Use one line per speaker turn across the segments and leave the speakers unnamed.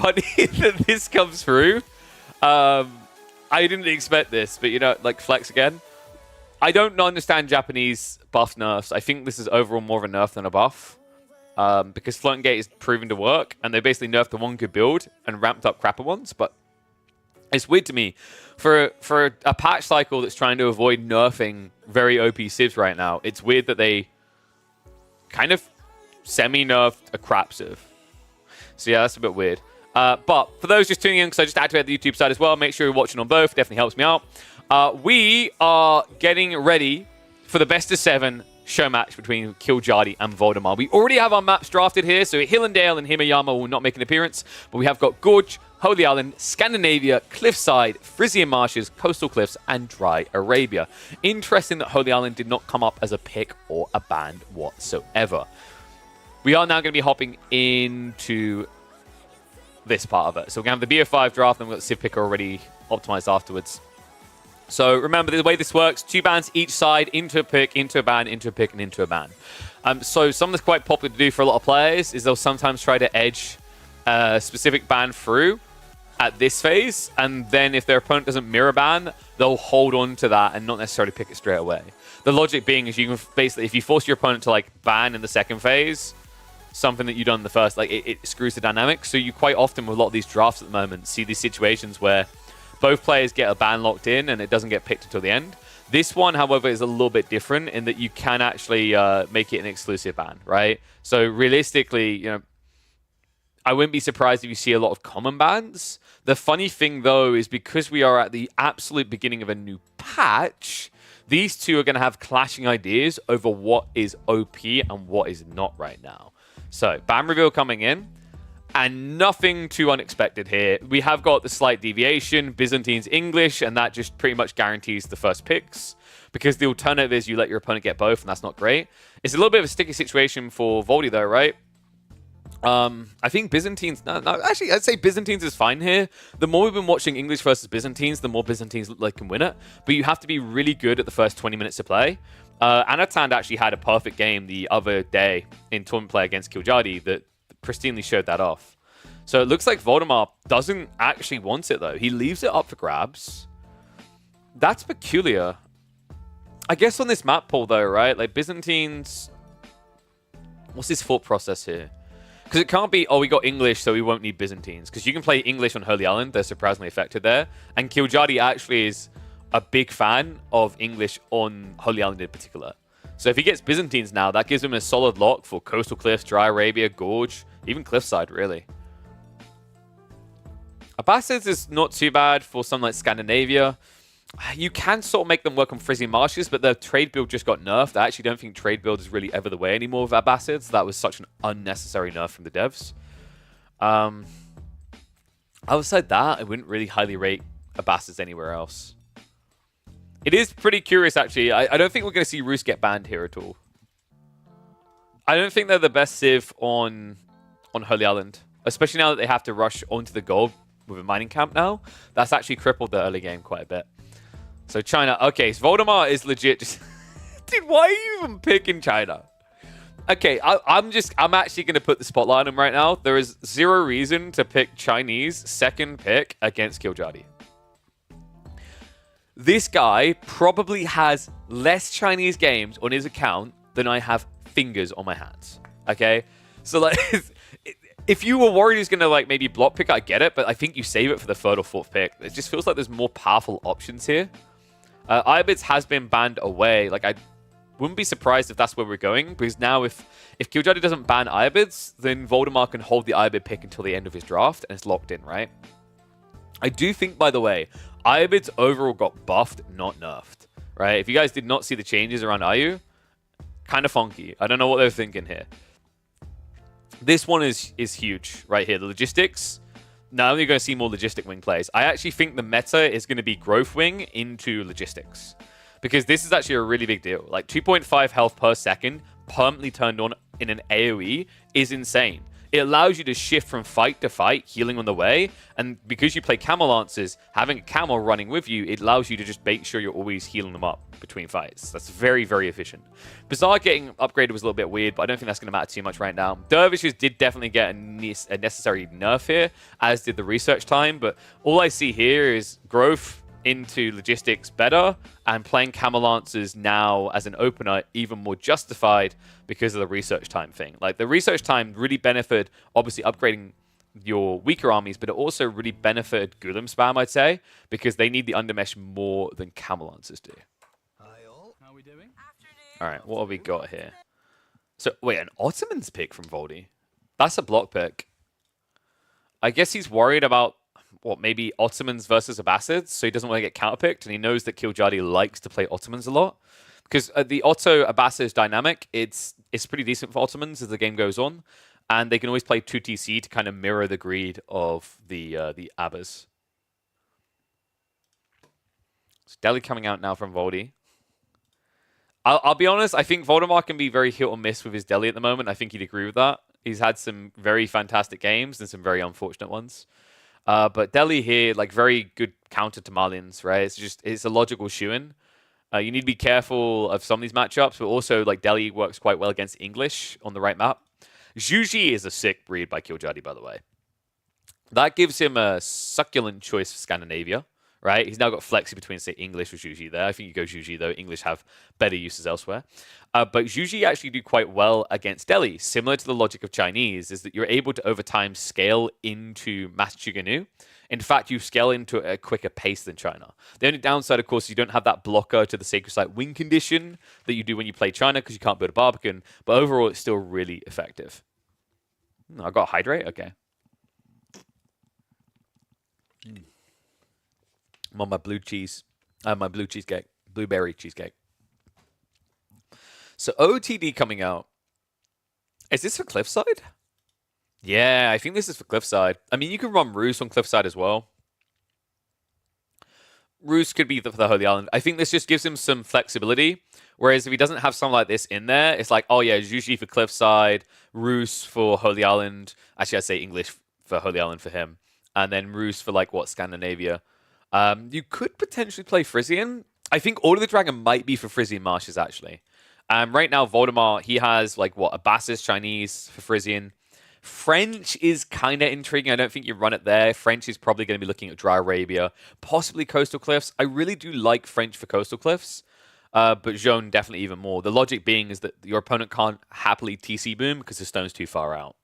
funny that this comes through. I didn't expect this, but you know, like flex again. I don't understand Japanese buff nerfs. I think this is overall more of a nerf than a buff. Because Floating Gate is proven to work, and they basically nerfed the one good build and ramped up crapper ones. But it's weird to me for a patch cycle that's trying to avoid nerfing very OP civs right now. It's weird that they kind of semi-nerfed a crap civ. So yeah, that's a bit weird. But for those just tuning in, because I just activated the YouTube side as well, make sure you're watching on both. It definitely helps me out. We are getting ready for the best of 7 show match between Killjadi and Voldemar. We already have our maps drafted here, so Hillendale and Himayama will not make an appearance, but we have got Gorge, Holy Island, Scandinavia, Cliffside, Frisian Marshes, Coastal Cliffs, and Dry Arabia. Interesting that Holy Island did not come up as a pick or a ban whatsoever. We are now going to be hopping into this part of it. So we're going to have the BO5 draft, and we've got the Civ Picker already optimized afterwards. So remember, the way this works, 2 bans each side, into a pick, into a ban, into a pick, and into a ban. So something that's quite popular to do for a lot of players is they'll sometimes try to edge a specific ban through at this phase, and then if their opponent doesn't mirror ban, they'll hold on to that and not necessarily pick it straight away. The logic being is you can basically, if you force your opponent to like ban in the second phase, something that you've done in the first, like it screws the dynamics. So you quite often with a lot of these drafts at the moment see these situations where both players get a ban locked in and it doesn't get picked until the end. This one, however, is a little bit different in that you can actually make it an exclusive ban, right? So realistically, you know, I wouldn't be surprised if you see a lot of common bans. The funny thing, though, is because we are at the absolute beginning of a new patch, these two are going to have clashing ideas over what is OP and what is not right now. So, ban reveal coming in, and nothing too unexpected here. We have got the slight deviation, Byzantine's English, and that just pretty much guarantees the first picks, because the alternative is you let your opponent get both, and that's not great. It's a little bit of a sticky situation for Voldy, though, right? I think Byzantines... No, actually, I'd say Byzantines is fine here. The more we've been watching English versus Byzantines, the more Byzantines look like can win it. But you have to be really good at the first 20 minutes of play. Anatan actually had a perfect game the other day in tournament play against Killjadi that pristinely showed that off. So it looks like Voldemar doesn't actually want it, though. He leaves it up for grabs. That's peculiar. I guess on this map pool, though, right? Like, Byzantines... What's his thought process here? Because it can't be, oh, we got English, so we won't need Byzantines. Because you can play English on Holy Island. They're surprisingly effective there. And Killjadi actually is a big fan of English on Holy Island in particular. So if he gets Byzantines now, that gives him a solid lock for Coastal Cliffs, Dry Arabia, Gorge, even Cliffside, really. Abbasids is not too bad for something like Scandinavia. You can sort of make them work on Frisian Marshes, but the trade build just got nerfed. I actually don't think trade build is really ever the way anymore with Abbasids. That was such an unnecessary nerf from the devs. Outside that, I wouldn't really highly rate Abbasids anywhere else. It is pretty curious, actually. I don't think we're going to see Roos get banned here at all. I don't think they're the best civ on Holy Island, especially now that they have to rush onto the gold with a mining camp now. That's actually crippled the early game quite a bit. So China, okay, so Voldemar is legit just... Dude, why are you even picking China? Okay, I'm actually going to put the spotlight on him right now. There is zero reason to pick Chinese second pick against Killjadi. This guy probably has less Chinese games on his account than I have fingers on my hands. Okay? So, like, if you were worried he's going to, like, maybe block pick, I get it, but I think you save it for the third or fourth pick. It just feels like there's more powerful options here. Ibex has been banned away. Like, I wouldn't be surprised if that's where we're going, because now if Killjadi doesn't ban Ibex, then Voldemar can hold the Ibex pick until the end of his draft, and it's locked in, right? I do think, by the way, Ibex overall got buffed, not nerfed, right? If you guys did not see the changes around Ayu, kind of funky. I don't know what they're thinking here. This one is huge right here. The logistics, not only going to see more logistic wing plays, I actually think the meta is going to be growth wing into logistics, because this is actually a really big deal. Like 2.5 health per second permanently turned on in an AoE is insane. it allows you to shift from fight to fight, healing on the way. And because you play Camel Lancers, having a Camel running with you, it allows you to just make sure you're always healing them up between fights. That's very, very efficient. Bazaar getting upgraded was a little bit weird, but I don't think that's going to matter too much right now. Dervishes did definitely get a necessary nerf here, as did the research time. But all I see here is growth into logistics better, and playing Camel Lancers now as an opener even more justified because of the research time thing. Like, the research time really benefited, obviously, upgrading your weaker armies, but it also really benefited Gulam spam, I'd say, because they need the undermesh more than Camel Lancers do.
How are we doing?
All right, what have we got here? So, wait, an Ottoman's pick from Voldy? That's a block pick. I guess he's worried about what, maybe Ottomans versus Abbasids, so he doesn't want to get counterpicked, and he knows that Kiljadi likes to play Ottomans a lot. Because the Otto-Abbasid dynamic, it's pretty decent for Ottomans as the game goes on, and they can always play 2TC to kind of mirror the greed of the Abbas. So Delhi coming out now from Voldy. I'll be honest, I think Voldemar can be very hit or miss with his Delhi at the moment. I think he'd agree with that. He's had some very fantastic games and some very unfortunate ones. But Delhi here, like, very good counter to Malians, right? It's a logical shoo-in. You need to be careful of some of these matchups, but also, like, Delhi works quite well against English on the right map. Juji is a sick breed by Kiljadi, by the way. That gives him a succulent choice for Scandinavia, right? He's now got flexi between, say, English or Juji there. I think you go Juji, though. English have better uses elsewhere. But Juji actually do quite well against Delhi. Similar to the logic of Chinese, is that you're able to, over time, scale into Maschiganu. In fact, you scale into a quicker pace than China. The only downside, of course, is you don't have that blocker to the Sacred Site win condition that you do when you play China, because you can't build a Barbican. But overall, it's still really effective. I got Hydrate? Okay. I'm on my blue cheese. My blue cheesecake. Blueberry cheesecake. So OTD coming out. Is this for Cliffside? Yeah, I think this is for Cliffside. I mean, you can run Roos on Cliffside as well. Roos could be for the Holy Island. I think this just gives him some flexibility. Whereas if he doesn't have something like this in there, it's like, oh yeah, Juji for Cliffside, Roos for Holy Island. Actually, I'd say English for Holy Island for him. And then Roos for, like, what, Scandinavia. You could potentially play Frisian. I think Order of the Dragon might be for Frisian Marshes, actually. Right now, Voldemar, he has, like, what, Abbasis Chinese for Frisian. French is kind of intriguing. I don't think you run it there. French is probably going to be looking at Dry Arabia, possibly Coastal Cliffs. I really do like French for Coastal Cliffs, but Jaune definitely even more. The logic being is that your opponent can't happily TC boom because the stone's too far out.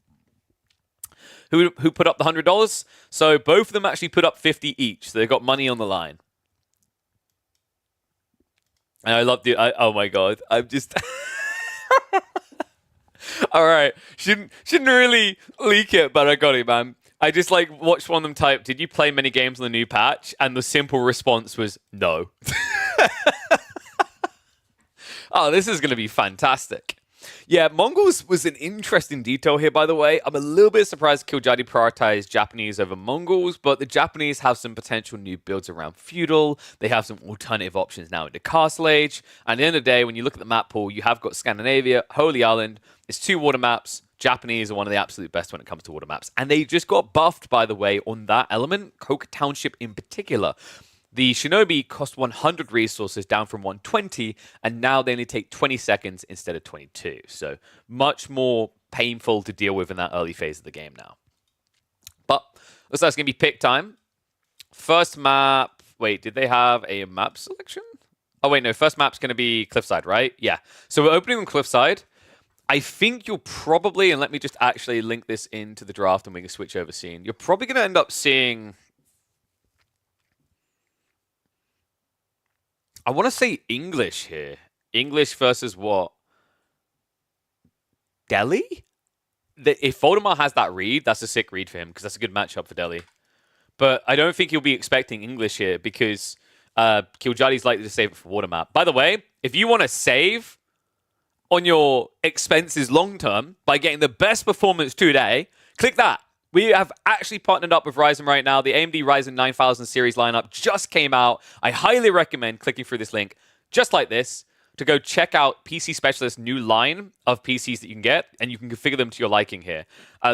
Who put up the $100? So both of them actually put up 50 each. So they got money on the line. And I love oh my god, I'm just all right. Shouldn't really leak it, but I got it, man. I just, like, watched one of them type, "Did you play many games on the new patch?" And the simple response was no. Oh, this is going to be fantastic. Yeah, Mongols was an interesting detail here, by the way. I'm a little bit surprised Kiljadi prioritized Japanese over Mongols, but the Japanese have some potential new builds around feudal. They have some alternative options now into Castle Age. And at the end of the day, when you look at the map pool, you have got Scandinavia, Holy Island. It's 2 water maps. Japanese are one of the absolute best when it comes to water maps. And they just got buffed, by the way, on that element, Koka Township in particular. The Shinobi cost 100 resources down from 120, and now they only take 20 seconds instead of 22. So much more painful to deal with in that early phase of the game now. But looks like it's going to be pick time. First map. Wait, did they have a map selection? Oh, wait, no. First map's going to be Cliffside, right? Yeah. So we're opening on Cliffside. I think you'll probably, and let me just actually link this into the draft and we can switch over scene. You're probably going to end up seeing, I want to say English here. English versus what? Delhi? If Voldemar has that read, that's a sick read for him because that's a good matchup for Delhi. But I don't think you'll be expecting English here because Kiljadi's likely to save it for Water Map. By the way, if you want to save on your expenses long-term by getting the best performance today, click that. We have actually partnered up with Ryzen right now. The AMD Ryzen 9000 series lineup just came out. I highly recommend clicking through this link just like this. to go check out PC Specialist's new line of PCs that you can get, and you can configure them to your liking here.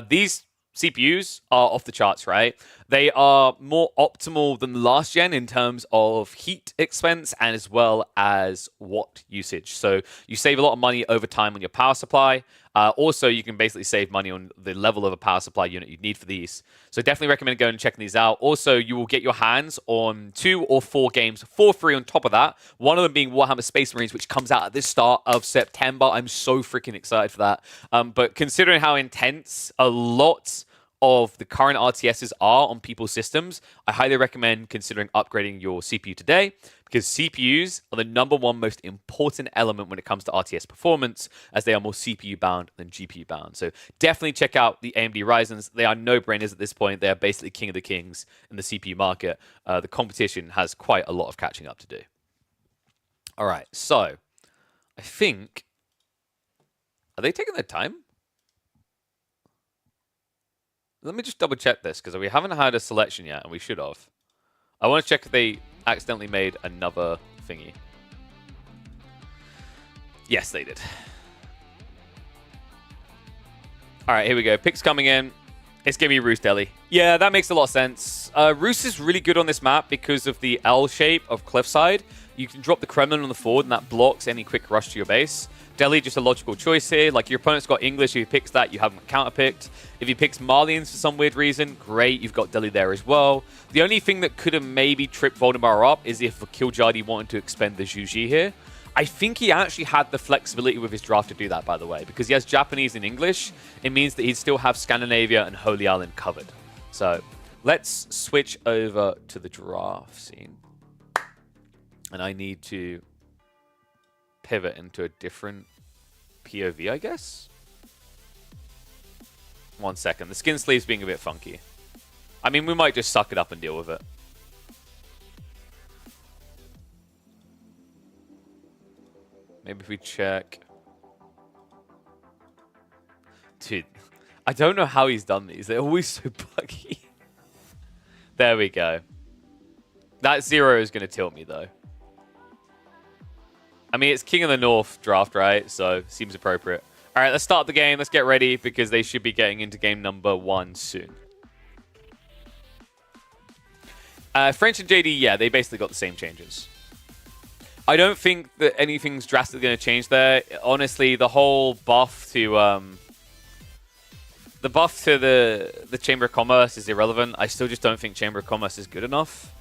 These CPUs are off the charts, right? They are more optimal than the last gen in terms of heat expense and as well as watt usage. So you save a lot of money over time on your power supply. Also, you can basically save money on the level of a power supply unit you need for these. So definitely recommend going and checking these out. Also, you will get your hands on 2 or 4 games for free on top of that. One of them being Warhammer Space Marines, which comes out at the start of September. I'm so freaking excited for that. But considering how intense a lot of the current RTSs are on people's systems, I highly recommend considering upgrading your CPU today, because CPUs are the #1 most important element when it comes to RTS performance, as they are more CPU bound than GPU bound. So definitely check out the AMD Ryzens. They are no-brainers at this point. They are basically king of the kings in the CPU market. The competition has quite a lot of catching up to do. All right, so I think... Are they taking their time? Let me just double check this, because we haven't had a selection yet, and we should have. I want to check if they accidentally made another thingy. Yes, they did. All right, here we go. Picks coming in. It's going to be Roos Deli. Yeah, that makes a lot of sense. Roos is really good on this map because of the L shape of Cliffside. You can drop the Kremlin on the forward, and that blocks any quick rush to your base. Delhi, just a logical choice here. Like, your opponent's got English. If he picks that, you haven't counterpicked. If he picks Malians for some weird reason, great. You've got Delhi there as well. The only thing that could have maybe tripped Voldemar up is if Kiljardi wanted to expend the Juji here. I think he actually had the flexibility with his draft to do that, by the way, because he has Japanese and English. It means that he'd still have Scandinavia and Holy Island covered. So let's switch over to the draft scene. And I need to pivot into a different POV, I guess. 1 second. The skin sleeve's being a bit funky. I mean, we might just suck it up and deal with it. Maybe if we check... Dude, I don't know how he's done these. They're always so buggy. There we go. That 0 is going to tilt me, though. I mean, it's King of the North draft, right? So, seems appropriate. All right, let's start the game. Let's get ready, because they should be getting into game number 1 soon. French and JD, yeah, they basically got the same changes. I don't think that anything's drastically going to change there. Honestly, the whole buff to... the buff to the Chamber of Commerce is irrelevant. I still just don't think Chamber of Commerce is good enough.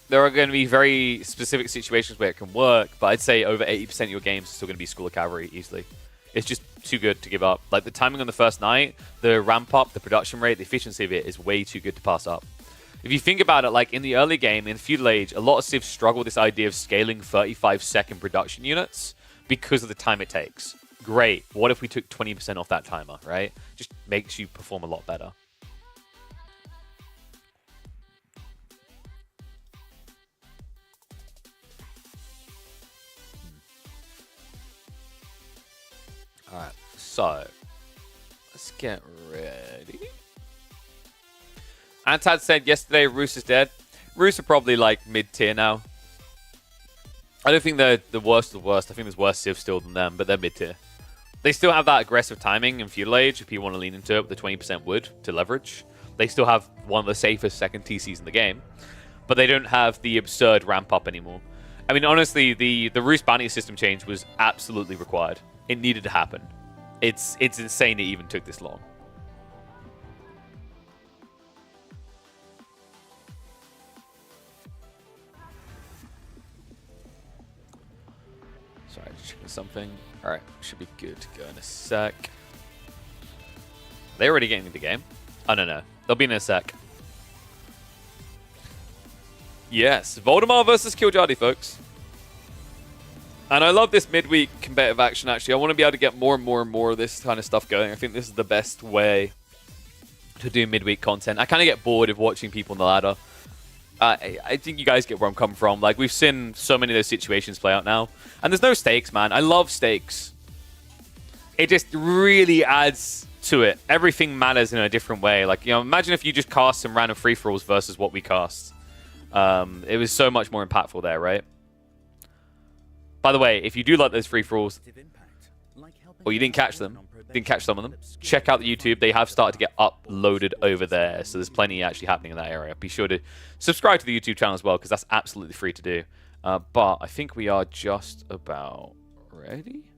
There are going to be very specific situations where it can work, but I'd say over 80% of your games are still going to be School of Cavalry easily. It's just too good to give up. Like, the timing on the first night, the ramp up, the production rate, the efficiency of it is way too good to pass up. If you think about it, like in the early game, in Feudal Age, a lot of civs struggle with this idea of scaling 35-second production units because of the time it takes. Great. What if we took 20% off that timer, right? Just makes you perform a lot better. All right, so let's get ready. Antad said yesterday Roos is dead. Roos are probably like mid-tier now. I don't think they're the worst of the worst. I think there's worse civs still than them, but they're mid-tier. They still have that aggressive timing in Feudal Age if you want to lean into it with the 20% wood to leverage. They still have one of the safest second TCs in the game, but they don't have the absurd ramp up anymore. I mean, honestly, the Roos bounty system change was absolutely required. It needed to happen. It's insane it even took this long. Sorry, just checking something. Alright, should be good to go in a sec. Are they already getting into the game? Oh, no. They'll be in a sec. Yes, Voldemar versus Kiljardi, folks. And I love this midweek competitive action, actually. I want to be able to get more and more of this kind of stuff going. I think this is the best way to do midweek content. I kind of get bored of watching people on the ladder. I think you guys get where I'm coming from. Like, we've seen so many of those situations play out now. And there's no stakes, man. I love stakes. It just really adds to it. Everything matters in a different way. Like, you know, imagine if you just cast some random free-for-alls versus what we cast. It was so much more impactful there, right? By the way, if you do like those free-for-alls, or you didn't catch them, didn't catch some of them, check out the YouTube. They have started to get uploaded over there, so there's plenty actually happening in that area. Be sure to subscribe to the YouTube channel as well, because that's absolutely free to do. But I think we are just about ready.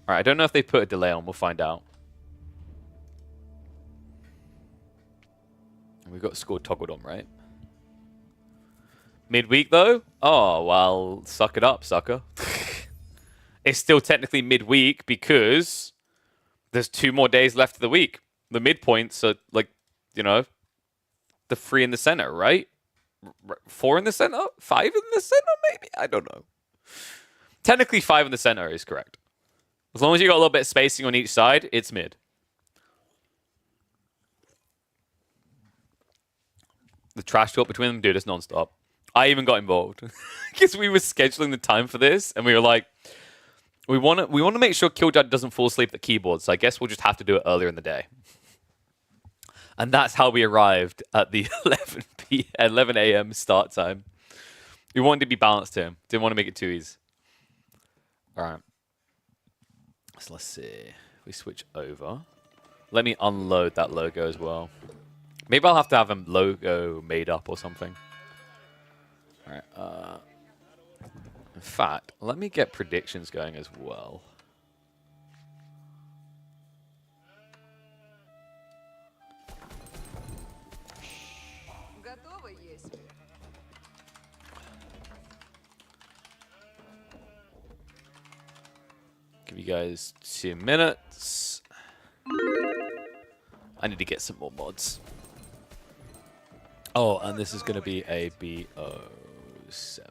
All right, I don't know if they put a delay on. We'll find out. We've got score toggled on, right? Midweek, though? Oh, well, suck it up, sucker. It's still technically midweek because there's 2 more days left of the week. The midpoints are, like, you know, the 3 in the center, right? 4 in the center? 5 in the center, maybe? I don't know. Technically, 5 in the center is correct. As long as you got a little bit of spacing on each side, it's mid. The trash talk between them, dude, it's non-stop. I even got involved because we were scheduling the time for this, and we were like, we want to make sure Killjoy doesn't fall asleep at the keyboard, so I guess we'll just have to do it earlier in the day. And that's how we arrived at the 11 a.m. start time. We wanted to be balanced here. Didn't want to make it too easy. All right. So let's see. We switch over. Let me unload that logo as well. Maybe I'll have to have a logo made up or something. All right. In fact, let me get predictions going as well. Give you guys 2 minutes. I need to get some more mods. Oh, and this is going to be a BO7.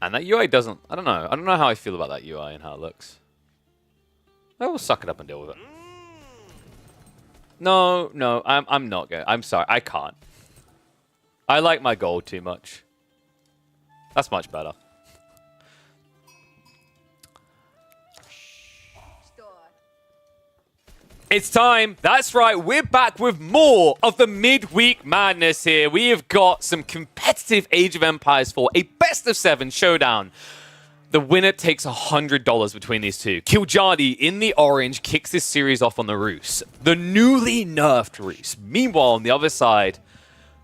And that UI doesn't... I don't know. I don't know how I feel about that UI and how it looks. I will suck it up and deal with it. No, I'm not going. I'm sorry. I can't. I like my gold too much. That's much better. It's time. That's right. We're back with more of the midweek madness here. We have got some competitive Age of Empires 4, a best of 7 showdown. The winner takes $100 between these two. Killjoy in the orange kicks this series off on the Rus, the newly nerfed Rus. Meanwhile, on the other side,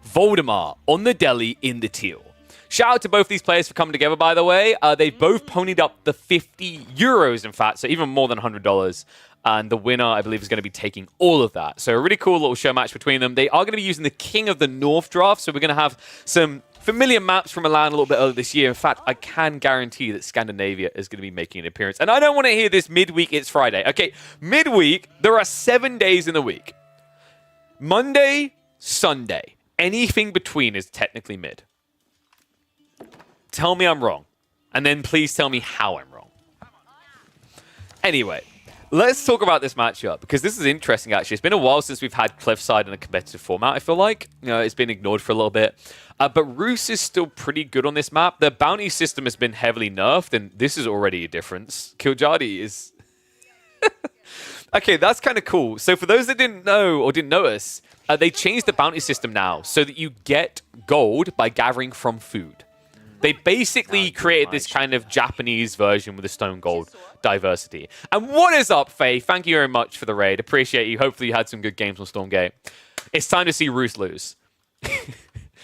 Voldemar on the Deli in the teal. Shout out to both these players for coming together, by the way. They've both ponied up the 50 euros, in fact, so even more than $100. And the winner, I believe, is going to be taking all of that. So a really cool little show match between them. They are going to be using the King of the North draft. So we're going to have some familiar maps from Milan a little bit earlier this year. In fact, I can guarantee that Scandinavia is going to be making an appearance. And I don't want to hear this midweek, it's Friday. Okay, midweek, there are 7 days in the week. Monday, Sunday. Anything between is technically mid. Tell me I'm wrong. And then please tell me how I'm wrong. Anyway. Let's talk about this matchup, because this is interesting, actually. It's been a while since we've had Cliffside in a competitive format, I feel like. You know, it's been ignored for a little bit. But Rus is still pretty good on this map. The bounty system has been heavily nerfed, and this is already a difference. Killjoy is... Okay, that's kind of cool. So for those that didn't know or didn't notice, they changed the bounty system now so that you get gold by gathering from food. They basically created this kind of Japanese version with the stone gold diversity. And what is up, Faye? Thank you very much for the raid. Appreciate you. Hopefully you had some good games on Stormgate. It's time to see Rus lose.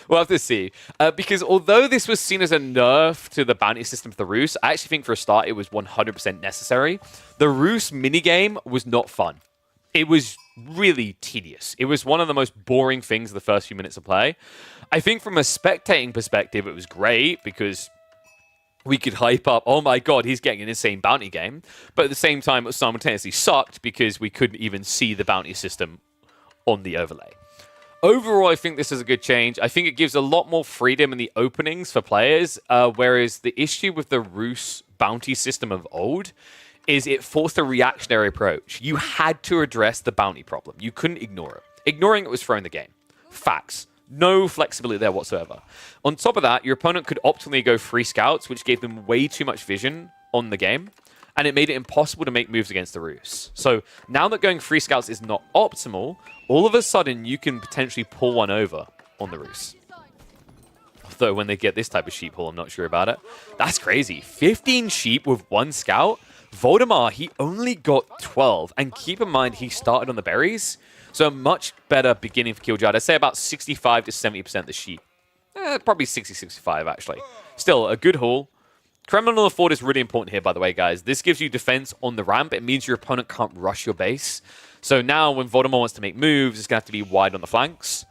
We'll have to see. Because although this was seen as a nerf to the bounty system for the Rus, I actually think for a start it was 100% necessary. The Rus minigame was not fun. It was really tedious. It was one of the most boring things the first few minutes of play. I think from a spectating perspective, it was great because we could hype up, oh my god, he's getting an insane bounty game. But at the same time, it simultaneously sucked because we couldn't even see the bounty system on the overlay. Overall, I think this is a good change. I think it gives a lot more freedom in the openings for players, whereas the issue with the Rus bounty system of old is it forced a reactionary approach. You had to address the bounty problem. You couldn't ignore it. Ignoring it was throwing the game. Facts. No flexibility there whatsoever. On top of that, your opponent could optimally go free scouts, which gave them way too much vision on the game, and it made it impossible to make moves against the Rus. So now that going free scouts is not optimal, all of a sudden you can potentially pull one over on the Rus. Though when they get this type of sheep haul, I'm not sure about it. That's crazy. 15 sheep with 1 scout. Voldemar, he only got 12. And keep in mind, he started on the berries. So a much better beginning for Killjoy. I'd say about 65 to 70% of the sheep. Probably 60-65, actually. Still, a good haul. Kremlin on the fort is really important here, by the way, guys. This gives you defense on the ramp. It means your opponent can't rush your base. So now when Voldemar wants to make moves, it's going to have to be wide on the flanks.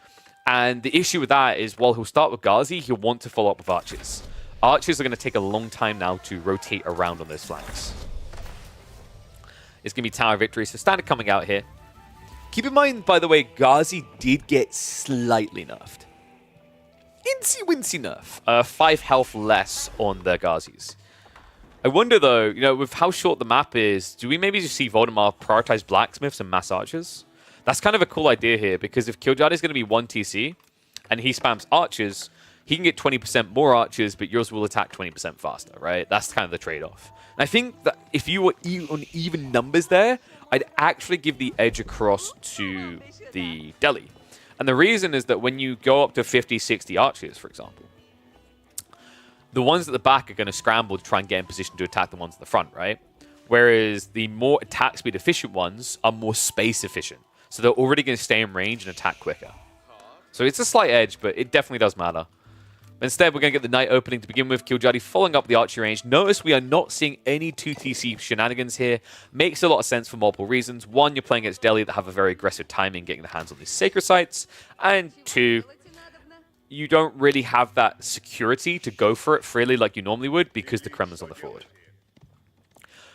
And the issue with that is, while he'll start with Ghazi, he'll want to follow up with archers. Archers are going to take a long time now to rotate around on those flanks. It's going to be Tower Victory, so standard coming out here. Keep in mind, by the way, Ghazi did get slightly nerfed. Incy-wincy nerf. 5 health less on the Ghazis. I wonder, though, you know, with how short the map is, do we maybe just see Voldemar prioritize blacksmiths and mass archers? That's kind of a cool idea here, because if Killjoy is going to be 1 TC, and he spams archers, he can get 20% more archers, but yours will attack 20% faster, right? That's kind of the trade-off. And I think that if you were on even numbers there, I'd actually give the edge across to the Delhi. And the reason is that when you go up to 50, 60 archers, for example, the ones at the back are going to scramble to try and get in position to attack the ones at the front, right? Whereas the more attack speed efficient ones are more space efficient. So they're already going to stay in range and attack quicker. So it's a slight edge, but it definitely does matter. Instead, we're going to get the Knight opening to begin with. Killjoy following up the archery range. Notice we are not seeing any 2TC shenanigans here. Makes a lot of sense for multiple reasons. One, you're playing against Delhi that have a very aggressive timing getting the hands on these sacred sites. And 2, you don't really have that security to go for it freely like you normally would because the Kremlin's on the forward.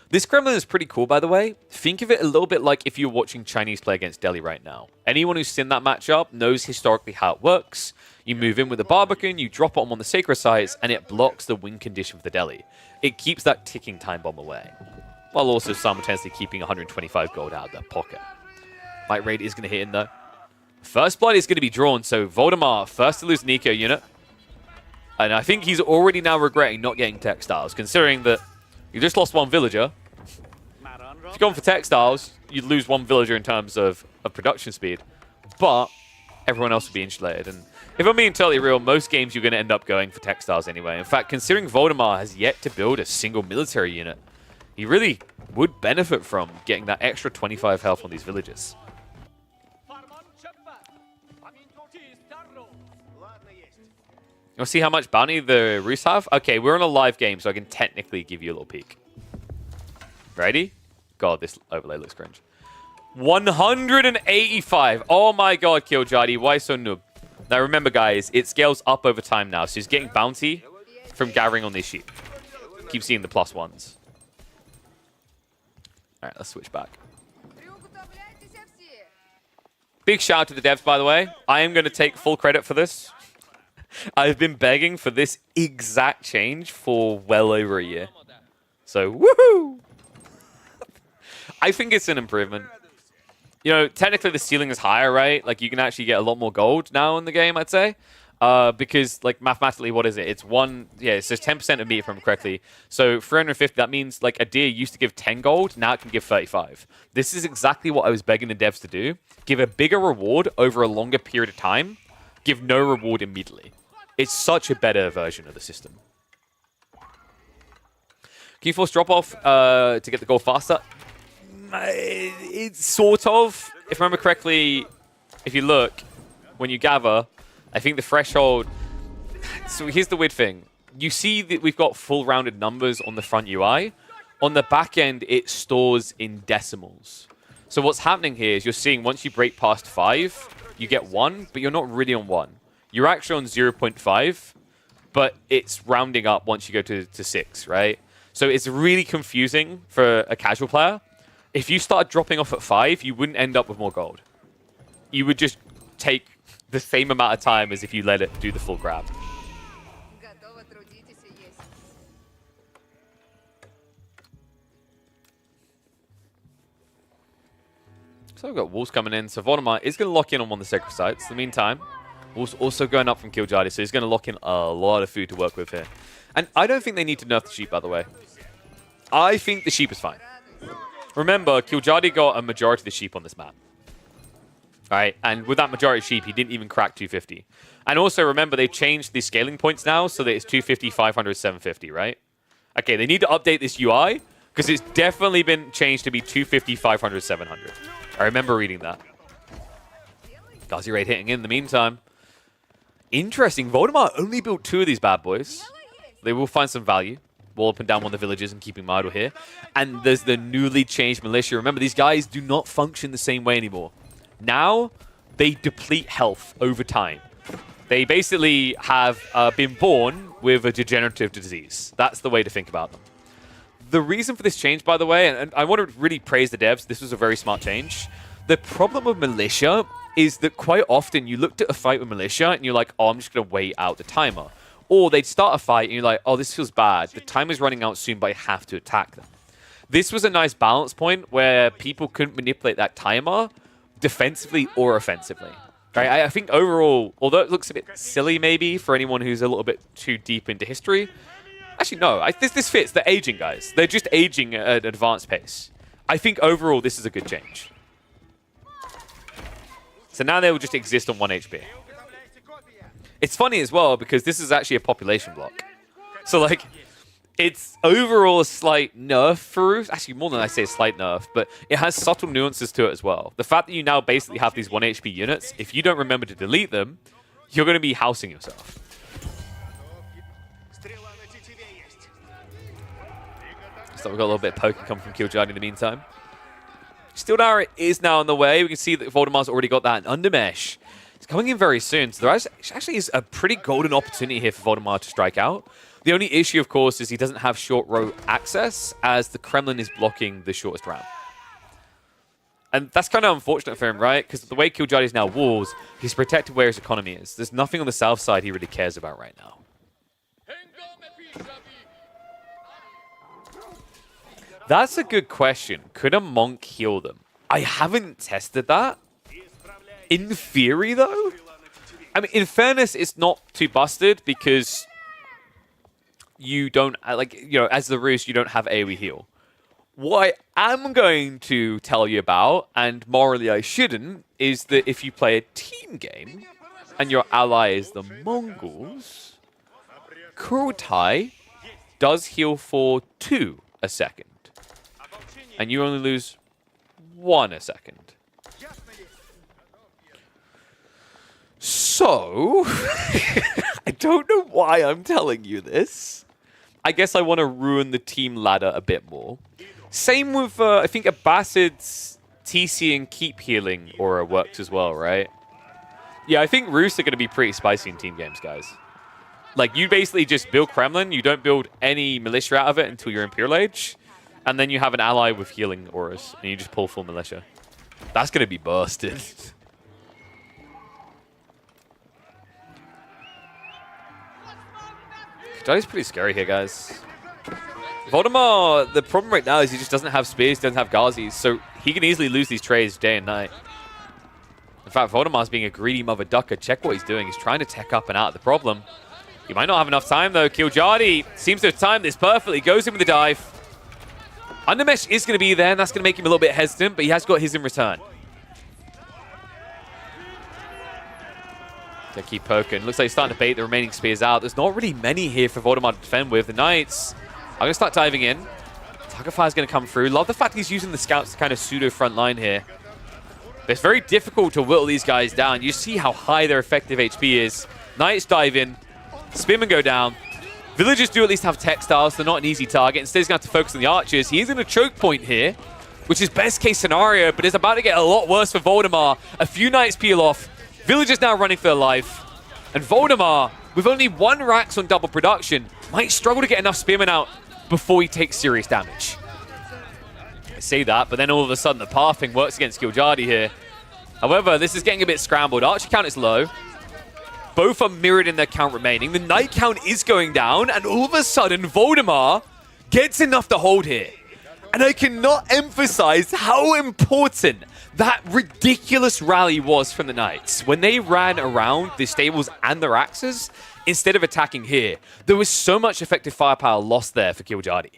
This Kremlin is pretty cool, by the way. Think of it a little bit like if you're watching Chinese play against Delhi right now. Anyone who's seen that matchup knows historically how it works. You move in with the Barbican, you drop it on the sacred sites, and it blocks the win condition for the Delhi. It keeps that ticking time bomb away, while also simultaneously keeping 125 gold out of their pocket. Might Raid is going to hit in, though. First blood is going to be drawn, so Voldemar, first to lose Nico unit. And I think he's already now regretting not getting textiles, considering that you just lost 1 villager. If you're going for textiles, you'd lose 1 villager in terms of production speed. But everyone else would be insulated. And if I'm being totally real, most games you're going to end up going for textiles anyway. In fact, considering Voldemar has yet to build a single military unit, he really would benefit from getting that extra 25 health on these villages. You want to see how much bounty the Roos have? Okay, we're on a live game, so I can technically give you a little peek. Ready? God, this overlay looks cringe. 185. Oh my god, Killjoy, why so noob? Now remember, guys, it scales up over time now, so he's getting bounty from gathering on these sheep. Keep seeing the +1s. Alright, let's switch back. Big shout out to the devs, by the way. I am going to take full credit for this. I've been begging for this exact change for well over a year. So, woohoo! I think it's an improvement. You know, technically the ceiling is higher, right? Like, you can actually get a lot more gold now in the game, I'd say. Because, like, mathematically, what is it? It's it says 10% of meat, if I remember correctly. So, 350, that means, like, a deer used to give 10 gold, now it can give 35. This is exactly what I was begging the devs to do. Give a bigger reward over a longer period of time. Give no reward immediately. It's such a better version of the system. Can you force drop-off to get the gold faster? It's sort of. If I remember correctly, if you look, when you gather, I think the threshold... So here's the weird thing. You see that we've got full rounded numbers on the front UI. On the back end, it stores in decimals. So what's happening here is you're seeing once you break past 5, you get 1, but you're not really on 1. You're actually on 0.5, but it's rounding up once you go to 6, right? So it's really confusing for a casual player. If you start dropping off at 5, you wouldn't end up with more gold. You would just take the same amount of time as if you let it do the full grab. So we've got Wolves coming in. So Voldemar is going to lock in on one of the sacred sites. In the meantime, Wolves also going up from Killjoy, so he's going to lock in a lot of food to work with here. And I don't think they need to nerf the sheep, by the way. I think the sheep is fine. Remember, Killjoy got a majority of the sheep on this map. Right, and with that majority sheep, he didn't even crack 250. And also remember, they've changed the scaling points now so that it's 250, 500, 750, right? Okay, they need to update this UI because it's definitely been changed to be 250, 500, 700. I remember reading that. Gazi Raid hitting in the meantime. Interesting, Voldemort only built 2 of these bad boys. They will find some value. Wall up and down one of the villages and keeping them idle here. And there's the newly changed militia. Remember, these guys do not function the same way anymore. Now, they deplete health over time. They basically have been born with a degenerative disease. That's the way to think about them. The reason for this change, by the way, and I want to really praise the devs, this was a very smart change. The problem with militia is that quite often you looked at a fight with militia and you're like, oh, I'm just going to wait out the timer. Or they'd start a fight and you're like, oh, this feels bad. The timer's running out soon, but I have to attack them. This was a nice balance point where people couldn't manipulate that timer defensively or offensively. Right? I think overall, although it looks a bit silly maybe for anyone who's a little bit too deep into history, actually no, this fits. They're aging, guys. They're just aging at an advanced pace. I think overall this is a good change. So now they will just exist on 1 HP. It's funny as well because this is actually a population block. So like, it's overall a slight nerf for Roost. Actually, more than I say a slight nerf, but it has subtle nuances to it as well. The fact that you now basically have these 1 HP units, if you don't remember to delete them, you're going to be housing yourself. So we've got a little bit of poking coming from Killjani in the meantime. Steel Dagger is now on the way. We can see that Voldemar's already got that in Undermesh. It's coming in very soon, so there actually is a pretty golden opportunity here for Voldemar to strike out. The only issue, of course, is he doesn't have short row access, as the Kremlin is blocking the shortest ramp. And that's kind of unfortunate for him, right? Because the way Killjani is now walls, he's protected where his economy is. There's nothing on the south side he really cares about right now. That's a good question. Could a monk heal them? I haven't tested that. In theory, though, I mean, in fairness, it's not too busted because you don't, like, you know, as the Roost, you don't have AoE heal. What I am going to tell you about, and morally I shouldn't, is that if you play a team game and your ally is the Mongols, Kurultai does heal for 2 a second. And you only lose 1 a second. So, I don't know why I'm telling you this. I guess I want to ruin the team ladder a bit more. Same with, I think Abbasid's TC and keep healing aura works as well, right? Yeah, I think Roost are going to be pretty spicy in team games, guys. Like, you basically just build Kremlin, you don't build any militia out of it until you're Imperial Age, and then you have an ally with healing auras, and you just pull full militia. That's going to be busted. Kajari's pretty scary here, guys. Voldemar, the problem right now is he just doesn't have spears, doesn't have Ghazis, so he can easily lose these trades day and night. In fact, Voldemar's being a greedy mother ducker. Check what he's doing. He's trying to tech up and out of the problem. He might not have enough time, though. Killjani seems to have timed this perfectly. Goes in with the dive. Undermesh is going to be there, and that's going to make him a little bit hesitant, but he has got his in return. They keep poking. Looks like he's starting to bait the remaining spears out. There's not really many here for Voldemar to defend with. The Knights are going to start diving in. Tuggerfire's going to come through. Love the fact he's using the scouts to kind of pseudo front line here. But it's very difficult to whittle these guys down. You see how high their effective HP is. Knights dive in. Spearmen go down. Villagers do at least have textiles, so they're not an easy target. Instead, he's going to have to focus on the archers. He is in a choke point here, which is best case scenario, but it's about to get a lot worse for Voldemar. A few Knights peel off. Villagers now running for their life. And Voldemar, with only 1 Rax on double production, might struggle to get enough Spearmen out before he takes serious damage. I say that, but then all of a sudden the pathing works against Killjani here. However, this is getting a bit scrambled. Archer count is low. Both are mirrored in their count remaining. The Knight count is going down, and all of a sudden Voldemar gets enough to hold here. And I cannot emphasize how important that ridiculous rally was from the Knights. When they ran around the stables and their axes, instead of attacking here, there was so much effective firepower lost there for Killjani.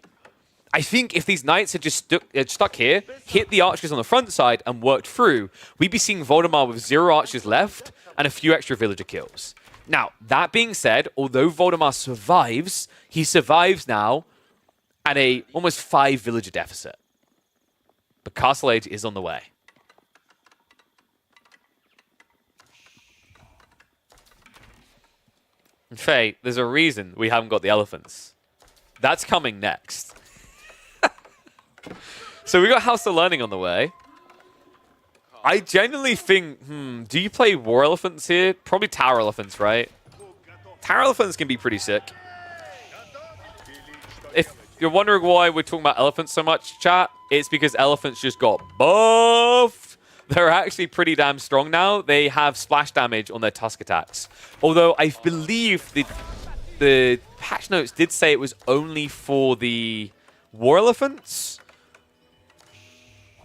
I think if these knights had just stuck here, hit the archers on the front side, and worked through, we'd be seeing Voldemar with 0 archers left and a few extra villager kills. Now, that being said, although Voldemar survives, he survives now at a almost 5 villager deficit. But Castle Age is on the way. And Faye, there's a reason we haven't got the elephants. That's coming next. So we got House of Learning on the way. I genuinely think, do you play War Elephants here? Probably Tower Elephants, right? Tower Elephants can be pretty sick. If you're wondering why we're talking about elephants so much, chat, it's because elephants just got buffed. They're actually pretty damn strong now. They have splash damage on their tusk attacks. Although I believe the patch notes did say it was only for the War Elephants.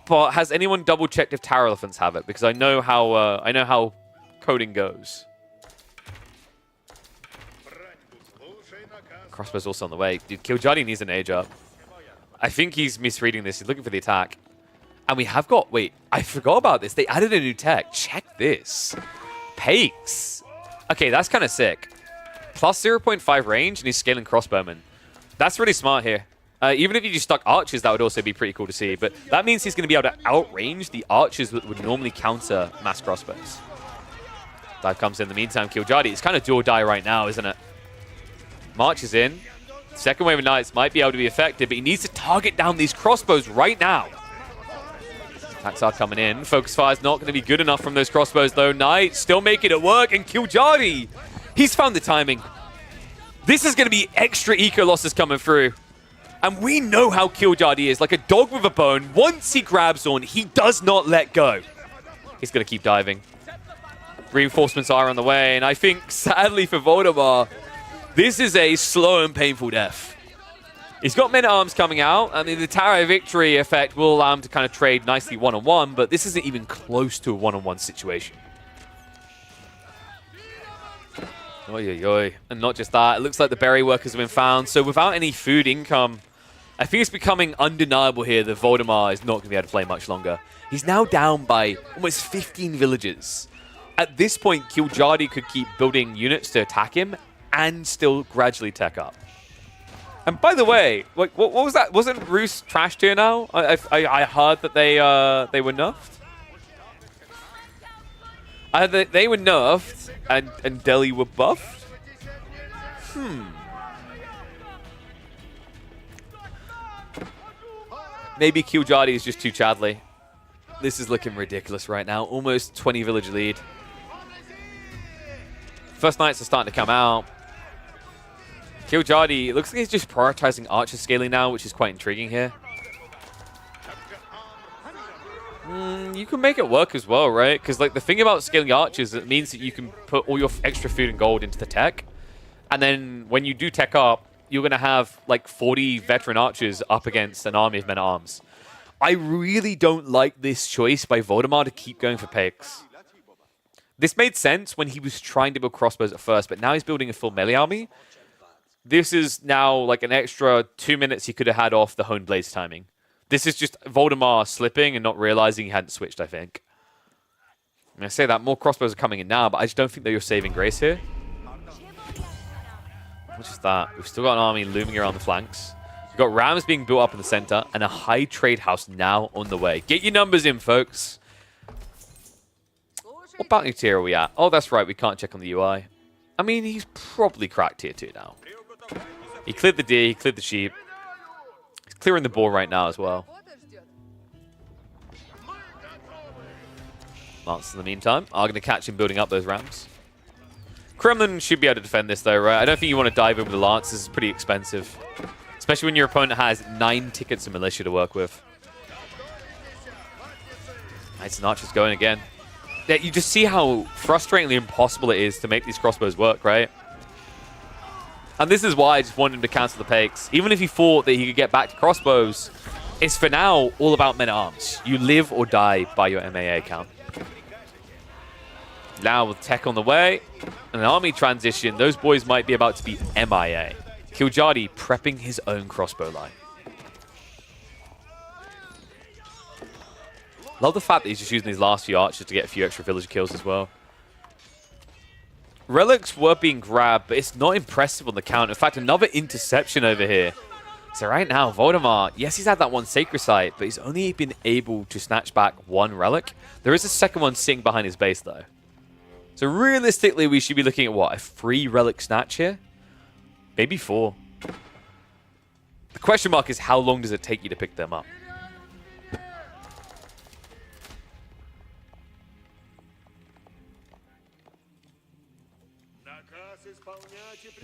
But has anyone double-checked if Tower Elephants have it? Because I know how coding goes. Crossbow's also on the way. Dude, Killjoy needs an age up. I think he's misreading this. He's looking for the attack. And we have got... Wait, I forgot about this. They added a new tech. Check this. Pakes. Okay, that's kind of sick. Plus 0.5 range, and he's scaling crossbowmen. That's really smart here. Even if you just stuck archers, that would also be pretty cool to see. But that means he's going to be able to outrange the archers that would normally counter mass crossbows. Dive comes in the meantime. Killjoy. It's kind of do or die right now, isn't it? March is in. Second wave of knights might be able to be effective, but he needs to target down these crossbows right now. Attacks are coming in. Focus fire's not going to be good enough from those crossbows, though. Knight still making it work, and Killjoy, he's found the timing. This is going to be extra eco losses coming through. And we know how Killjoy is, like a dog with a bone. Once he grabs on, he does not let go. He's going to keep diving. Reinforcements are on the way, and I think, sadly for Voldemar, this is a slow and painful death. He's got men-at-arms coming out. I mean, the Tower of Victory effect will allow him to kind of trade nicely one-on-one, but this isn't even close to a one-on-one situation. Oy, oy, oy. And not just that, it looks like the berry workers have been found. So without any food income, I think it's becoming undeniable here that Voldemar is not going to be able to play much longer. He's now down by almost 15 villagers. At this point, Killjoy could keep building units to attack him and still gradually tech up. And by the way, like, what was that? Wasn't Roos trashed here now? I heard that they were nerfed. I heard that they were nerfed and Delhi were buffed. Maybe Killjoy is just too Chadley. This is looking ridiculous right now. Almost 20 village lead. First knights are starting to come out. Killjoy looks like he's just prioritizing archer scaling now, which is quite intriguing here. You can make it work as well, right? Because like the thing about scaling archers, it means that you can put all your extra food and gold into the tech. And then when you do tech up, you're going to have like 40 veteran archers up against an army of men-at-arms. I really don't like this choice by Voldemar to keep going for Pakes. This made sense when he was trying to build crossbows at first, but now he's building a full melee army. This is now like an extra 2 minutes he could have had off the Honed Blades timing. This is just Voldemar slipping and not realizing he hadn't switched, I think. I'm going to say that more crossbows are coming in now, but I just don't think that you're saving grace here. What's just that? We've still got an army looming around the flanks. We've got rams being built up in the center and a high trade house now on the way. Get your numbers in, folks. What bounty tier are we at? Oh, that's right. We can't check on the UI. I mean, he's probably cracked tier 2 now. He cleared the deer, he cleared the sheep. He's clearing the boar right now as well. Lance in the meantime are going to catch him building up those rams. Kremlin should be able to defend this though, right? I don't think you want to dive in with the Lance. This is pretty expensive. Especially when your opponent has 9 tickets of militia to work with. Knights and archers going again. Yeah, you just see how frustratingly impossible it is to make these crossbows work, right? And this is why I just wanted him to cancel the Pakes. Even if he thought that he could get back to crossbows, it's for now all about men-at-arms. You live or die by your MAA count. Now with tech on the way, and an army transition, those boys might be about to be MIA. Killjoy prepping his own crossbow line. Love the fact that he's just using these last few archers to get a few extra villager kills as well. Relics were being grabbed, but it's not impressive on the count. In fact, another interception over here. So right now, Voldemar, yes, he's had that one Sacred Site, but he's only been able to snatch back one relic. There is a second one sitting behind his base, though. So realistically, we should be looking at, what, a 3 relic snatch here? Maybe 4. The question mark is, how long does it take you to pick them up?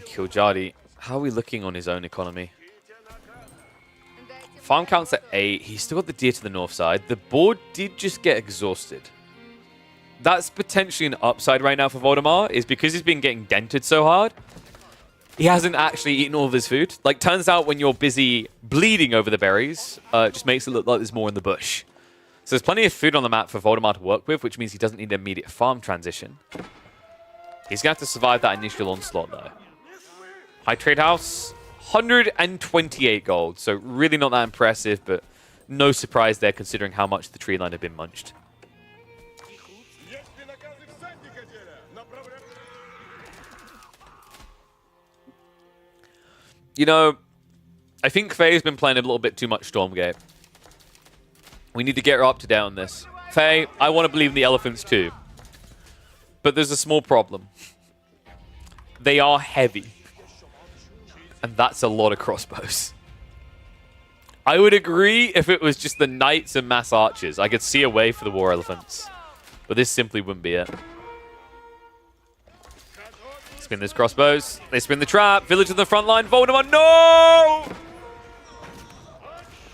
Kiljadi, how are we looking on his own economy? Farm count's at 8. He's still got the deer to the north side. The board did just get exhausted. That's potentially an upside right now for Voldemar, is because he's been getting dented so hard, he hasn't actually eaten all of his food. Like, turns out when you're busy bleeding over the berries, it just makes it look like there's more in the bush. So there's plenty of food on the map for Voldemar to work with, which means he doesn't need an immediate farm transition. He's going to have to survive that initial onslaught, though. High Trade House, 128 gold. So really not that impressive, but no surprise there considering how much the tree line had been munched. You know, I think Faye's been playing a little bit too much Stormgate. We need to get her up to date on this. Faye, I want to believe in the elephants too. But there's a small problem. They are heavy. And that's a lot of crossbows. I would agree if it was just the knights and mass archers. I could see a way for the war elephants. But this simply wouldn't be it. Spin those crossbows. They spin the trap. Village in the front line. Voldemort, no!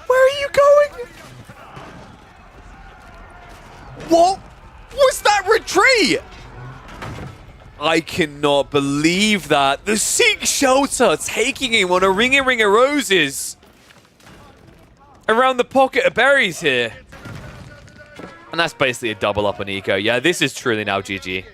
Where are you going? What was that retreat? I cannot believe that. The Seek Shelter taking him on a ring of roses around the pocket of berries here. And that's basically a double up on Eco. Yeah, this is truly now GG.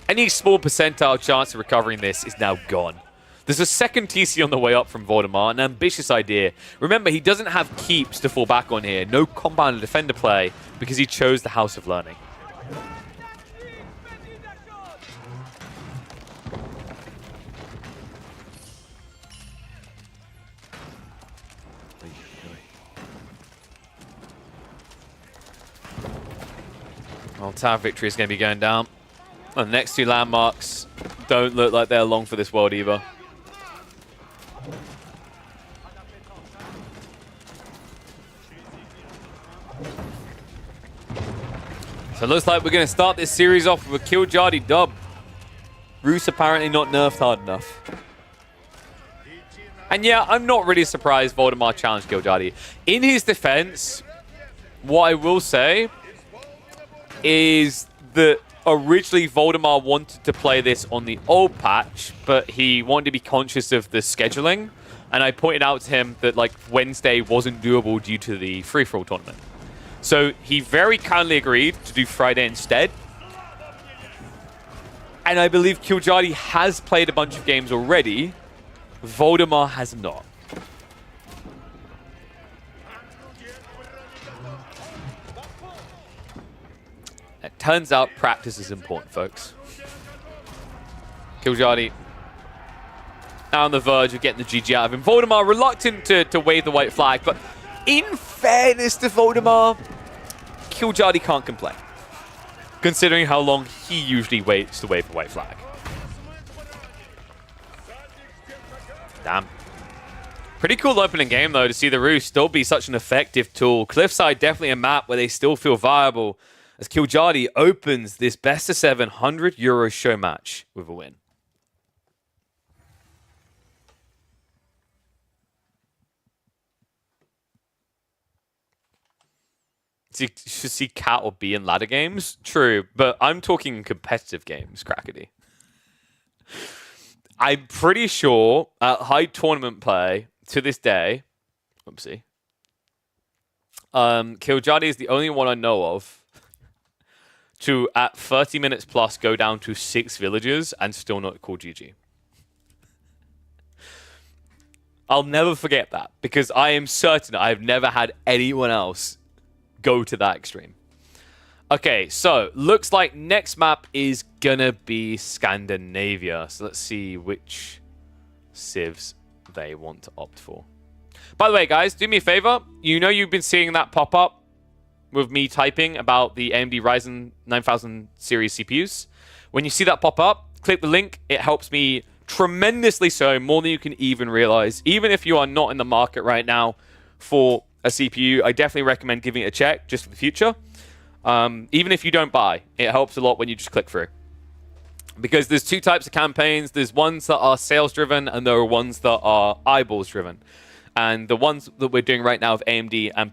Any small percentile chance of recovering this is now gone. There's a second TC on the way up from Voldemar, an ambitious idea. Remember, he doesn't have keeps to fall back on here. No compounded defender play because he chose the House of Learning. Well, Tower Victory is going to be going down. And the next 2 landmarks don't look like they're long for this world either. So it looks like we're going to start this series off with a Kiljadi dub. Roos apparently not nerfed hard enough. And yeah, I'm not really surprised Voldemar challenged Kiljadi. In his defense, what I will say is that originally Voldemar wanted to play this on the old patch, but he wanted to be conscious of the scheduling. And I pointed out to him that like Wednesday wasn't doable due to the free-for-all tournament. So he very kindly agreed to do Friday instead. And I believe Kiljadi has played a bunch of games already. Voldemar has not. It turns out practice is important, folks. Kiljadi now on the verge of getting the GG out of him. Voldemar reluctant to wave the white flag, but in fairness to Voldemar, Kiljadi can't complain, considering how long he usually waits to wave the white flag. Damn. Pretty cool opening game, though, to see the Roos still be such an effective tool. Cliffside definitely a map where they still feel viable, as Kiljadi opens this best-of-7 €100 show match with a win. So you should see Cat or B in ladder games? True, but I'm talking competitive games, Crackety. I'm pretty sure at high tournament play, to this day, oopsie, Kiljadi is the only one I know of to, at 30 minutes plus, go down to 6 villagers and still not call GG. I'll never forget that, because I am certain I've never had anyone else go to that extreme. Okay, so looks like next map is gonna be Scandinavia. So let's see which civs they want to opt for. By the way, guys, do me a favor. You know you've been seeing that pop up with me typing about the AMD Ryzen 9000 series CPUs. When you see that pop up, click the link. It helps me tremendously so, more than you can even realize. Even if you are not in the market right now for a CPU, I definitely recommend giving it a check just for the future. Even if you don't buy, it helps a lot when you just click through. Because there's two types of campaigns. There's ones that are sales driven and there are ones that are eyeballs driven. And the ones that we're doing right now with AMD and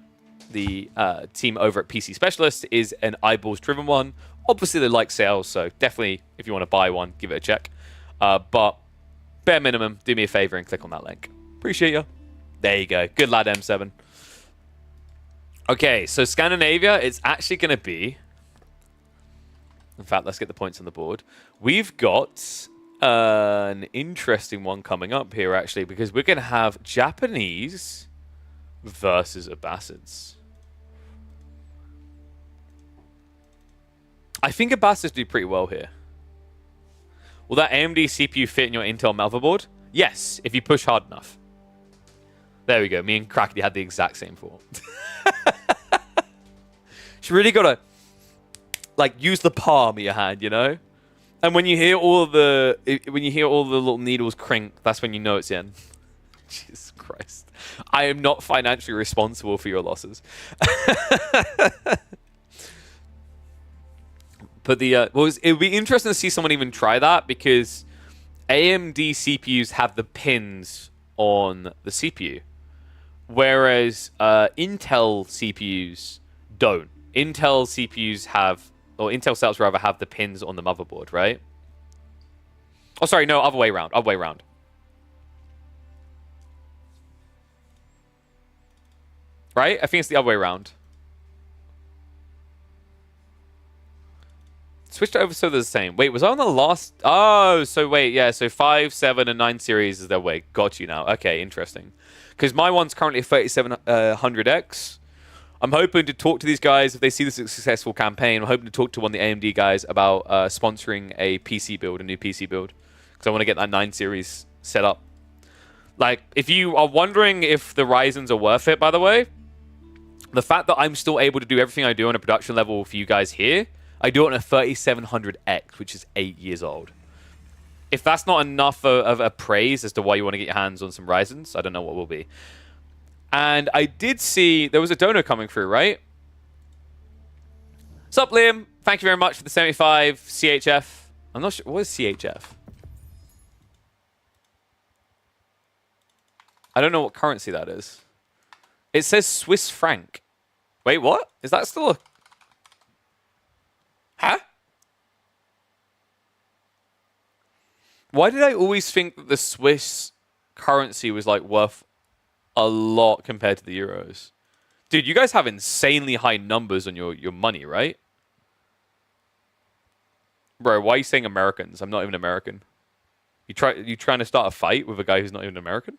the team over at PC Specialist is an eyeballs driven one. Obviously they like sales, so definitely if you want to buy one, give it a check. But bare minimum, do me a favor and click on that link. Appreciate you. There you go. Good lad, M7. Okay, so Scandinavia, it's actually going to be... In fact, let's get the points on the board. We've got an interesting one coming up here, actually, because we're going to have Japanese versus Abbasids. I think Abbasids do pretty well here. Will that AMD CPU fit in your Intel motherboard? Yes, if you push hard enough. There we go. Me and Crackety had the exact same thought. You really gotta use the palm of your hand, you know. And when you hear all the little needles crink, that's when you know it's in. Jesus Christ! I am not financially responsible for your losses. But it would be interesting to see someone even try that because AMD CPUs have the pins on the CPU, whereas Intel CPUs don't. Intel CPUs have, or Intel setups rather, have the pins on the motherboard, right? Oh, sorry, no, other way around. Other way around. Right? I think it's the other way around. Switched over so they're the same. Wait, was I on the last... Oh, so wait, yeah, so 5, 7, and 9 series is their way. Got you now. Okay, interesting. Because my one's currently a 3700X. I'm hoping to talk to these guys if they see this as a successful campaign. I'm hoping to talk to one of the AMD guys about sponsoring a PC build, a new PC build. Because I want to get that 9 series set up. Like, if you are wondering if the Ryzens are worth it, by the way, the fact that I'm still able to do everything I do on a production level for you guys here, I do it on a 3700X, which is 8 years old. If that's not enough of a praise as to why you want to get your hands on some Ryzens, I don't know what will be. And I did see there was a donor coming through, right? What's up, Liam? Thank you very much for the 75 CHF. I'm not sure. What is CHF? I don't know what currency that is. It says Swiss franc. Wait, what? Is that still a... Huh? Why did I always think that the Swiss currency was like worth a lot compared to the euros? Dude, you guys have insanely high numbers on your money, right? Bro, why are you saying Americans? I'm not even American. You trying to start a fight with a guy who's not even American?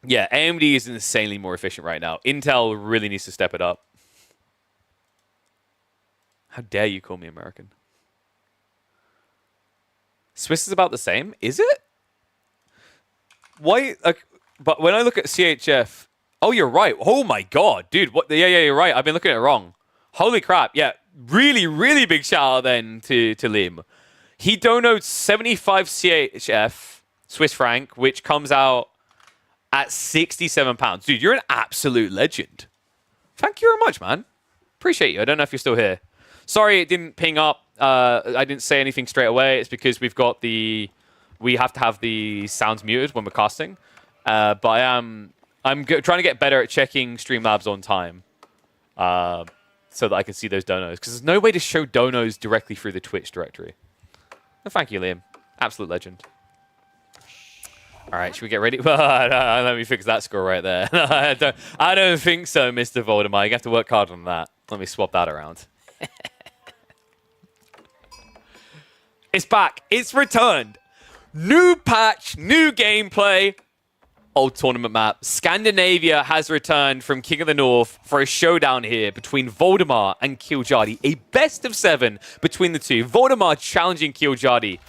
Yeah, AMD is insanely more efficient right now. Intel really needs to step it up. How dare you call me American? Swiss is about the same, is it? Why? But when I look at CHF, oh, you're right. Oh my god, dude! What? Yeah, you're right. I've been looking at it wrong. Holy crap! Yeah, really, really big shout out then to Lim. He donates 75 CHF Swiss franc, which comes out at £67. Dude, you're an absolute legend. Thank you very much, man. Appreciate you. I don't know if you're still here. Sorry, it didn't ping up. I didn't say anything straight away. It's because we have to have the sounds muted when we're casting. But I'm trying to get better at checking Streamlabs on time, so that I can see those donos. Because there's no way to show donos directly through the Twitch directory. Well, thank you, Liam. Absolute legend. All right, should we get ready? Let me fix that score right there. I don't think so, Mr. Voldemort. You have to work hard on that. Let me swap that around. It's back. It's returned. New patch, new gameplay. old tournament map. Scandinavia has returned from King of the North for a showdown here between Voldemar and Killjadi. A best of 7 between the two. Voldemar challenging Killjadi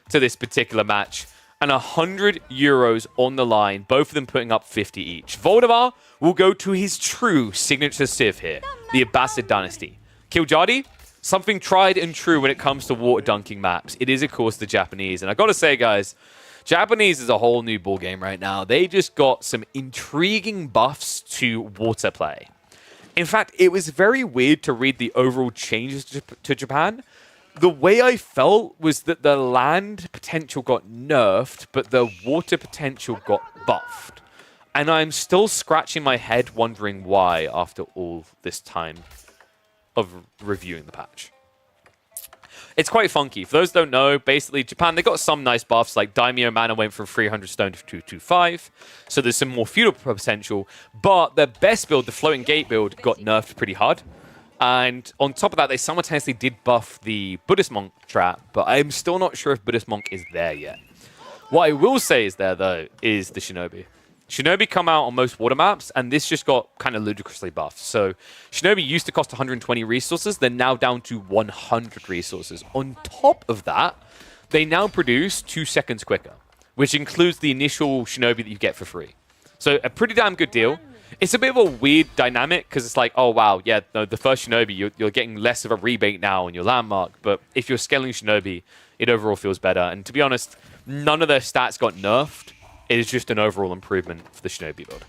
to this particular match. And 100 euros on the line, both of them putting up 50 each. Voldemar will go to his true signature civ here, the Abbasid Dynasty. Killjadi, something tried and true when it comes to water dunking maps. It is, of course, the Japanese. And I got to say, guys, Japanese is a whole new ballgame right now. They just got some intriguing buffs to water play. In fact, it was very weird to read the overall changes to Japan. The way I felt was that the land potential got nerfed, but the water potential got buffed. And I'm still scratching my head wondering why after all this time of reviewing the patch. It's quite funky. For those who don't know, basically, Japan, they got some nice buffs, like Daimyo Mana went from 300 stone to 225, so there's some more feudal potential, but the best build, the Floating Gate build, got nerfed pretty hard. And on top of that, they simultaneously did buff the Buddhist Monk trap, but I'm still not sure if Buddhist Monk is there yet. What I will say is there, though, is the Shinobi. Shinobi come out on most water maps, and this just got kind of ludicrously buffed. So Shinobi used to cost 120 resources, they're now down to 100 resources. On top of that, they now produce 2 seconds quicker, which includes the initial Shinobi that you get for free. So a pretty damn good deal. It's a bit of a weird dynamic, because it's like, oh wow, yeah, no, the first Shinobi, you're getting less of a rebate now on your landmark, but if you're scaling Shinobi, it overall feels better. And to be honest, none of their stats got nerfed. It is just an overall improvement for the Shinobi build.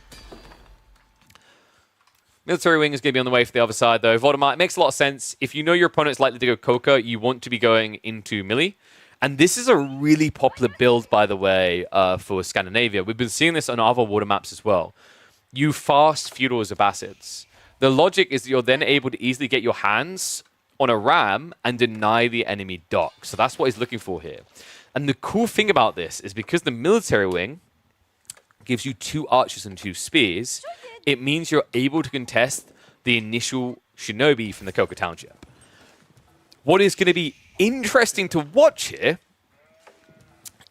Military Wing is going to be on the way for the other side, though. Voldemar, it makes a lot of sense. If you know your opponent's likely to go Koka, you want to be going into melee. And this is a really popular build, by the way, for Scandinavia. We've been seeing this on other water maps as well. You fast feudal as Abbasids. The logic is that you're then able to easily get your hands on a ram and deny the enemy dock. So that's what he's looking for here. And the cool thing about this is because the Military Wing gives you 2 archers and 2 spears, it means you're able to contest the initial Shinobi from the Koka Township. What is going to be interesting to watch here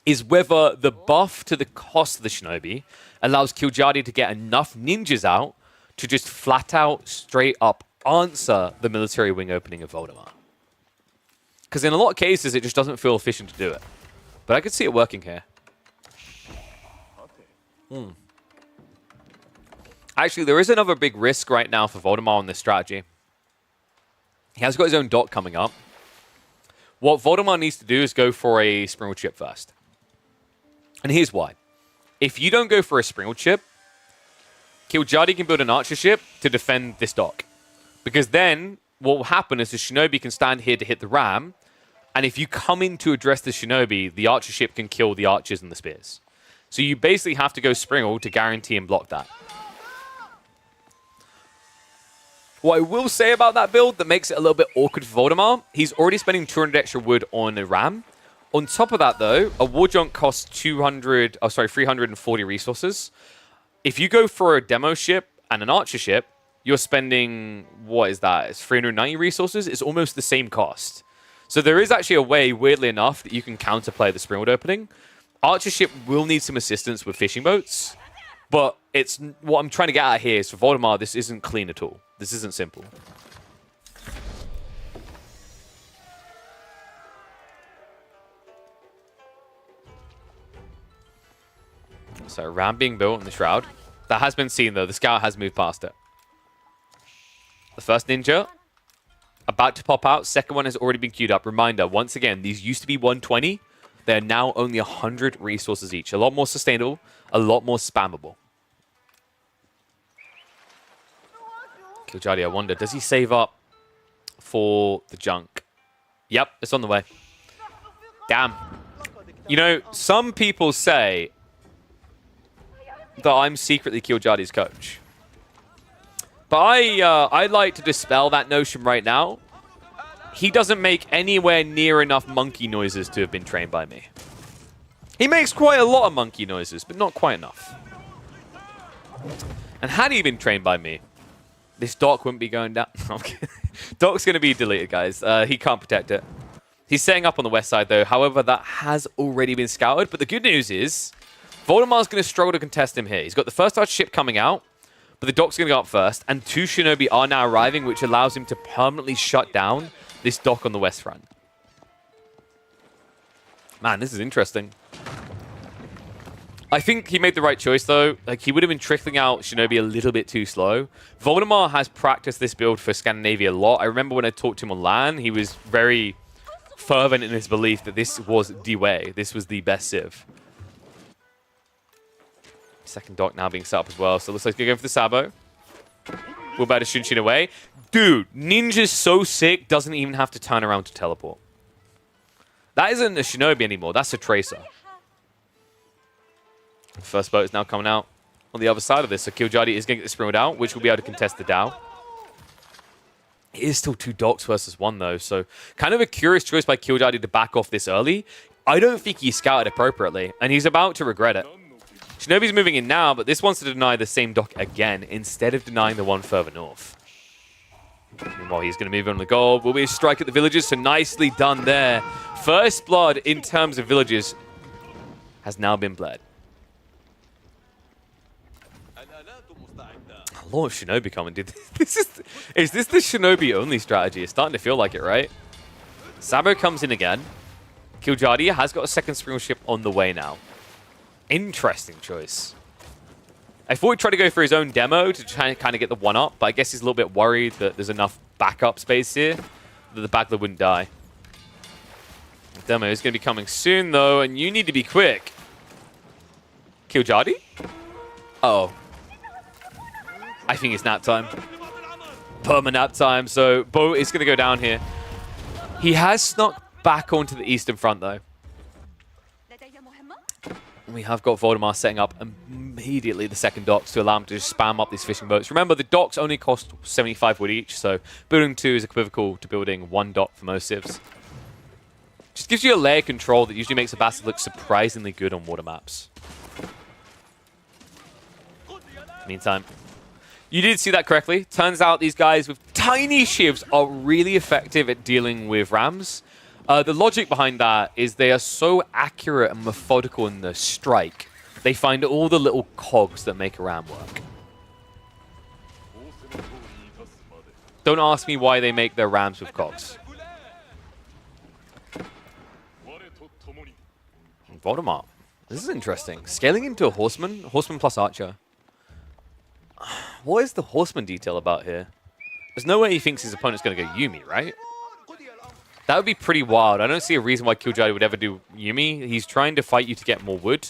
is whether the buff to the cost of the Shinobi allows Killjadi to get enough ninjas out to just flat out, straight up answer the Military Wing opening of Voldemar. Because in a lot of cases, it just doesn't feel efficient to do it. But I could see it working here. Actually, there is another big risk right now for Voldemar on this strategy. He has got his own dot coming up. What Voldemar needs to do is go for a Springald Chip first. And here's why. If you don't go for a Springald Chip, Killjadi can build an archer ship to defend this dock. Because then, what will happen is the Shinobi can stand here to hit the ram, and if you come in to address the Shinobi, the archer ship can kill the archers and the spears. So you basically have to go Springald to guarantee and block that. What I will say about that build that makes it a little bit awkward for Voldemar, he's already spending 200 extra wood on a ram. On top of that, though, a war junk costs 340 resources. If you go for a demo ship and an archer ship, you're spending, what is that? It's 390 resources. It's almost the same cost. So there is actually a way, weirdly enough, that you can counterplay the Springald opening. Archer ship will need some assistance with fishing boats, but it's what I'm trying to get at here is for Voldemar, this isn't clean at all. This isn't simple. So ram being built in the shroud. That has been seen though. The scout has moved past it. The first ninja about to pop out. Second one has already been queued up. Reminder, once again, these used to be 120. They're now only 100 resources each. A lot more sustainable, a lot more spammable. Killjadi, I wonder, does he save up for the junk? Yep, it's on the way. Damn. You know, some people say that I'm secretly Killjadi's coach. But I like to dispel that notion right now. He doesn't make anywhere near enough monkey noises to have been trained by me. He makes quite a lot of monkey noises, but not quite enough. And had he been trained by me, this dock wouldn't be going down. Dock's going to be deleted, guys. He can't protect it. He's setting up on the west side, though. However, that has already been scouted. But the good news is Voldemar's going to struggle to contest him here. He's got the first Archer ship coming out, but the dock's going to go up first, and 2 Shinobi are now arriving, which allows him to permanently shut down this dock on the west front. Man, this is interesting. I think he made the right choice, though. Like, he would have been trickling out Shinobi a little bit too slow. Voldemar has practiced this build for Scandinavia a lot. I remember when I talked to him on LAN, he was very fervent in his belief that this was the way. This was the best civ. Second dock now being set up as well. So it looks like he's going for the Sabo. We're about to Shunshin away. Dude, Ninja's so sick, doesn't even have to turn around to teleport. That isn't a Shinobi anymore. That's a Tracer. First boat is now coming out on the other side of this. So Killjardy is going to get the Springwood out, which will be able to contest the Dow. It is still 2 docks versus 1, though. So kind of a curious choice by Killjardy to back off this early. I don't think he scouted appropriately, and he's about to regret it. Shinobi's moving in now, but this wants to deny the same dock again instead of denying the one further north. Meanwhile, he's going to move on the gold. Will be a strike at the villages, so nicely done there. First blood in terms of villages has now been bled. A lot of Shinobi coming, dude. Is this the Shinobi-only strategy? It's starting to feel like it, right? Sabo comes in again. Killjardy has got a second Springwood ship on the way now. Interesting choice. I thought he'd try to go for his own demo to try and kind of get the one-up, but I guess he's a little bit worried that there's enough backup space here that the backler wouldn't die. The demo is going to be coming soon, though, and you need to be quick. Killjardy? Uh-oh. I think it's nap time. Perma nap time, so Bo is going to go down here. He has snuck back onto the eastern front, though. We have got Voldemar setting up immediately the second docks to allow him to just spam up these fishing boats. Remember, the docks only cost 75 wood each, so building 2 is equivocal to building 1 dock for most civs. Just gives you a layer control that usually makes a Bastard look surprisingly good on water maps. Meantime, you did see that correctly. Turns out these guys with tiny shivs are really effective at dealing with rams. The logic behind that is they are so accurate and methodical in the strike. They find all the little cogs that make a ram work. Don't ask me why they make their rams with cogs. Voldemar. This is interesting. Scaling into a horseman. Horseman plus archer. What is the horseman detail about here? There's no way he thinks his opponent's going to go Yumi, right? That would be pretty wild. I don't see a reason why Killjardy would ever do Yumi. He's trying to fight you to get more wood.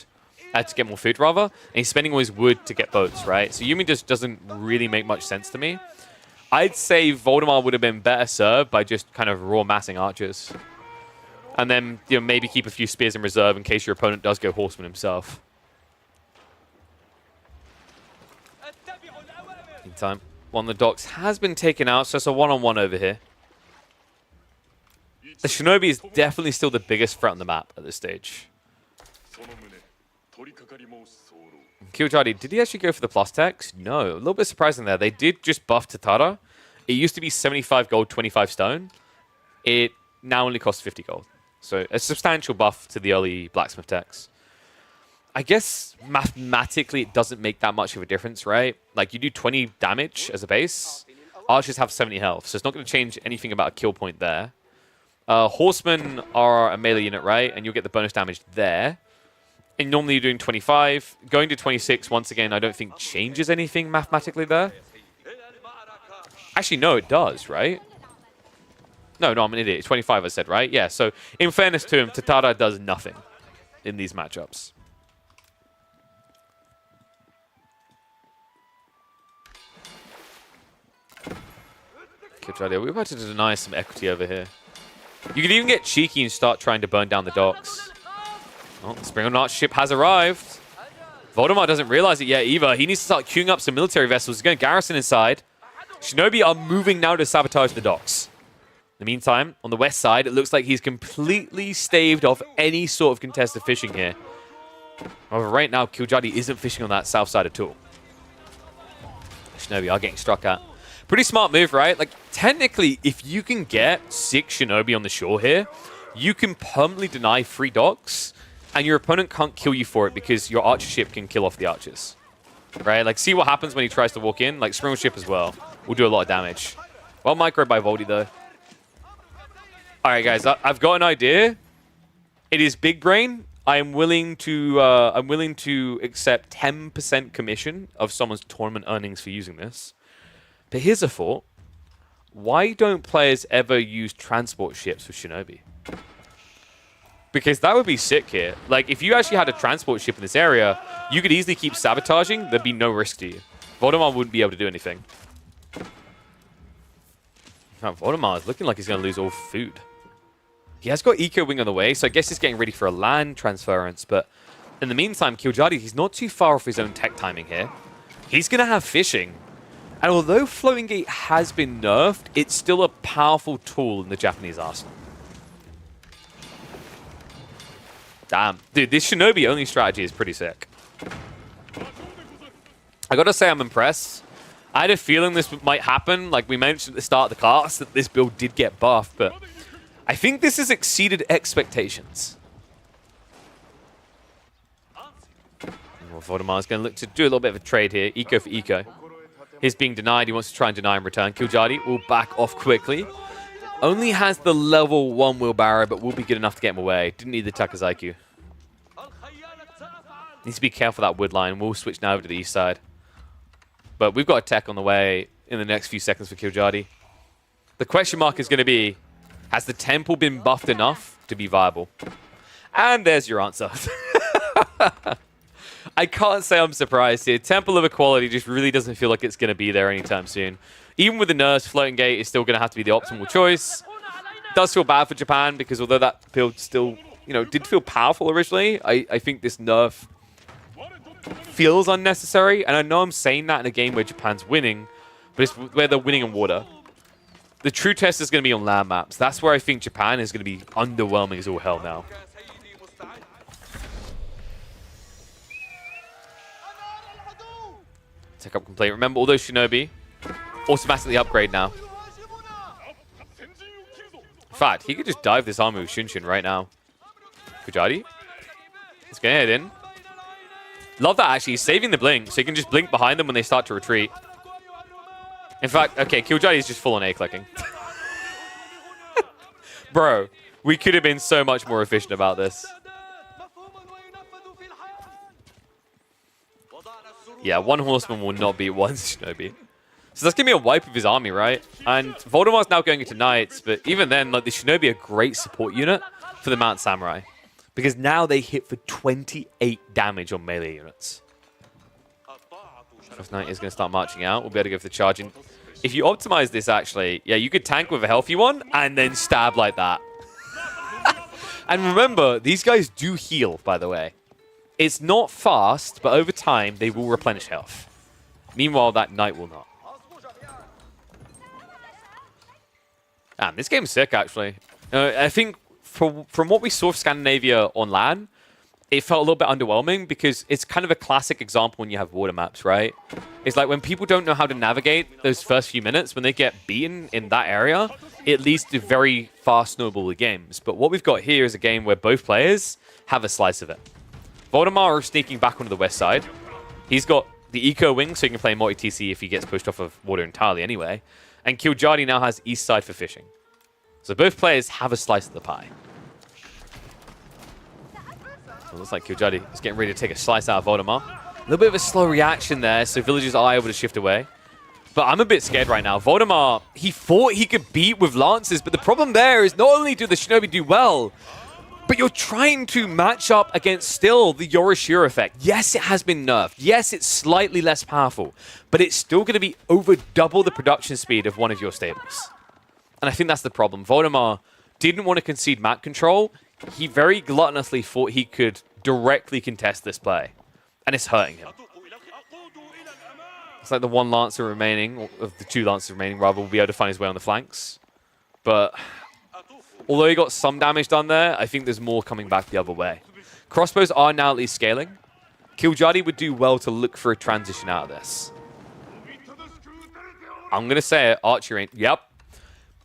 To get more food, rather. And he's spending all his wood to get boats, right? So Yumi just doesn't really make much sense to me. I'd say Voldemar would have been better served by just kind of raw massing archers. And then, you know, maybe keep a few spears in reserve in case your opponent does go horseman himself. Meantime, one of the docks has been taken out, so it's a one-on-one over here. The Shinobi is definitely still the biggest threat on the map at this stage. Killjardy, did he actually go for the plus text? No. A little bit surprising there. They did just buff Tatara. It used to be 75 gold, 25 stone. It now only costs 50 gold. So a substantial buff to the early blacksmith techs. I guess mathematically it doesn't make that much of a difference, right? Like, you do 20 damage as a base. Archers have 70 health, so it's not going to change anything about a kill point there. Horsemen are a melee unit, right? And you'll get the bonus damage there. And normally you're doing 25. Going to 26, once again, I don't think changes anything mathematically there. Actually, no, it does, right? No, I'm an idiot. It's 25, I said, right? Yeah, so in fairness to him, Tatara does nothing in these matchups. We're about to deny some equity over here. You could even get cheeky and start trying to burn down the docks. Oh, the Springwood Arch ship has arrived. Voldemar doesn't realize it yet either. He needs to start queuing up some military vessels. He's going to garrison inside. Shinobi are moving now to sabotage the docks. In the meantime, on the west side, it looks like he's completely staved off any sort of contested fishing here. However, right now, Killjardy isn't fishing on that south side at all. Shinobi are getting struck at. Pretty smart move, right? Like, technically, if you can get 6 Shinobi on the shore here, you can permanently deny 3 docks and your opponent can't kill you for it because your archer ship can kill off the archers. Right? Like, see what happens when he tries to walk in? Like, Springle ship as well will do a lot of damage. Well, micro by Voldy, though. Alright, guys, I've got an idea. It is big brain. I'm willing to accept 10% commission of someone's tournament earnings for using this. But here's a thought. Why don't players ever use transport ships with Shinobi? Because that would be sick here. Like, if you actually had a transport ship in this area, you could easily keep sabotaging. There'd be no risk to you. Voldemar wouldn't be able to do anything. Now, Voldemar is looking like he's going to lose all food. He has got Eco Wing on the way, so I guess he's getting ready for a land transference. But in the meantime, Killjadi, he's not too far off his own tech timing here. He's going to have fishing. And although Floating Gate has been nerfed, it's still a powerful tool in the Japanese arsenal. Damn. Dude, this Shinobi-only strategy is pretty sick. I gotta say I'm impressed. I had a feeling this might happen. Like we mentioned at the start of the cast, that this build did get buffed, but I think this has exceeded expectations. Well, Voldemar's going to look to do a little bit of a trade here. Eco for Eco. He's being denied. He wants to try and deny in return. Killjadi will back off quickly. Only has the level 1 wheelbarrow, but will be good enough to get him away. Didn't need the Takazaiku. Needs to be careful of that wood line. We'll switch now over to the east side. But we've got a tech on the way in the next few seconds for Killjadi. The question mark is going to be, has the temple been buffed enough to be viable? And there's your answer. I can't say I'm surprised here. Temple of Equality just really doesn't feel like it's going to be there anytime soon. Even with the nerfs, Floating Gate is still going to have to be the optimal choice. Does feel bad for Japan because although that build still, did feel powerful originally, I think this nerf feels unnecessary. And I know I'm saying that in a game where Japan's winning, but it's where they're winning in water. The true test is going to be on land maps. That's where I think Japan is going to be underwhelming as all hell now. Tech up complete. Remember, all those Shinobi automatically upgrade now. In fact, he could just dive this army with Shunshin right now. Killjadi. Let's get it in. Love that, actually. He's saving the blink, so he can just blink behind them when they start to retreat. In fact, okay, Killjadi is just full on A-clicking. Bro, we could have been so much more efficient about this. Yeah, one horseman will not beat one Shinobi. So that's going to be a wipe of his army, right? And Voldemar's now going into Knights, but even then, like the Shinobi are a great support unit for the Mount Samurai. Because now they hit for 28 damage on melee units. First Knight is going to start marching out. We'll be able to go for the charging. If you optimize this, actually, yeah, you could tank with a healthy one and then stab like that. And remember, these guys do heal, by the way. It's not fast, but over time, they will replenish health. Meanwhile, that Knight will not. Damn, this game's sick, actually. I think from what we saw of Scandinavia on LAN, it felt a little bit underwhelming because it's kind of a classic example when you have water maps, right? It's like when people don't know how to navigate those first few minutes, when they get beaten in that area, it leads to very fast snowball games. But what we've got here is a game where both players have a slice of it. Voldemar is sneaking back onto the west side. He's got the Eco Wing, so he can play multi-TC if he gets pushed off of water entirely anyway. And Killjadi now has east side for fishing. So both players have a slice of the pie. So it looks like Killjadi is getting ready to take a slice out of Voldemar. A little bit of a slow reaction there, so villagers are able to shift away. But I'm a bit scared right now. Voldemar, he thought he could beat with lances, but the problem there is not only do the Shinobi do well, but you're trying to match up against still the Yorishiro effect. Yes, it has been nerfed. Yes, it's slightly less powerful, but it's still going to be over double the production speed of one of your stables. And I think that's the problem. Voldemar didn't want to concede map control. He very gluttonously thought he could directly contest this play. And it's hurting him. It's like the one Lancer remaining, or of the two Lancers remaining, rather, will be able to find his way on the flanks. But although he got some damage done there, I think there's more coming back the other way. Crossbows are now at least scaling. Killjadi would do well to look for a transition out of this. I'm going to say it, archery ain't... Yep.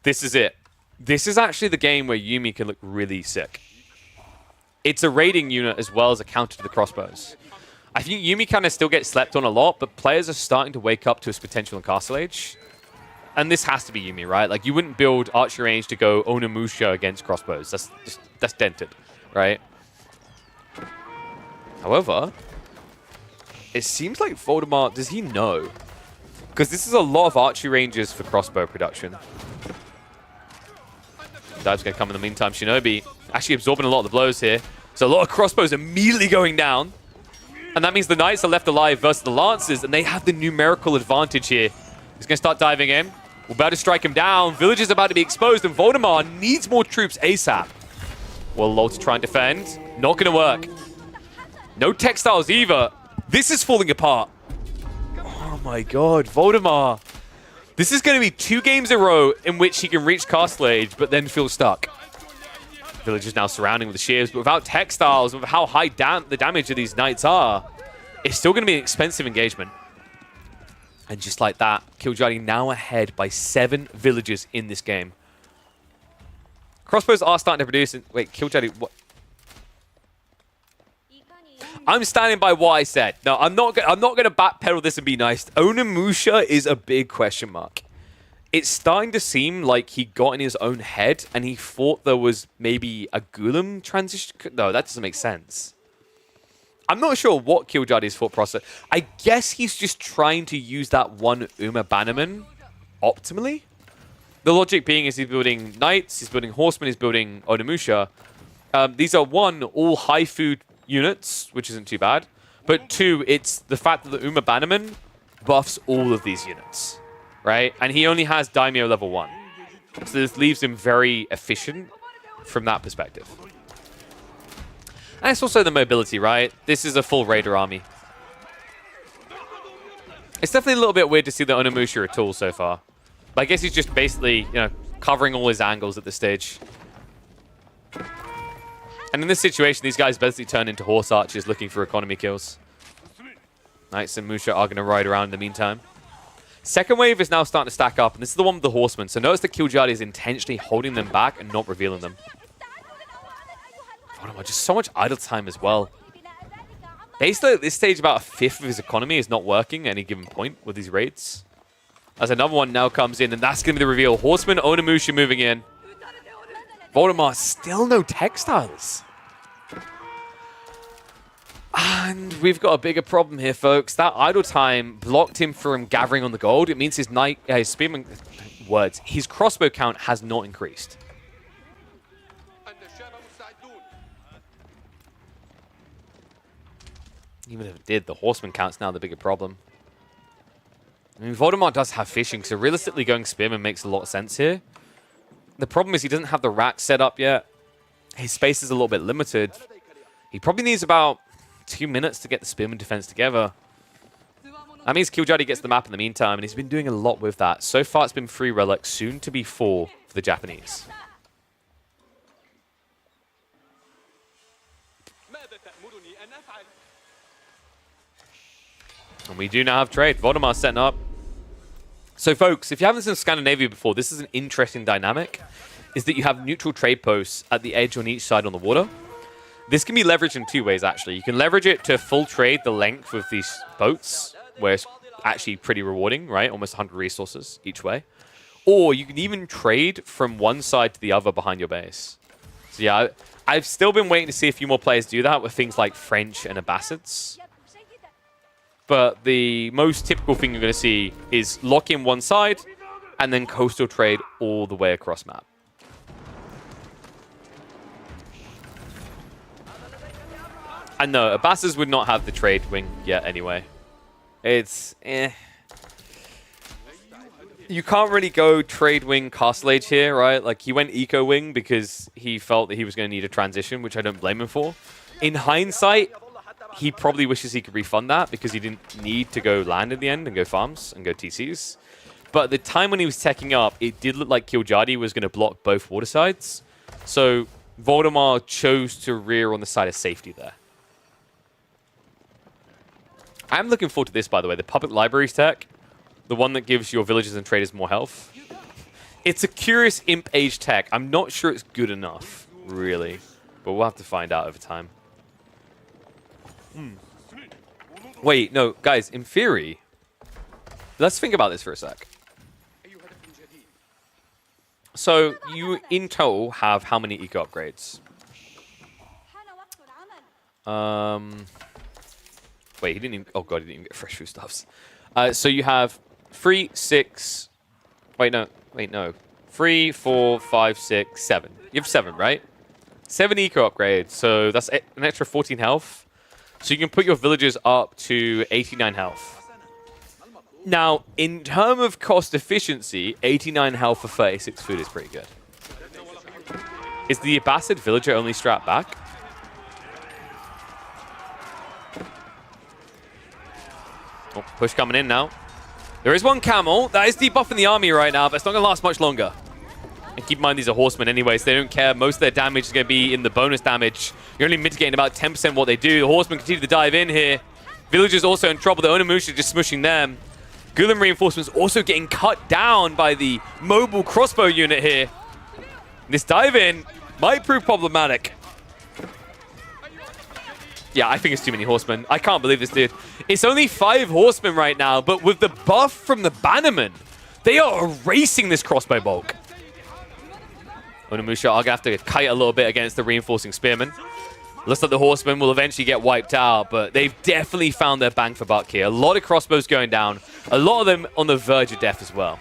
This is it. This is actually the game where Yumi can look really sick. It's a raiding unit as well as a counter to the crossbows. I think Yumi kind of still gets slept on a lot, but players are starting to wake up to his potential in Castle Age. And this has to be Yumi, right? Like, you wouldn't build archer range to go Onimusha against crossbows. That's dented, right? However, it seems like Voldemort, does he know? Because this is a lot of archery ranges for crossbow production. Dive's going to come in the meantime. Shinobi actually absorbing a lot of the blows here. So a lot of crossbows immediately going down. And that means the Knights are left alive versus the Lancers, and they have the numerical advantage here. He's going to start diving in. We're about to strike him down. Village is about to be exposed, and Voldemort needs more troops ASAP. Well, LOL to try and defend. Not going to work. No textiles either. This is falling apart. Oh my god, Voldemort. This is going to be 2 games in a row in which he can reach Castle Age, but then feel stuck. Village is now surrounding with the shears, but without textiles, with how high the damage of these Knights are, it's still going to be an expensive engagement. And just like that, Killjoy now ahead by 7 villages in this game. Crossbows are starting to produce... Wait, Killjoy... What? I'm standing by what I said. No, I'm not going to backpedal this and be nice. Onimusha is a big question mark. It's starting to seem like he got in his own head and he thought there was maybe a Golem transition. No, that doesn't make sense. I'm not sure what Killjoy's thought process. I guess he's just trying to use that one Uma Bannerman optimally. The logic being is he's building Knights, he's building Horsemen, he's building Onimusha. These are, 1, all high food units, which isn't too bad. But 2, it's the fact that the Uma Bannerman buffs all of these units. Right? And he only has Daimyo level 1. So this leaves him very efficient from that perspective. And it's also the mobility, right? This is a full Raider army. It's definitely a little bit weird to see the Onimusha at all so far. But I guess he's just basically, covering all his angles at this stage. And in this situation, these guys basically turn into horse archers looking for economy kills. Knights and Musha are going to ride around in the meantime. Second wave is now starting to stack up, and this is the one with the horsemen. So notice that Killjoy is intentionally holding them back and not revealing them. Oh, just so much idle time as well. Basically, at this stage, about 1/5 of his economy is not working at any given point with these raids. As another one now comes in, and that's going to be the reveal. Horseman, Onimusha moving in. Voldemort, still no textiles. And we've got a bigger problem here, folks. That idle time blocked him from gathering on the gold. It means his spearman his crossbow count has not increased. Even if it did, the horseman count's now the bigger problem. I mean, Voldemort does have fishing, so realistically going spearman makes a lot of sense here. The problem is he doesn't have the rack set up yet. His space is a little bit limited. He probably needs about 2 minutes to get the spearman defense together. That means Killjoy gets the map in the meantime, and he's been doing a lot with that. So far, it's been 3 relics, soon to be 4 for the Japanese. And we do now have trade. Voldemar setting up. So, folks, if you haven't seen Scandinavia before, this is an interesting dynamic, is that you have neutral trade posts at the edge on each side on the water. This can be leveraged in 2 ways, actually. You can leverage it to full trade the length of these boats, where it's actually pretty rewarding, right? Almost 100 resources each way. Or you can even trade from one side to the other behind your base. So, yeah, I've still been waiting to see a few more players do that with things like French and Abbasids. But the most typical thing you're going to see is lock in one side and then coastal trade all the way across map. And no, Abbasids would not have the trade wing yet anyway. It's You can't really go trade wing Castle Age here, right? Like, he went eco wing because he felt that he was going to need a transition, which I don't blame him for. In hindsight, he probably wishes he could refund that because he didn't need to go land in the end and go farms and go TCs. But at the time when he was teching up, it did look like Killjoy was going to block both water sides. So Voldemar chose to rear on the side of safety there. I'm looking forward to this, by the way. The public libraries tech, the one that gives your villagers and traders more health. It's a curious imp age tech. I'm not sure it's good enough, really. But but we'll have to find out over time. Wait, no, guys, in theory, let's think about this for a sec. So, you in total have how many eco upgrades? Wait, he didn't even... Oh, God, he didn't even get fresh foodstuffs. So, you have 3, 6... Wait, no. 3, 4, 5, 6, 7. You have 7, right? 7 eco upgrades, so that's an extra 14 health. So, you can put your villagers up to 89 health. Now, in terms of cost efficiency, 89 health for 36 food is pretty good. Is the Abbasid villager only strat back? Oh, push coming in now. There is one camel. That is debuffing the army right now, but it's not going to last much longer. And keep in mind, these are horsemen anyway, so they don't care. Most of their damage is going to be in the bonus damage. You're only mitigating about 10% what they do. The horsemen continue to dive in here. Villagers also in trouble. The Onimusha just smushing them. Gulen reinforcements also getting cut down by the mobile crossbow unit here. This dive-in might prove problematic. Yeah, I think it's too many horsemen. I can't believe this, dude. It's only 5 horsemen right now, but with the buff from the bannerman, they are erasing this crossbow bulk. Onimusha are going to have to kite a little bit against the reinforcing spearmen. Looks like the horsemen will eventually get wiped out, but they've definitely found their bang for buck here. A lot of crossbows going down. A lot of them on the verge of death as well.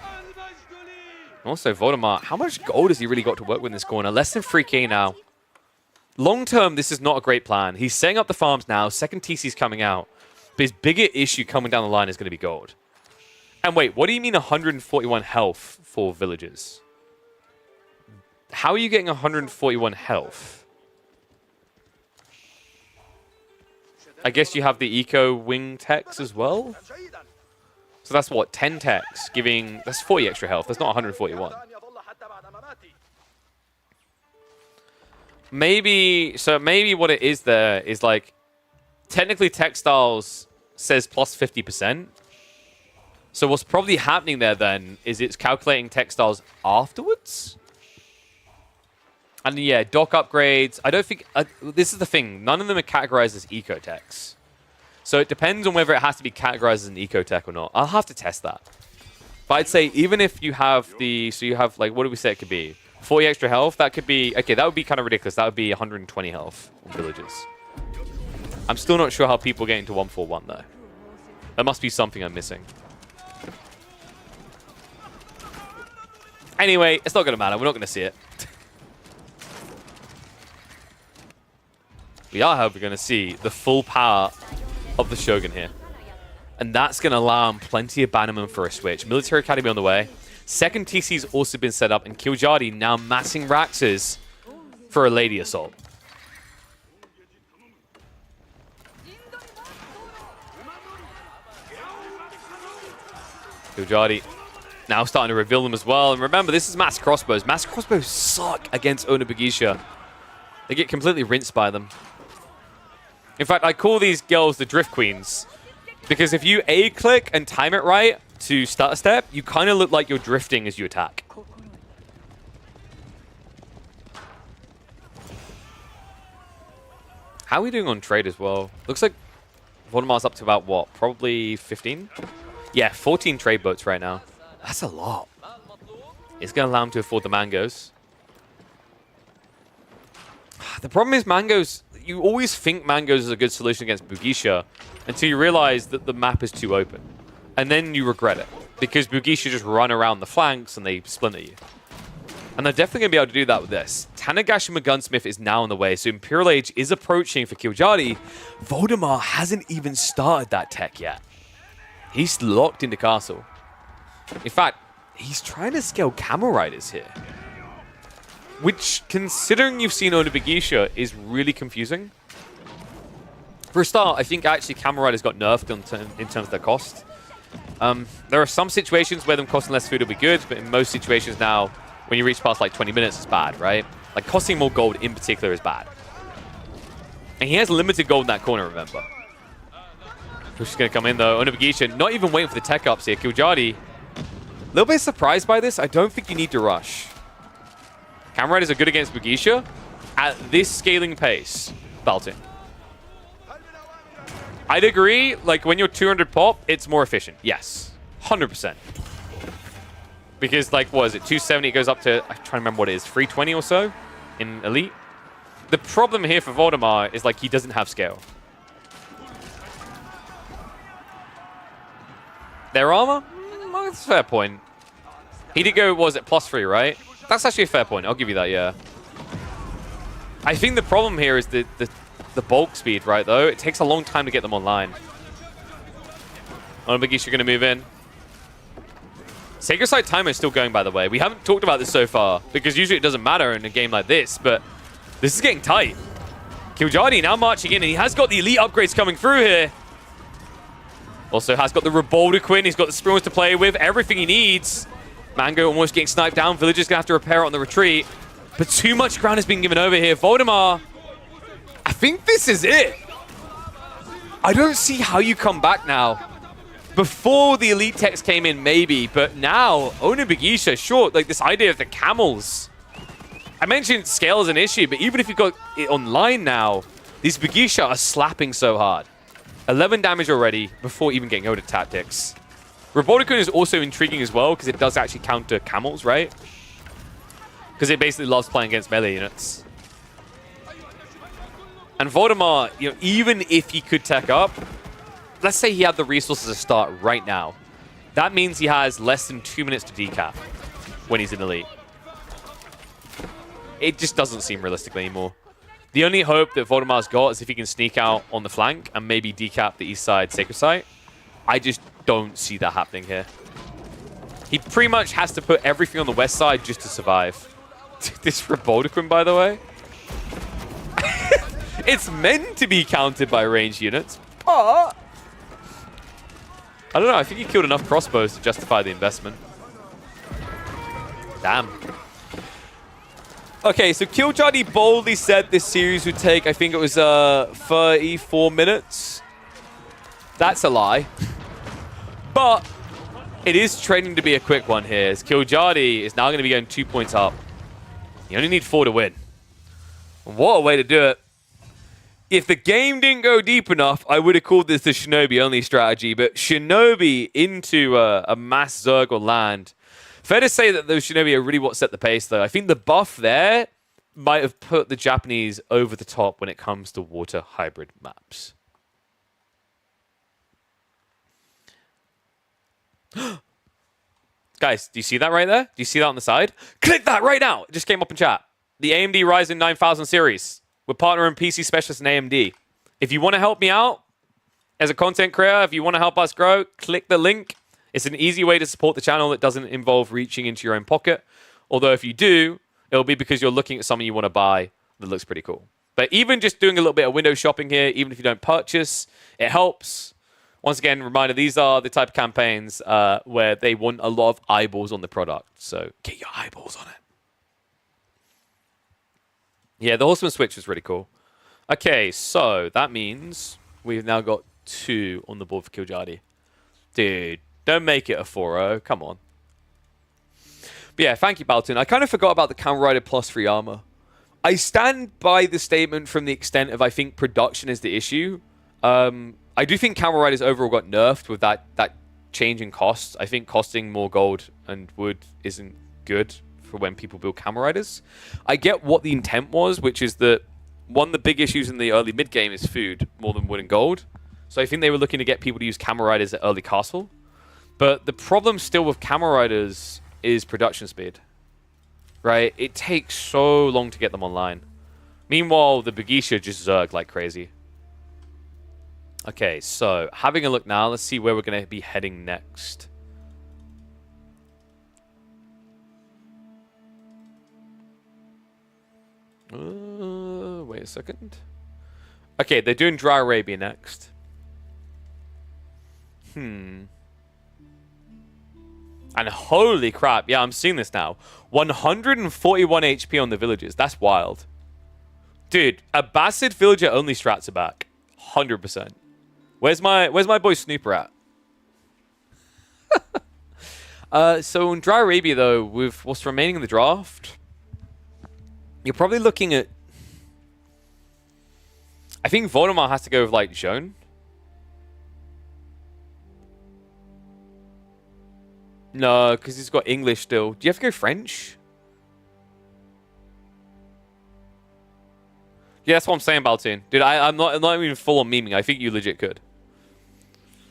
Also, Voldemort, how much gold has he really got to work with in this corner? Less than 3k now. Long term, this is not a great plan. He's setting up the farms now. Second TC's coming out. But his bigger issue coming down the line is going to be gold. And wait, what do you mean 141 health for villagers? How are you getting 141 health? I guess you have the eco wing techs as well. So that's what, 10 techs giving... That's 40 extra health. That's not 141. Maybe what it is there is like... Technically textiles says plus 50%. So what's probably happening there then is it's calculating textiles afterwards? And yeah, dock upgrades. I don't think... this is the thing. None of them are categorized as eco-techs. So it depends on whether it has to be categorized as an eco-tech or not. I'll have to test that. But I'd say even if you have the... So you have, like, what do we say it could be? 40 extra health? That could be... Okay, that would be kind of ridiculous. That would be 120 health on villagers. I'm still not sure how people get into 141, though. There must be something I'm missing. Anyway, it's not going to matter. We're not going to see it. We are, however, going to see the full power of the Shogun here. And that's going to allow him plenty of bannermen for a switch. Military Academy on the way. Second TC's also been set up, and Kiljadi now massing Raxes for a Lady Assault. Kiljadi now starting to reveal them as well. And remember, this is mass crossbows. Mass crossbows suck against Onimusha. They get completely rinsed by them. In fact, I call these girls the Drift Queens. Because if you A-click and time it right to start a step, you kind of look like you're drifting as you attack. How are we doing on trade as well? Looks like Voldemar's up to about, what, probably 15? Yeah, 14 trade boats right now. That's a lot. It's going to allow him to afford the mangoes. The problem is mangoes, you always think mangoes is a good solution against Bugisha until you realize that the map is too open. And then you regret it. Because Bugisha just run around the flanks and they splinter you. And they're definitely going to be able to do that with this. Tanegashima Gunsmith is now on the way, so Imperial Age is approaching for Kiljadi. Voldemar hasn't even started that tech yet. He's locked into castle. In fact, he's trying to scale Camel Riders here. Which, considering you've seen Onimusha, is really confusing. For a start, I think actually Camel Riders got nerfed in terms of their cost. There are some situations where them costing less food will be good, but in most situations now, when you reach past like 20 minutes, it's bad, right? Like costing more gold in particular is bad. And he has limited gold in that corner, remember. Push is going to come in though. Onimusha not even waiting for the tech ups here. Kiljadi, a little bit surprised by this. I don't think you need to rush. Camel Riders are good against Bugisha. at this scaling pace, Baltic. I'd agree, like, when you're 200 pop, it's more efficient. Yes. 100%. Because, like, what is it? 270, it goes up to, I'm trying to remember what it is, 320 or so in Elite. The problem here for Voldemar is, like, he doesn't have scale. Their armor? That's a fair point. He did go, what was it, +3, right? That's actually a fair point. I'll give you that, yeah. I think the problem here is the bulk speed, right, though? It takes a long time to get them online. Biggie, you're going to move in. Sacred Site timer is still going, by the way. We haven't talked about this so far, because usually it doesn't matter in a game like this, but this is getting tight. Kiljardi now marching in, and he has got the elite upgrades coming through here. Also has got the Rebolder He's got the Sprints to play with, everything he needs. Mango almost getting sniped down. Villagers going to have to repair it on the retreat. But too much ground has been given over here. Voldemar, I think this is it. I don't see how you come back now. Before the elite text came in, maybe, but now, Onibigisha, sure, like this idea of the camels. I mentioned scale is an issue, but even if you've got it online now, these Bigisha are slapping so hard. 11 damage already before even getting over to tactics. Roboticon is also intriguing as well, because it does actually counter camels, right? Because it basically loves playing against melee units. And Voldemar, you know, even if he could tech up, let's say he had the resources to start right now. That means he has less than 2 minutes to decap when he's in Elite. It just doesn't seem realistic anymore. The only hope that Voldemar's got is if he can sneak out on the flank and maybe decap the east side Sacred Site. I just don't see that happening here. He pretty much has to put everything on the west side just to survive. This Roboticon, by the way. It's meant to be countered by ranged units, but I don't know. I think he killed enough crossbows to justify the investment. Damn. Okay, so Kiljardi boldly said this series would take, I think it was 34 minutes. That's a lie. But it is trending to be a quick one here, as Kiljardi is now going to be going 2 points up. You only need 4 to win. What a way to do it. If the game didn't go deep enough, I would have called this the Shinobi-only strategy, but Shinobi into a mass Zerg or land. Fair to say that those Shinobi are really what set the pace, though. I think the buff there might have put the Japanese over the top when it comes to water hybrid maps. Guys, do you see that right there? Do you see that on the side? Click that right now! It just came up in chat. The AMD Ryzen 9000 series. We're partnering PC Specialist and AMD. If you want to help me out as a content creator, if you want to help us grow, click the link. It's an easy way to support the channel that doesn't involve reaching into your own pocket. Although if you do, it'll be because you're looking at something you want to buy that looks pretty cool. But even just doing a little bit of window shopping here, even if you don't purchase, it helps. Once again, reminder, these are the type of campaigns where they want a lot of eyeballs on the product. So get your eyeballs on it. Yeah, the Horseman switch was really cool. Okay, so that means we've now got 2 on the board for Kiljardi. Dude, don't make it a 4-0. Come on. But yeah, thank you, Balton. I kind of forgot about the Camel Rider +3 armor. I stand by the statement from the extent of I think production is the issue. I do think Camel Riders overall got nerfed with that change in cost. I think costing more gold and wood isn't good for when people build Camel Riders. I get what the intent was, which is that one of the big issues in the early mid-game is food more than wood and gold. So I think they were looking to get people to use Camel Riders at early castle. But the problem still with Camel Riders is production speed. Right? It takes so long to get them online. Meanwhile, the Bigisha just zerg like crazy. Okay, so having a look now, let's see where we're going to be heading next. Wait a second. Okay, they're doing Dry Arabia next. And holy crap, yeah, I'm seeing this now. 141 HP on the villagers. That's wild. Dude, a Bassid villager only strats are back. 100%. Where's my boy Snooper at? So in Dry Arabia, though, with what's remaining in the draft, you're probably looking at I think Voldemar has to go with, like, Joan. No, because he's got English still. Do you have to go French? Yeah, that's what I'm saying, Baltoon. Dude, I'm not even full on memeing. I think you legit could.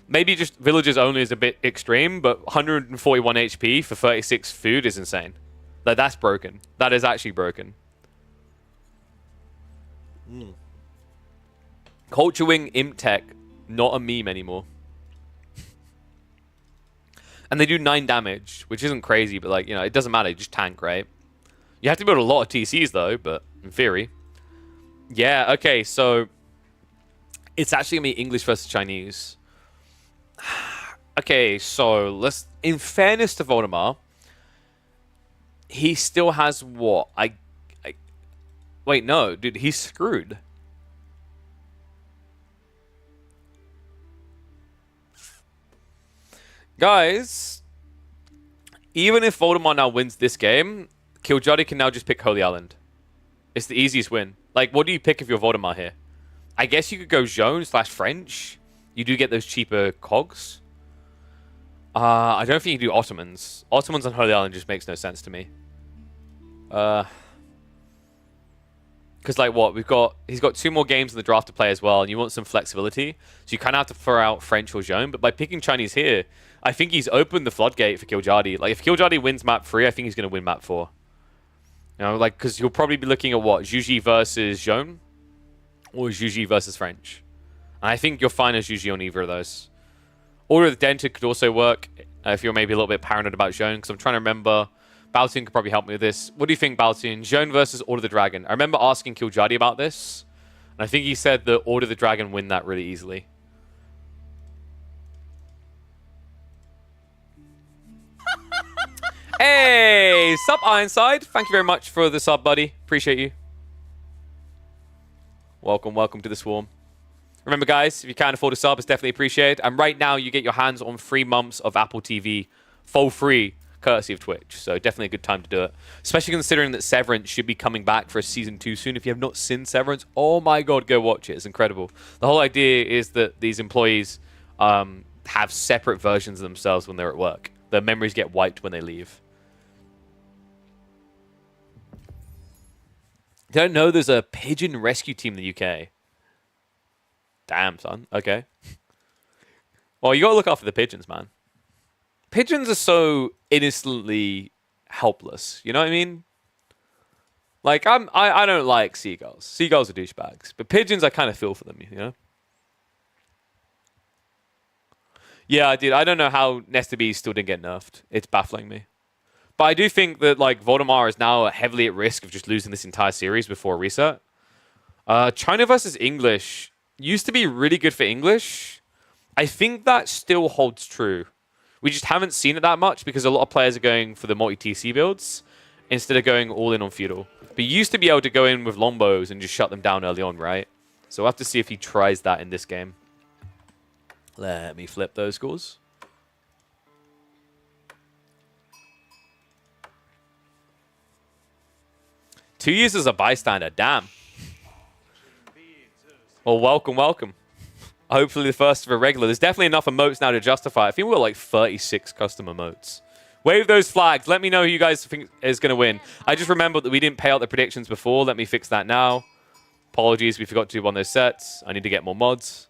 Maybe just villagers only is a bit extreme, but 141 HP for 36 food is insane. Like, that's broken. That is actually broken. Culture Wing Imp Tech, not a meme anymore. And they do 9 damage, which isn't crazy, but, like, you know, it doesn't matter. You just tank, right? You have to build a lot of TCs, though, but in theory. Yeah, okay, so it's actually going to be English versus Chinese. Okay, so let's... In fairness to Voldemar, he still has what? Wait, no, dude, he's screwed. Guys, even if Voldemar now wins this game, Killjoy can now just pick Holy Island. It's the easiest win. Like, what do you pick if you're Voldemar here? I guess you could go Joan / French. You do get those cheaper cogs. I don't think you do Ottomans. Ottomans on Holy Island just makes no sense to me. Because, like, what? He's got 2 more games in the draft to play as well, and you want some flexibility. So you kind of have to throw out French or Joan. But by picking Chinese here, I think he's opened the floodgate for Killjoy. Like, if Killjoy wins map 3, I think he's going to win map 4. You know, like, because you'll probably be looking at what? Juji versus Joan? Or Juji versus French? And I think you're fine as Juji on either of those. Order of the Dented could also work if you're maybe a little bit paranoid about Joan, because I'm trying to remember. Baltoon could probably help me with this. What do you think, Baltoon? Joan versus Order of the Dragon. I remember asking Killjoy about this, and I think he said that Order of the Dragon win that really easily. Hey, sup Ironside. Thank you very much for the sub, buddy. Appreciate you. Welcome to the swarm. Remember, guys, if you can't afford a sub, it's definitely appreciated. And right now, you get your hands on 3 months of Apple TV for free, courtesy of Twitch. So definitely a good time to do it. Especially considering that Severance should be coming back for a season 2 soon. If you have not seen Severance, oh my god, go watch it. It's incredible. The whole idea is that these employees have separate versions of themselves when they're at work. Their memories get wiped when they leave. Don't know there's a pigeon rescue team in the UK. Damn, son. Okay. Well, you gotta look after the pigeons, man. Pigeons are so innocently helpless. You know what I mean? Like, I don't like seagulls. Seagulls are douchebags. But pigeons, I kind of feel for them, you know? Yeah, dude, I don't know how Nestor Bees still didn't get nerfed. It's baffling me. But I do think that, like, Voldemar is now heavily at risk of just losing this entire series before a reset. China versus English used to be really good for English. I think that still holds true. We just haven't seen it that much because a lot of players are going for the multi-TC builds instead of going all in on feudal. But you used to be able to go in with longbows and just shut them down early on, right? So we'll have to see if he tries that in this game. Let me flip those scores. Two years as a bystander, damn. Well, welcome. Hopefully the first of a regular. There's definitely enough emotes now to justify it. I think we're like 36 custom emotes. Wave those flags. Let me know who you guys think is going to win. I just remembered that we didn't pay out the predictions before. Let me fix that now. Apologies, we forgot to do one of those sets. I need to get more mods.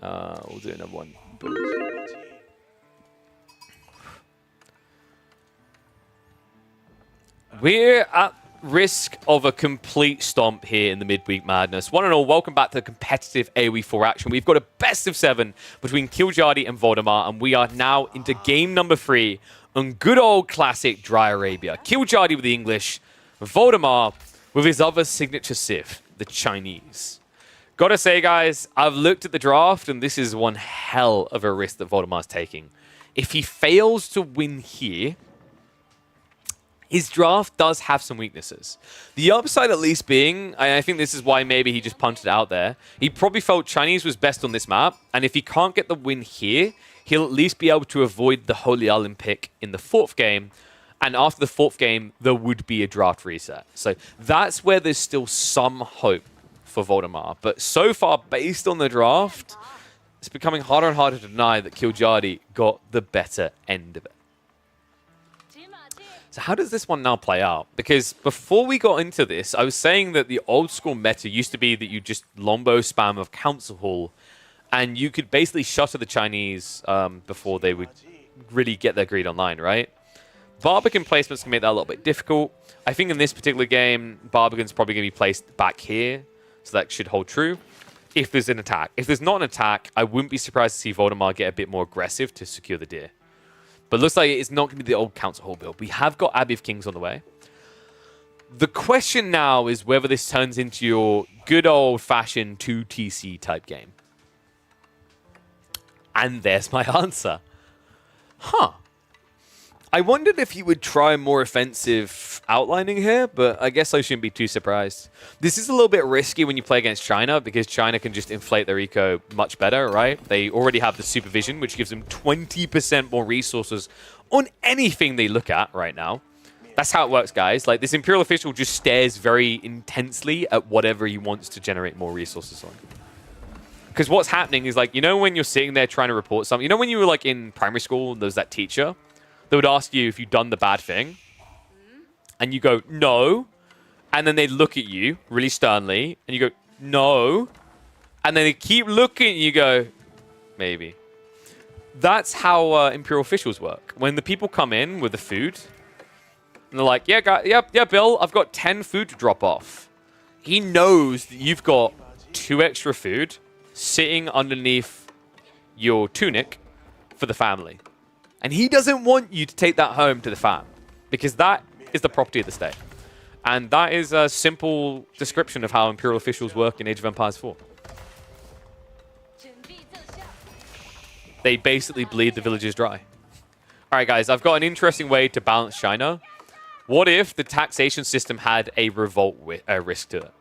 We'll do another one. We're at risk of a complete stomp here in the midweek madness. One and all, welcome back to the competitive AoE4 action. We've got a best of 7 between Killjoy and Voldemar, and we are now into game number 3 on good old classic Dry Arabia. Killjoy with the English, Voldemar with his other signature civ, the Chinese. Gotta say, guys, I've looked at the draft, and this is one hell of a risk that Voldemar's taking. If he fails to win here, his draft does have some weaknesses. The upside at least being, and I think this is why maybe he just punted it out there, he probably felt Chinese was best on this map, and if he can't get the win here, he'll at least be able to avoid the Holy Island pick in the 4th game, and after the 4th game, there would be a draft reset. So that's where there's still some hope for Voldemar. But so far, based on the draft, it's becoming harder and harder to deny that Killjardy got the better end of it. So how does this one now play out? Because before we got into this, I was saying that the old school meta used to be that you just lombo spam of Council Hall, and you could basically shutter the Chinese before they would really get their greed online, right? Barbican placements can make that a little bit difficult. I think in this particular game, Barbican's probably going to be placed back here, so that should hold true. If there's an attack. If there's not an attack, I wouldn't be surprised to see Voldemar get a bit more aggressive to secure the deer. But it looks like it's not going to be the old Council Hall build. We have got Abbey of Kings on the way. The question now is whether this turns into your good old-fashioned 2TC type game. And there's my answer. Huh. I wondered if he would try more offensive outlining here, but I guess I shouldn't be too surprised. This is a little bit risky when you play against China, because China can just inflate their eco much better, right? They already have the supervision, which gives them 20% more resources on anything they look at right now. That's how it works, guys. Like, this Imperial official just stares very intensely at whatever he wants to generate more resources on. Because what's happening is, like, you know when you're sitting there trying to report something? You know when you were, like, in primary school and there's that teacher? They would ask you if you've done the bad thing. And you go, no. And then they look at you really sternly. And you go, no. And then they keep looking at you, go, maybe. That's how Imperial officials work. When the people come in with the food, and they're like, yeah, Bill, I've got 10 food to drop off. He knows that you've got 2 extra food sitting underneath your tunic for the family. And he doesn't want you to take that home to the fam, because that is the property of the state. And that is a simple description of how Imperial officials work in Age of Empires 4. They basically bleed the villages dry. All right, guys, I've got an interesting way to balance China. What if the taxation system had a revolt risk to it?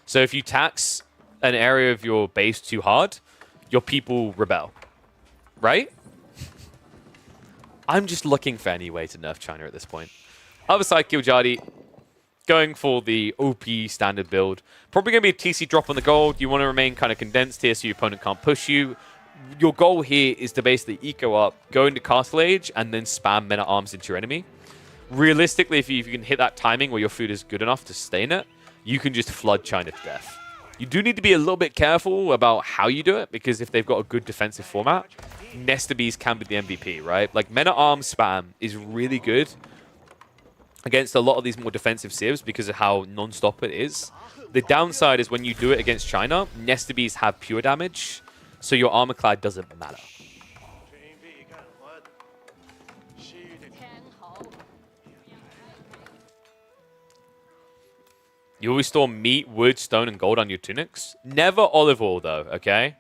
So if you tax an area of your base too hard, your people rebel, right? I'm just looking for any way to nerf China at this point. Other side, Killjardy, going for the OP standard build. Probably going to be a TC drop on the gold. You want to remain kind of condensed here so your opponent can't push you. Your goal here is to basically eco up, go into Castle Age, and then spam men-at-arms into your enemy. Realistically, if you can hit that timing where your food is good enough to stay in it, you can just flood China to death. You do need to be a little bit careful about how you do it, because if they've got a good defensive format, Nesta Bees can be the MVP, right? Like, Men-at-Arms spam is really good against a lot of these more defensive civs because of how non-stop it is. The downside is when you do it against China, Nesta Bees have pure damage, so your armor clad doesn't matter. You always store meat, wood, stone, and gold on your tunics. Never olive oil, though, okay?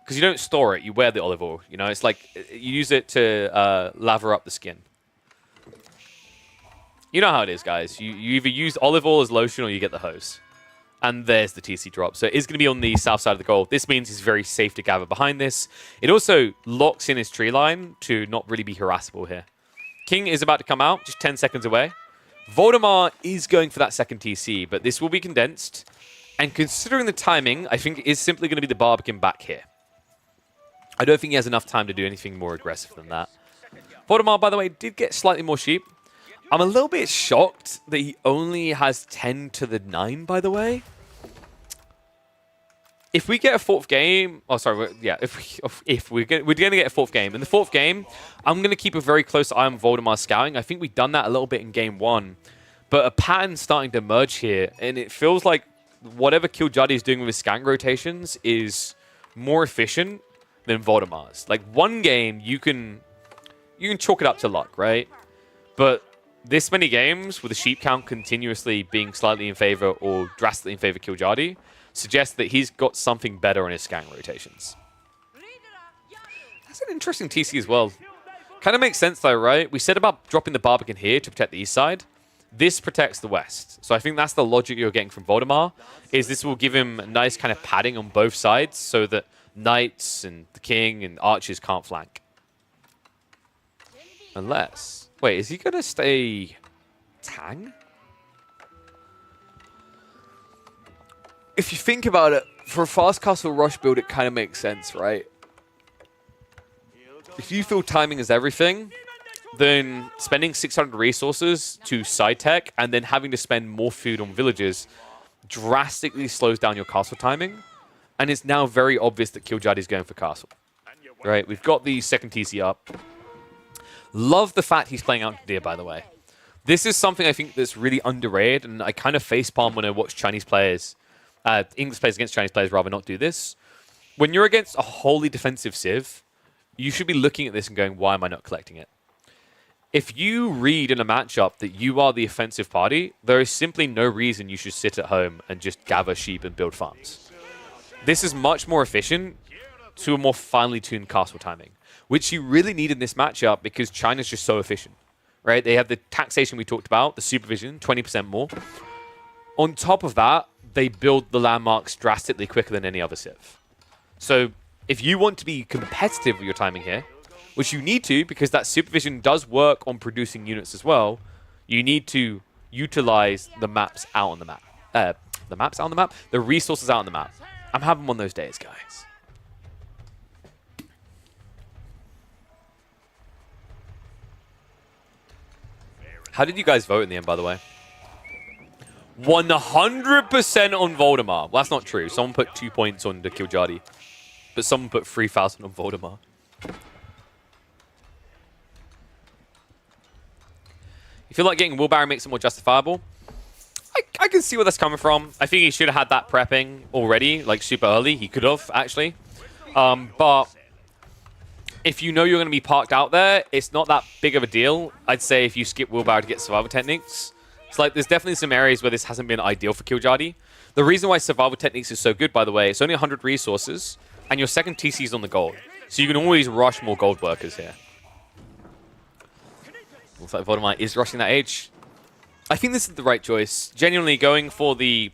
Because you don't store it, you wear the olive oil. You know, it's like you use it to lather up the skin. You know how it is, guys. You either use olive oil as lotion or you get the hose. And there's the TC drop. So it is going to be on the south side of the goal. This means it's very safe to gather behind this. It also locks in his tree line to not really be harassable here. King is about to come out, just 10 seconds away. Voldemar is going for that second TC, but this will be condensed. And considering the timing, I think it is simply going to be the Barbican back here. I don't think he has enough time to do anything more aggressive than that. Voldemar, by the way, did get slightly more sheep. I'm a little bit shocked that he only has 10 to the 9, by the way. If we get a 4th game... Oh, sorry. Yeah, if we're going to get a 4th game. In the 4th game, I'm going to keep a very close eye on Voldemar's scouting. I think we've done that a little bit in game 1. But a pattern's starting to emerge here. And it feels like whatever Killjardy is doing with his scanning rotations is more efficient than Voldemar's. Like, one game, you can chalk it up to luck, right? But this many games with the sheep count continuously being slightly in favor or drastically in favor of Killjardy suggests that he's got something better on his scanning rotations. That's an interesting TC as well. Kind of makes sense though, right? We said about dropping the Barbican here to protect the east side. This protects the west. So I think that's the logic you're getting from Voldemar, is this will give him a nice kind of padding on both sides so that knights and the king and archers can't flank. Unless... Wait, is he going to stay Tang? if you think about it, for a fast castle rush build, it kind of makes sense, right? If you feel timing is everything, then spending 600 resources to side tech and then having to spend more food on villages drastically slows down your castle timing. And it's now very obvious that Killjoy is going for castle. Right? We've got the second TC up. Love the fact he's playing out Deer, by the way. This is something I think that's really underrated, and I kind of facepalm when I watch Chinese players, English players against Chinese players rather not do this. When you're against a wholly defensive Civ, you should be looking at this and going, why am I not collecting it? If you read in a matchup that you are the offensive party, there is simply no reason you should sit at home and just gather sheep and build farms. This is much more efficient to a more finely tuned castle timing, which you really need in this matchup because China's just so efficient, right? They have the taxation we talked about, the supervision, 20% more. On top of that, they build the landmarks drastically quicker than any other Civ. So if you want to be competitive with your timing here, which you need to because that supervision does work on producing units as well, you need to utilize the maps out on the map. The maps out on the map? The resources out on the map. I'm having one of those days, guys. How did you guys vote in the end, by the way? 100% on Voldemar. Well, that's not true. Someone put 2 points on the Killjoy. But someone put 3,000 on Voldemar. You feel like getting Wheelbarrow makes it more justifiable? I can see where that's coming from. I think he should have had that prepping already, like super early. He could have, actually. But if you know you're going to be parked out there, it's not that big of a deal. I'd say if you skip Wheelbarrow to get survival techniques. It's like there's definitely some areas where this hasn't been ideal for Killjoy. The reason why survival techniques is so good, by the way, it's only 100 resources, and your second TC is on the gold. So you can always rush more gold workers here. Looks like Voldemar is rushing that age. I think this is the right choice. Genuinely, going for the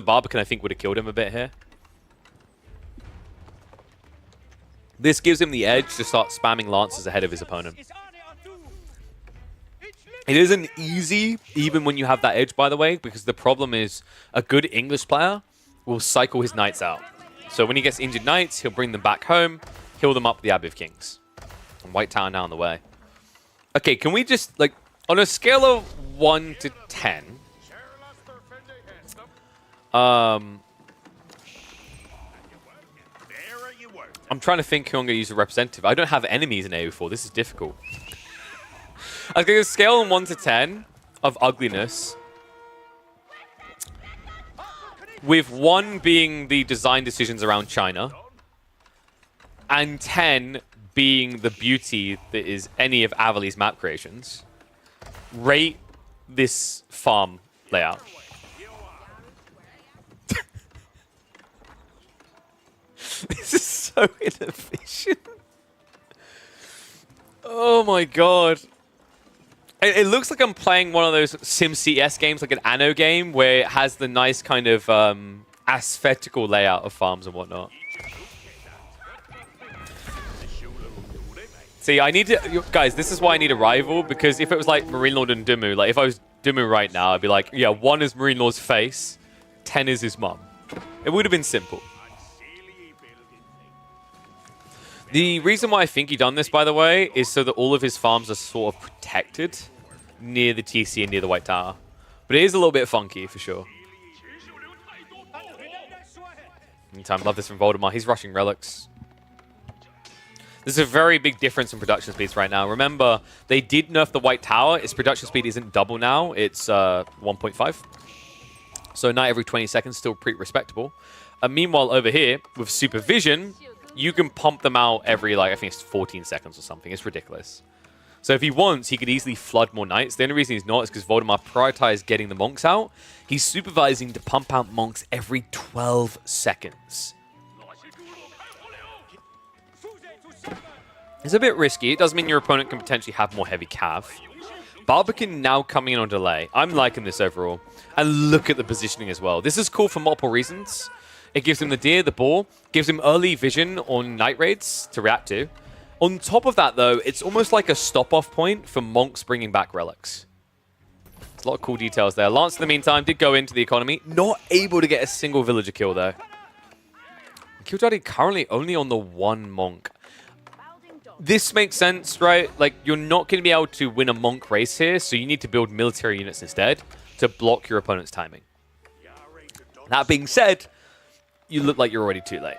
Barbican, I think, would have killed him a bit here. This gives him the edge to start spamming lances ahead of his opponent. It isn't easy, even when you have that edge, by the way, because the problem is a good English player will cycle his knights out. So when he gets injured knights, he'll bring them back home, heal them up with the Abbey of Kings. And White Tower now on the way. Okay, can we just, like, on a scale of 1 to 10, I'm trying to think who I'm going to use as a representative. I don't have enemies in AO4. This is difficult. I was going to scale on 1 to 10 of ugliness, with 1 being the design decisions around China, and 10 being the beauty that is any of Avali's map creations. Rate this farm layout. This is so inefficient. Oh my god. It looks like I'm playing one of those SimCS games, like an Anno game, where it has the nice kind of aesthetical layout of farms and whatnot. See, I need to... Guys, this is why I need a rival, because if it was like Marine Lord and Dumu, like if I was Dumu right now, I'd be like, yeah, 1 is Marine Lord's face, 10 is his mum. It would have been simple. The reason why I think he done this, by the way, is so that all of his farms are sort of protected near the TC and near the White Tower. But it is a little bit funky, for sure. Meantime, love this from Voldemar. He's rushing relics. There's a very big difference in production speeds right now. Remember, they did nerf the White Tower. Its production speed isn't double now. It's 1.5. So not every 20 seconds, still pretty respectable. Meanwhile, over here, with Supervision, you can pump them out every, like, I think it's 14 seconds or something. It's ridiculous. So if he wants, he could easily flood more knights. The only reason he's not is because Voldemar prioritized getting the monks out. He's supervising to pump out monks every 12 seconds. It's a bit risky. It does mean your opponent can potentially have more heavy cav. Barbican now coming in on delay. I'm liking this overall. And look at the positioning as well. This is cool for multiple reasons. It gives him the deer, the boar, gives him early vision on night raids to react to. On top of that, though, it's almost like a stop-off point for monks bringing back relics. A lot of cool details there. Lance, in the meantime, did go into the economy. Not able to get a single villager kill, though. Killjoy currently only on the one monk. This makes sense, right? Like, you're not going to be able to win a monk race here, so you need to build military units instead to block your opponent's timing. That being said, you look like you're already too late.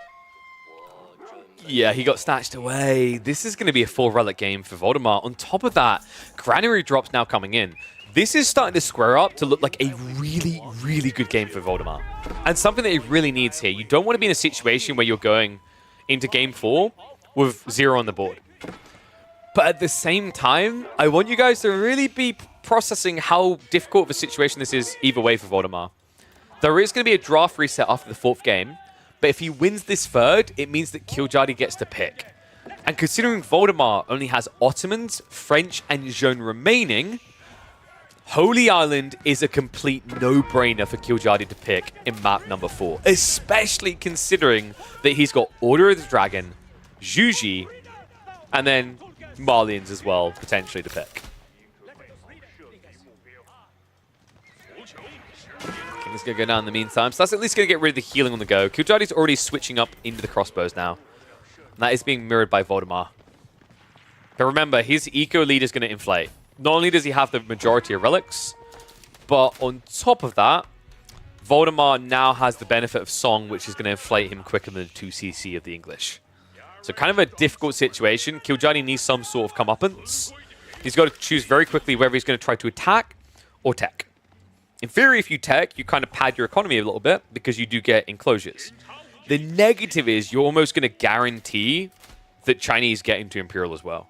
Yeah, he got snatched away. This is going to be a full relic game for Voldemort. On top of that, granary drops now coming in. This is starting to square up to look like a really, really good game for Voldemort. And something that he really needs here. You don't want to be in a situation where you're going into game 4 with 0 on the board. But at the same time, I want you guys to really be processing how difficult of a situation this is either way for Voldemort. There is going to be a draft reset after the 4th game. But if he wins this 3rd, it means that Killjoy gets to pick. And considering Voldemort only has Ottomans, French, and Jeune remaining, Holy Island is a complete no-brainer for Killjoy to pick in map number 4. Especially considering that he's got Order of the Dragon, Juji, and then Marlians as well, potentially to pick. King's going to go down in the meantime, so that's at least going to get rid of the healing on the go. Killjoy's already switching up into the crossbows now. And that is being mirrored by Voldemort. But remember, his eco lead is going to inflate. Not only does he have the majority of relics, but on top of that, Voldemort now has the benefit of Song, which is going to inflate him quicker than the 2cc of the English. So kind of a difficult situation. Killjoy needs some sort of comeuppance. He's got to choose very quickly whether he's going to try to attack or tech. In theory, if you tech, you kind of pad your economy a little bit because you do get enclosures. The negative is you're almost going to guarantee that Chinese get into Imperial as well.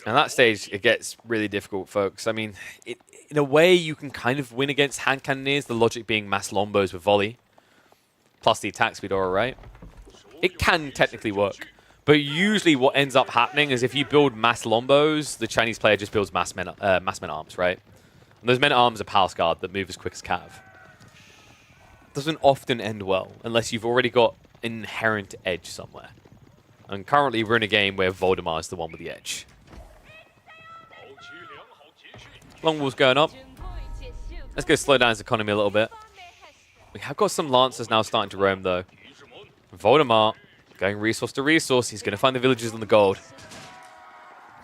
And at that stage, it gets really difficult, folks. I mean, in a way, you can kind of win against hand cannoneers, the logic being mass lombos with volley, plus the attack speed aura, right? It can technically work. But usually what ends up happening is if you build mass lombos, the Chinese player just builds mass men arms, right? And those men at arms are Palace Guard that move as quick as Cav. Doesn't often end well unless you've already got an inherent edge somewhere. And currently we're in a game where Voldemort is the one with the edge. Longwall's going up. Let's go slow down his economy a little bit. We have got some Lancers now starting to roam though. Voldemort going resource to resource. He's going to find the villagers on the gold.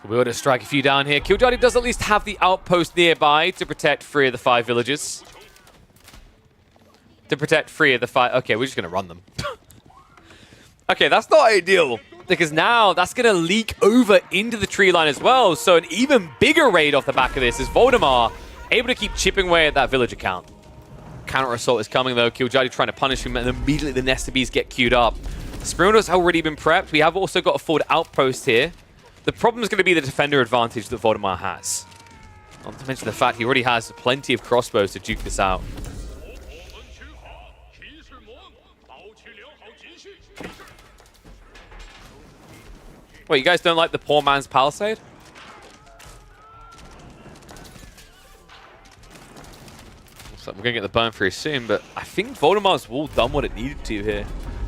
We'll be able to strike a few down here. Killjoy does at least have the outpost nearby to protect 3 of the 5 villages. To protect 3 of the 5... Okay, we're just going to run them. Okay, that's not ideal. Because now that's going to leak over into the tree line as well. So an even bigger raid off the back of this is Voldemort able to keep chipping away at that villager count. Counter assault is coming though. Killjoy trying to punish him and immediately the Nesta Bees get queued up. Spirito's already been prepped. We have also got a forward outpost here. The problem is going to be the defender advantage that Voldemort has. Not to mention the fact he already has plenty of crossbows to duke this out. Wait, you guys don't like the poor man's palisade? So we're going to get the burn through soon, but I think Voldemort's wall done what it needed to here.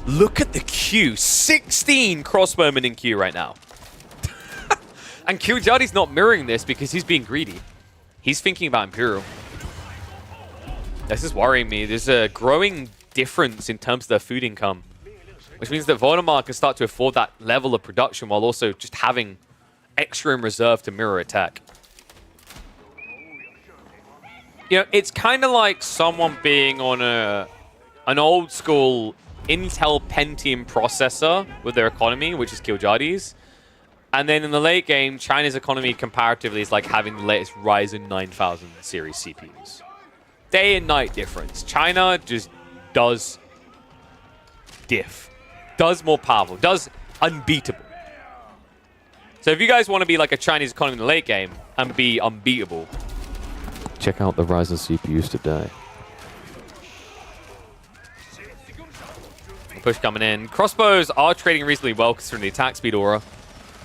Look at the queue. 16 crossbowmen in queue right now. And Killjoy's not mirroring this because he's being greedy. He's thinking about Imperial. This is worrying me. There's a growing difference in terms of their food income, which means that Voldemort can start to afford that level of production while also just having extra in reserve to mirror attack. You know, it's kind of like someone being on an old school Intel Pentium processor with their economy, which is Killjoy's. And then in the late game, China's economy comparatively is like having the latest Ryzen 9000 series CPUs. Day and night difference. China just does diff. Does more powerful. Does unbeatable. So if you guys want to be like a Chinese economy in the late game and be unbeatable, check out the Ryzen CPUs today. Push coming in. Crossbows are trading reasonably well considering the attack speed aura.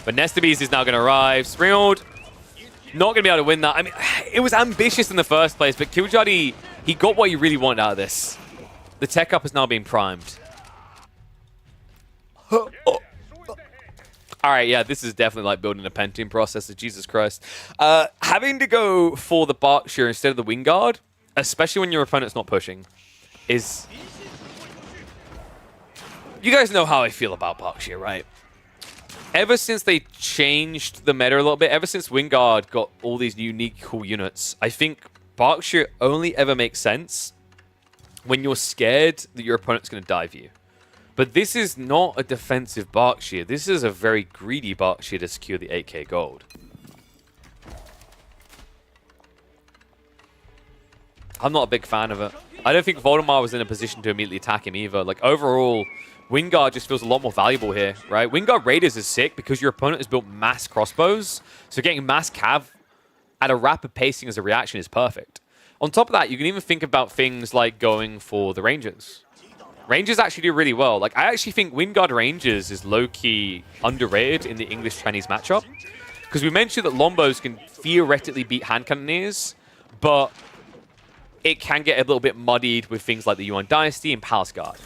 But Nesta Bees is now going to arrive. Springald, not going to be able to win that. I mean, it was ambitious in the first place, but Killjoy, he got what he really wanted out of this. The tech up is now being primed. All right, yeah, this is definitely like building a Pentium processor. Jesus Christ. Having to go for the Berkshire instead of the Wingard, especially when your opponent's not pushing, is... You guys know how I feel about Berkshire, right? Ever since they changed the meta a little bit, ever since Wingard got all these unique cool units, I think Berkshire only ever makes sense when you're scared that your opponent's going to dive you. But this is not a defensive Berkshire. This is a very greedy Berkshire to secure the 8k gold. I'm not a big fan of it. I don't think Voldemar was in a position to immediately attack him either. Like, overall, Wingard just feels a lot more valuable here, right? Wingard Raiders is sick because your opponent has built mass crossbows. So getting mass cav at a rapid pacing as a reaction is perfect. On top of that, you can even think about things like going for the Rangers. Rangers actually do really well. Like, I actually think Wingard Rangers is low-key underrated in the English-Chinese matchup. Because we mentioned that Lombos can theoretically beat hand cannoneers, but it can get a little bit muddied with things like the Yuan Dynasty and Palace Guard.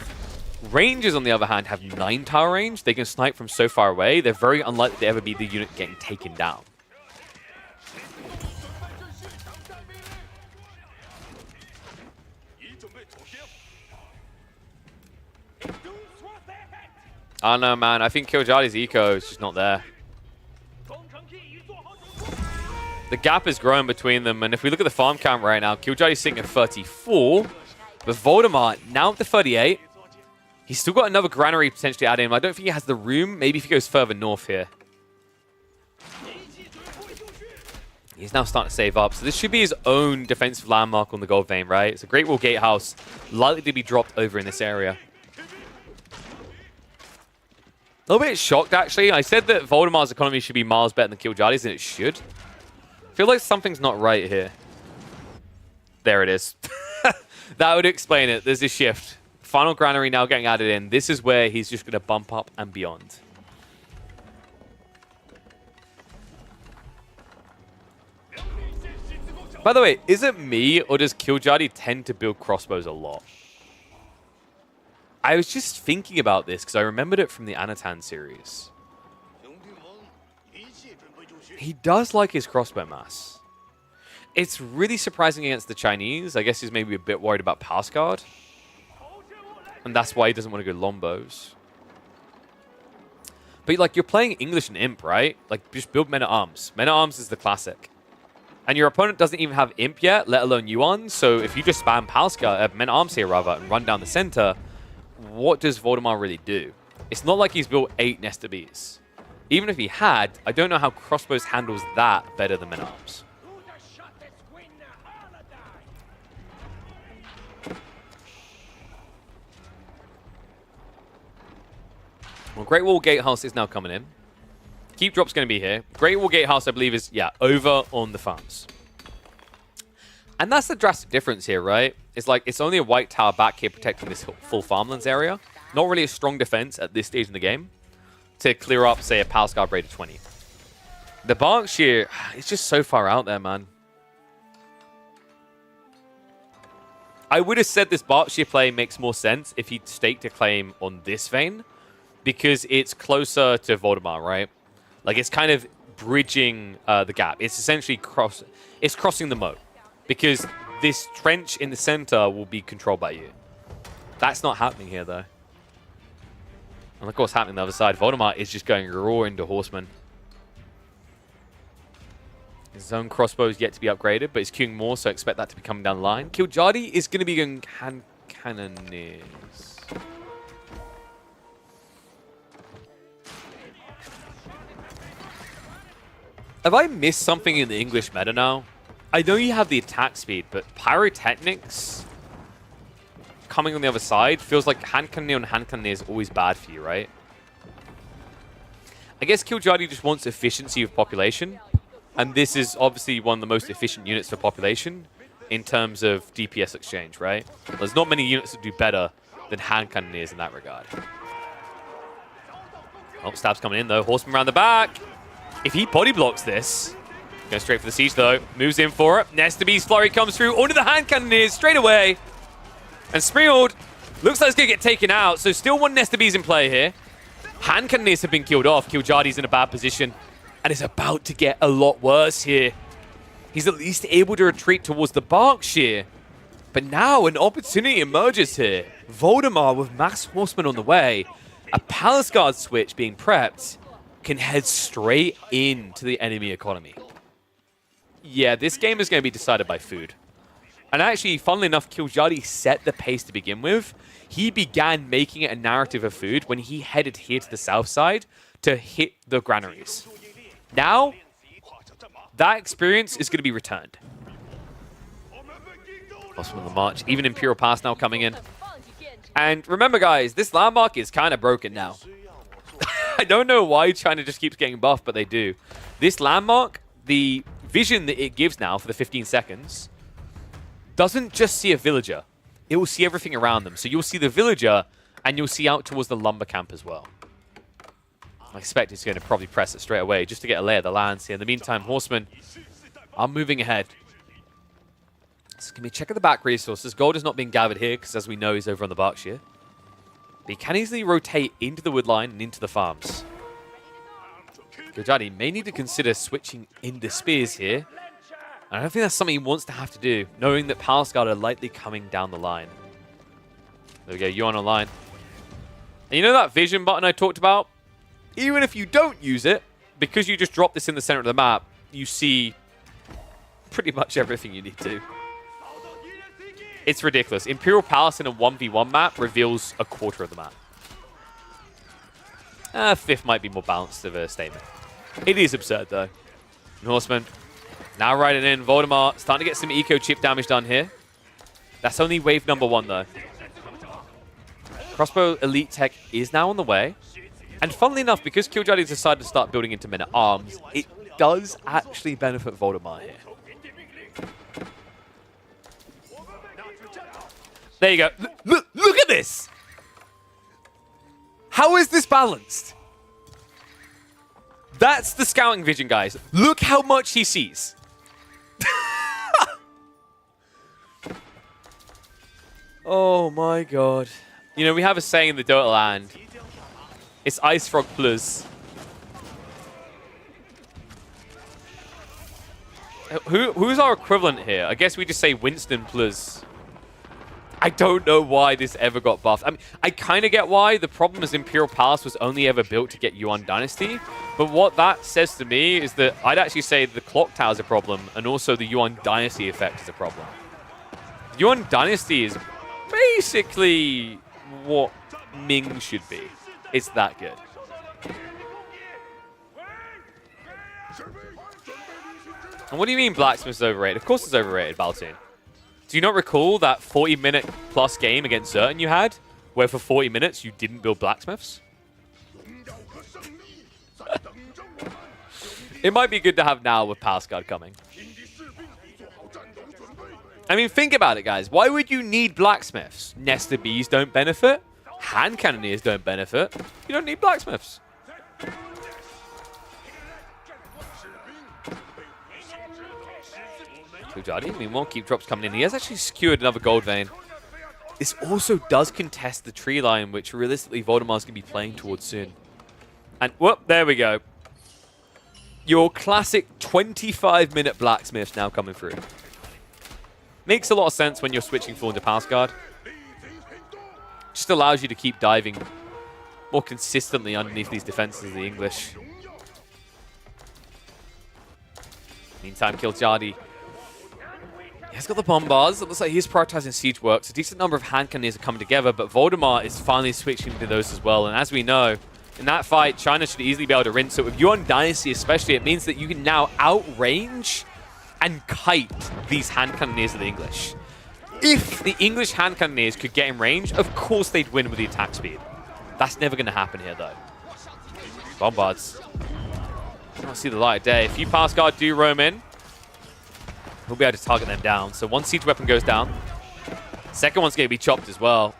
Rangers, on the other hand, have 9 tower range. They can snipe from so far away. They're very unlikely to ever be the unit getting taken down. I don't know, man. I think Killjadi's eco is just not there. The gap is growing between them, and if we look at the farm count right now, Killjadi's sitting at 34, but Voldemar now up to 38. He's still got another granary potentially add in. I don't think he has the room. Maybe if he goes further north here. He's now starting to save up. So this should be his own defensive landmark on the gold vein, right? It's a Great Wall Gatehouse, likely to be dropped over in this area. A little bit shocked, actually. I said that Voldemar's economy should be miles better than Killjadi's, and it should. I feel like something's not right here. There it is. That would explain it. There's a shift. Final granary now getting added in. This is where he's just going to bump up and beyond. By the way, is it me, or does Killjadi tend to build crossbows a lot? I was just thinking about this because I remembered it from the Anatan series. He does like his crossbow mass. It's really surprising against the Chinese. I guess he's maybe a bit worried about Palace Guard. And that's why he doesn't want to go Lombos. But like, you're playing English and Imp, right? Like, just build Men-at-Arms. Men-at-Arms is the classic. And your opponent doesn't even have Imp yet, let alone Yuan. So if you just spam Palace Guard, Men-at-Arms here rather, and run down the center, what does Voldemar really do? It's not like he's built 8 Nesta Bees. Even if he had, I don't know how Crossbows handles that better than Men-at-Arms. Well, Great Wall Gatehouse is now coming in. Keep Drop's going to be here. Great Wall Gatehouse, I believe, is, yeah, over on the farms. And that's the drastic difference here, right? It's like, it's only a white tower back here protecting this full farmlands area. Not really a strong defense at this stage in the game to clear up, say, a Palace Guard raid of 20. The Berkshire, it's just so far out there, man. I would have said this Berkshire play makes more sense if he'd staked a claim on this vein, because it's closer to Voldemar, right? Like, it's kind of bridging the gap. It's essentially crossing the moat, because this trench in the center will be controlled by you. That's not happening here, though. And look what's happening on the other side. Voldemar is just going raw into Horseman. His own crossbow is yet to be upgraded, but he's queuing more, so I expect that to be coming down the line. Killjadi is going to be going hand cannoneers. Have I missed something in the English meta now? I know you have the attack speed, but pyrotechnics coming on the other side feels like hand cannoneer on hand cannoneer is always bad for you, right? I guess Killjadi just wants efficiency of population, and this is obviously one of the most efficient units for population in terms of DPS exchange, right? There's not many units that do better than hand cannoneers in that regard. Oh, stab's coming in though. Horseman around the back. If he body blocks this, goes straight for the siege though. Moves in for it. Nesta Beast flurry comes through onto the hand cannoneers straight away. And Spreeld looks like it's going to get taken out. So still one Nesta Beast in play here. Hand cannoneers have been killed off. Kiljardi's in a bad position. And it's about to get a lot worse here. He's at least able to retreat towards the Berkshire. But now an opportunity emerges here. Voldemar with Mass Horsemen on the way. A Palace Guard switch being prepped. Can head straight into the enemy economy. Yeah, this game is going to be decided by food. And actually, funnily enough, Kiljardi set the pace to begin with. He began making it a narrative of food when he headed here to the south side to hit the granaries. Now, that experience is going to be returned. Horsemen of the March, even Imperial Pass now coming in. And remember, guys, this landmark is kind of broken now. I don't know why China just keeps getting buffed, but they do. This landmark, the vision that it gives now for the 15 seconds, doesn't just see a villager. It will see everything around them. So you'll see the villager, and you'll see out towards the lumber camp as well. I expect it's going to probably press it straight away just to get a lay of the lands here. In the meantime, horsemen are moving ahead. So can we check out the back resources? Gold is not being gathered here because, as we know, he's over on the Berkshire. But he can easily rotate into the wood line and into the farms. Kiljardi may need to consider switching into spears here. I don't think that's something he wants to have to do, knowing that Palace Guard are likely coming down the line. There we go, Yuan online. And you know that vision button I talked about? Even if you don't use it, because you just drop this in the center of the map, you see pretty much everything you need to. It's ridiculous. Imperial Palace in a 1v1 map reveals a quarter of the map. Fifth might be more balanced of a statement. It is absurd, though. Norseman now riding in. Voldemar starting to get some eco chip damage done here. That's only wave number 1, though. Crossbow Elite Tech is now on the way. And funnily enough, because Kiljardi decided to start building into men-at-arms, it does actually benefit Voldemar here. There you go. Look at this! How is this balanced? That's the scouting vision, guys. Look how much he sees. Oh my god. You know, we have a saying in the Dota land. It's Ice Frog Plus. Who's our equivalent here? I guess we just say Winston Plus. I don't know why this ever got buffed. I mean, I kind of get why. The problem is Imperial Palace was only ever built to get Yuan Dynasty. But what that says to me is that I'd actually say the Clock Tower is a problem, and also the Yuan Dynasty effect is a problem. Yuan Dynasty is basically what Ming should be. It's that good. And what do you mean Blacksmith's overrated? Of course it's overrated, Baltoon. Do you not recall that 40-minute plus game against Zertan you had, where for 40 minutes you didn't build blacksmiths? It might be good to have now with Palace Guard coming. I mean, think about it, guys. Why would you need blacksmiths? Nester bees don't benefit. Hand cannoneers don't benefit. You don't need blacksmiths. Kiljardi, I mean, more keep drops coming in. He has actually secured another gold vein. This also does contest the tree line, which realistically Voldemar's going to be playing towards soon. And, whoop, there we go. Your classic 25-minute blacksmiths now coming through. Makes a lot of sense when you're switching full into Palace Guard. Just allows you to keep diving more consistently underneath these defenses of the English. Meantime, Kiljardi has got the bombards. It looks like he's prioritizing siege works. A decent number of hand cannoneers are coming together, but Voldemar is finally switching to those as well. And as we know, in that fight, China should easily be able to rinse it. With Yuan Dynasty especially, it means that you can now outrange and kite these hand cannoneers of the English. If the English hand cannoneers could get in range, of course they'd win with the attack speed. That's never going to happen here, though. Bombards. I don't see the light of day. If you Palace Guard do roam in, we'll be able to target them down. So one siege weapon goes down. Second one's going to be chopped as well.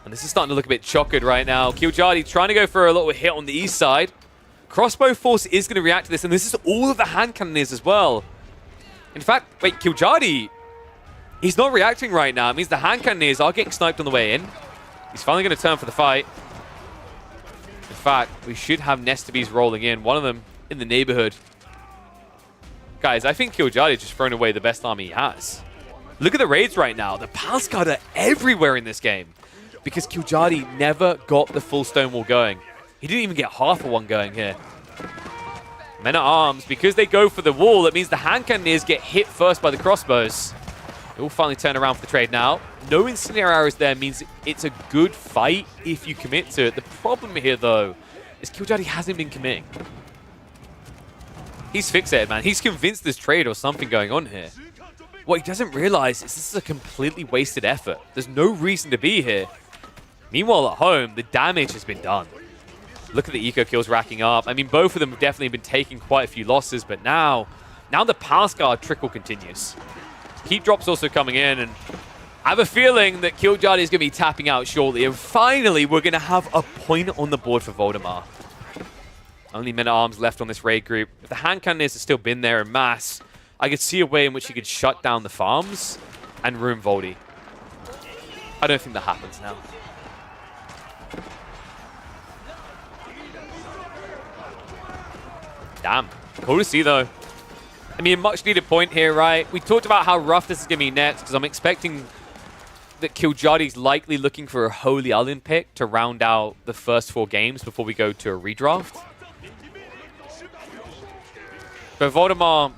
And this is starting to look a bit chockered right now. Kiljardi trying to go for a little hit on the east side. Crossbow Force is going to react to this, and this is all of the hand cannoneers as well. In fact, wait, Kiljardi, he's not reacting right now. It means the hand cannoneers are getting sniped on the way in. He's finally going to turn for the fight. In fact, we should have Nestabes rolling in. One of them in the neighborhood. Guys, I think Killjardy just thrown away the best army he has. Look at the raids right now. The Palace Guard are everywhere in this game because Killjardy never got the full Stonewall going. He didn't even get half of one going here. Men-at-Arms, because they go for the wall, that means the hand cannoneers get hit first by the crossbows. It will finally turn around for the trade now. No incendiary arrows there means it's a good fight if you commit to it. The problem here, though, is Killjardy hasn't been committing. He's fixated, man. He's convinced there's trade or something going on here. What he doesn't realize is this is a completely wasted effort. There's no reason to be here. Meanwhile, at home, the damage has been done. Look at the eco kills racking up. I mean, both of them have definitely been taking quite a few losses, but now the Palace Guard trickle continues. Heat drop's also coming in, and I have a feeling that Killjardy is going to be tapping out shortly, and finally, we're going to have a point on the board for Voldemar. Only Men-at-Arms left on this raid group. If the hand cannoneers had still been there in mass, I could see a way in which he could shut down the farms and ruin Voldy. I don't think that happens now. Damn. Cool to see, though. I mean, a much-needed point here, right? We talked about how rough this is going to be next, because I'm expecting that Killjardy's likely looking for a Holy Island pick to round out the first 4 games before we go to a redraft. But Voldemar,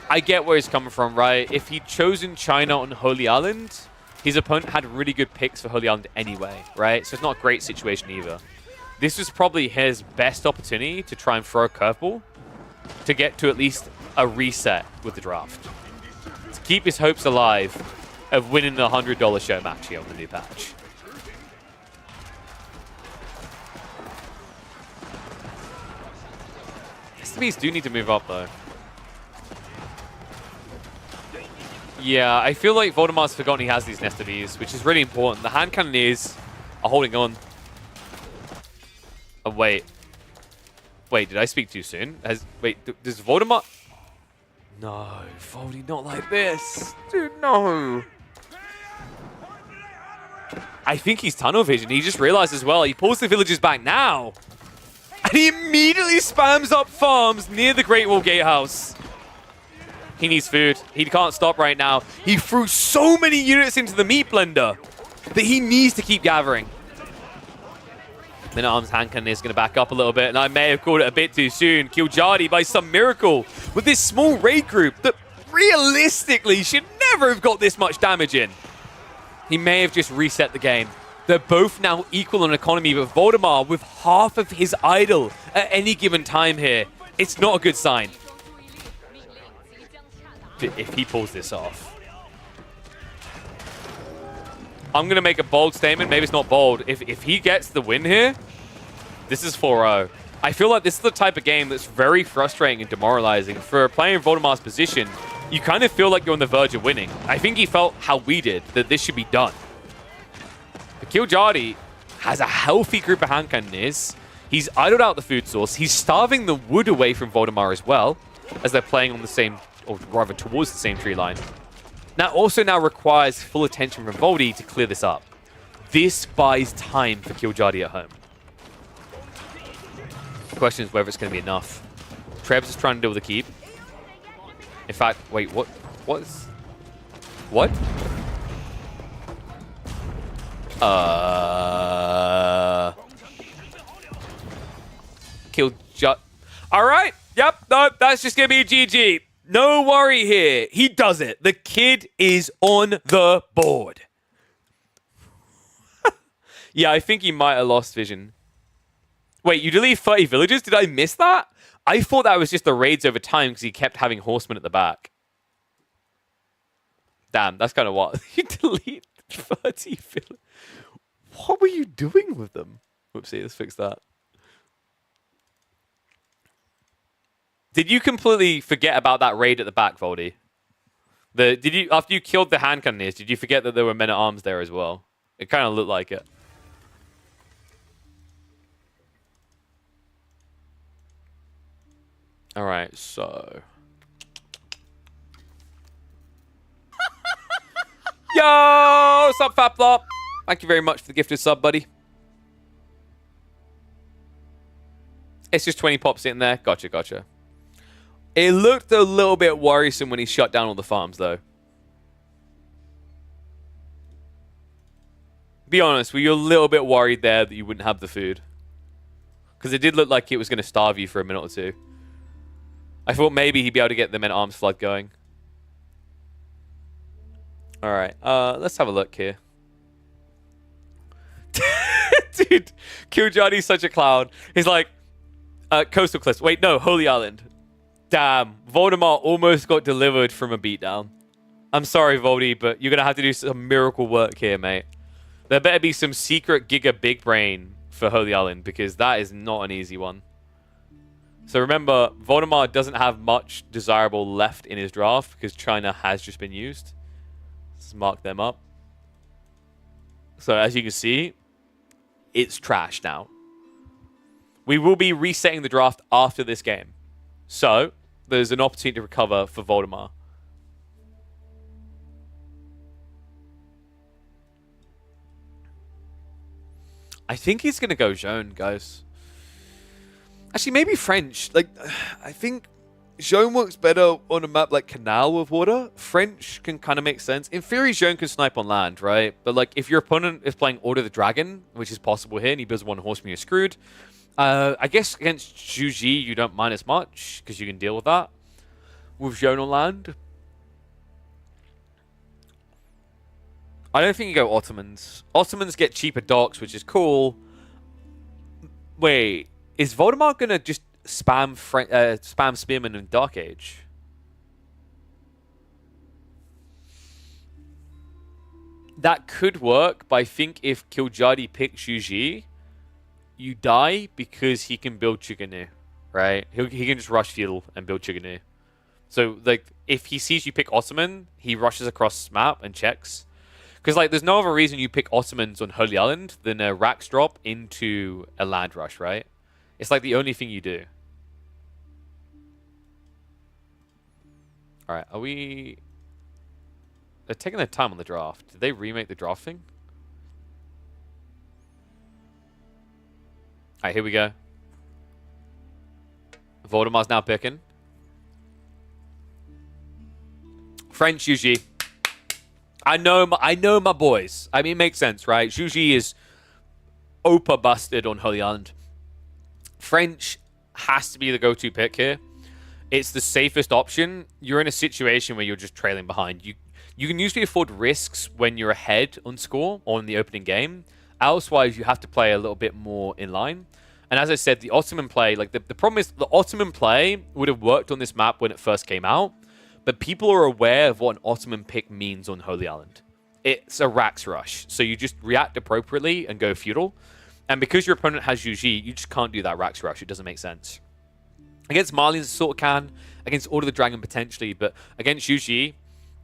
I get where he's coming from, right? If he'd chosen China on Holy Island, his opponent had really good picks for Holy Island anyway, right? So it's not a great situation either. This was probably his best opportunity to try and throw a curveball to get to at least a reset with the draft. To keep his hopes alive of winning the $100 show match here on the new patch. STBs do need to move up, though. Yeah, I feel like Voldemar's forgotten he has these Nestabes, which is really important. The hand cannoneers are holding on. Oh, wait. Wait, did I speak too soon? Wait, does Voldemar... No, Voldy, not like this. Dude, no. I think he's tunnel vision. He just realized as well. He pulls the villagers back now. And he immediately spams up farms near the Great Wall Gatehouse. He needs food. He can't stop right now. He threw so many units into the meat blender that he needs to keep gathering. Men-at-Arms hand cannon is going to back up a little bit, and I may have called it a bit too soon. Killjardy, by some miracle, with this small raid group that realistically should never have got this much damage in. He may have just reset the game. They're both now equal in economy, but Voldemar with half of his idol at any given time here. It's not a good sign. If he pulls this off. I'm going to make a bold statement. Maybe it's not bold. If he gets the win here, this is 4-0. I feel like this is the type of game that's very frustrating and demoralizing. For a player in Voldemar's position, you kind of feel like you're on the verge of winning. I think he felt how we did, that this should be done. But Killjardy has a healthy group of hand cannoneers. He's idled out the food source. He's starving the wood away from Voldemar as well, as they're playing on the same, or rather towards the same tree line. That also now requires full attention from Voldy to clear this up. This buys time for Killjardy at home. The question is whether it's going to be enough. Trebs is trying to deal with the keep. In fact, wait, what? What? Killjardy. All right. Yep. No, that's just going to be a GG. No worry here. He does it. The kid is on the board. Yeah, I think he might have lost vision. Wait, you delete 30 villagers? Did I miss that? I thought that was just the raids over time because he kept having horsemen at the back. Damn, that's kind of what. You delete 30 villagers. What were you doing with them? Whoopsie, let's fix that. Did you completely forget about that raid at the back, Voldy? After you killed the hand cannoneers, did you forget that there were men-at-arms there as well? It kind of looked like it. All right, so... Yo! What's up, Fat Flop? Thank you very much for the gifted sub, buddy. It's just 20 pops in there. Gotcha, gotcha. It looked a little bit worrisome when he shut down all the farms, though. Be honest, were you a little bit worried there that you wouldn't have the food? Because it did look like it was going to starve you for a minute or two. I thought maybe he'd be able to get the men-at-arms flood going. Alright, let's have a look here. Dude, Killjohnny's such a clown. He's like, Coastal Cliffs. Wait, no, Holy Island. Damn, Voldemort almost got delivered from a beatdown. I'm sorry, Voldy, but you're going to have to do some miracle work here, mate. There better be some secret Giga Big Brain for Holy Island, because that is not an easy one. So remember, Voldemort doesn't have much desirable left in his draft, because China has just been used. Let's mark them up. So as you can see, it's trash now. We will be resetting the draft after this game. So there's an opportunity to recover for Voldemort. I think he's going to go Jaune, guys. Actually, maybe French. Like, I think Jaune works better on a map like Canal with water. French can kind of make sense. In theory, Jaune can snipe on land, right? But like, if your opponent is playing Order the Dragon, which is possible here, and he builds one horseman, you're screwed. I guess against Zhuji, you don't mind as much, because you can deal with that. With Jaune on land. I don't think you go Ottomans. Ottomans get cheaper docks, which is cool. Wait, is Voldemort going to just spam Spearman in Dark Age? That could work, but I think if Killjohnny picks Zhuji, you die because he can build Chiganu, right? He can just rush Feudal and build Chiganu. So, like, if he sees you pick Ottoman, he rushes across map and checks. Because, like, there's no other reason you pick Ottomans on Holy Island than a Rax drop into a land rush, right? It's like the only thing you do. Alright, are we... They're taking their time on the draft. Did they remake the draft thing? Alright, here we go. Voldemort's now picking. French Zhuji. I know my boys. I mean, it makes sense, right? Zhuji is Opa busted on Holy Island. French has to be the go-to pick here. It's the safest option. You're in a situation where you're just trailing behind. You can usually afford risks when you're ahead on score or in the opening game. Elsewise, you have to play a little bit more in line. And as I said, the Ottoman play, like the problem is the Ottoman play would have worked on this map when it first came out, but people are aware of what an Ottoman pick means on Holy Island. It's a Rax rush, so you just react appropriately and go feudal. And because your opponent has Zhuji, you just can't do that Rax rush. It doesn't make sense. Against Marlians, sort of can. Against Order the Dragon, potentially. But against Zhuji,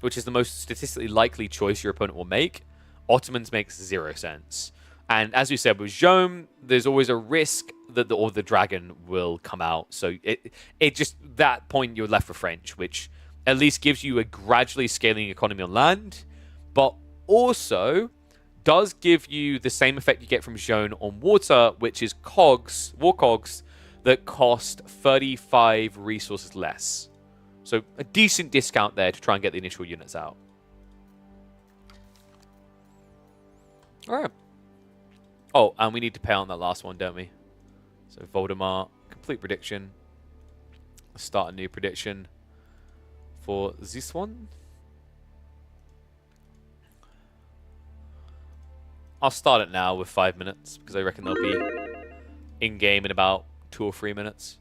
which is the most statistically likely choice your opponent will make, Ottomans makes 0 sense. And as we said with Jaune, there's always a risk that the Order the Dragon will come out. So it just, that point, you're left for French, which at least gives you a gradually scaling economy on land, but also does give you the same effect you get from Jaune on water, which is cogs, war cogs, that cost 35 resources less. So a decent discount there to try and get the initial units out. All right. Oh, and we need to pay on that last one, don't we? So Voldemort, complete prediction. Let's start a new prediction for this one. I'll start it now with 5 minutes because I reckon they'll be in-game in about 2 or 3 minutes.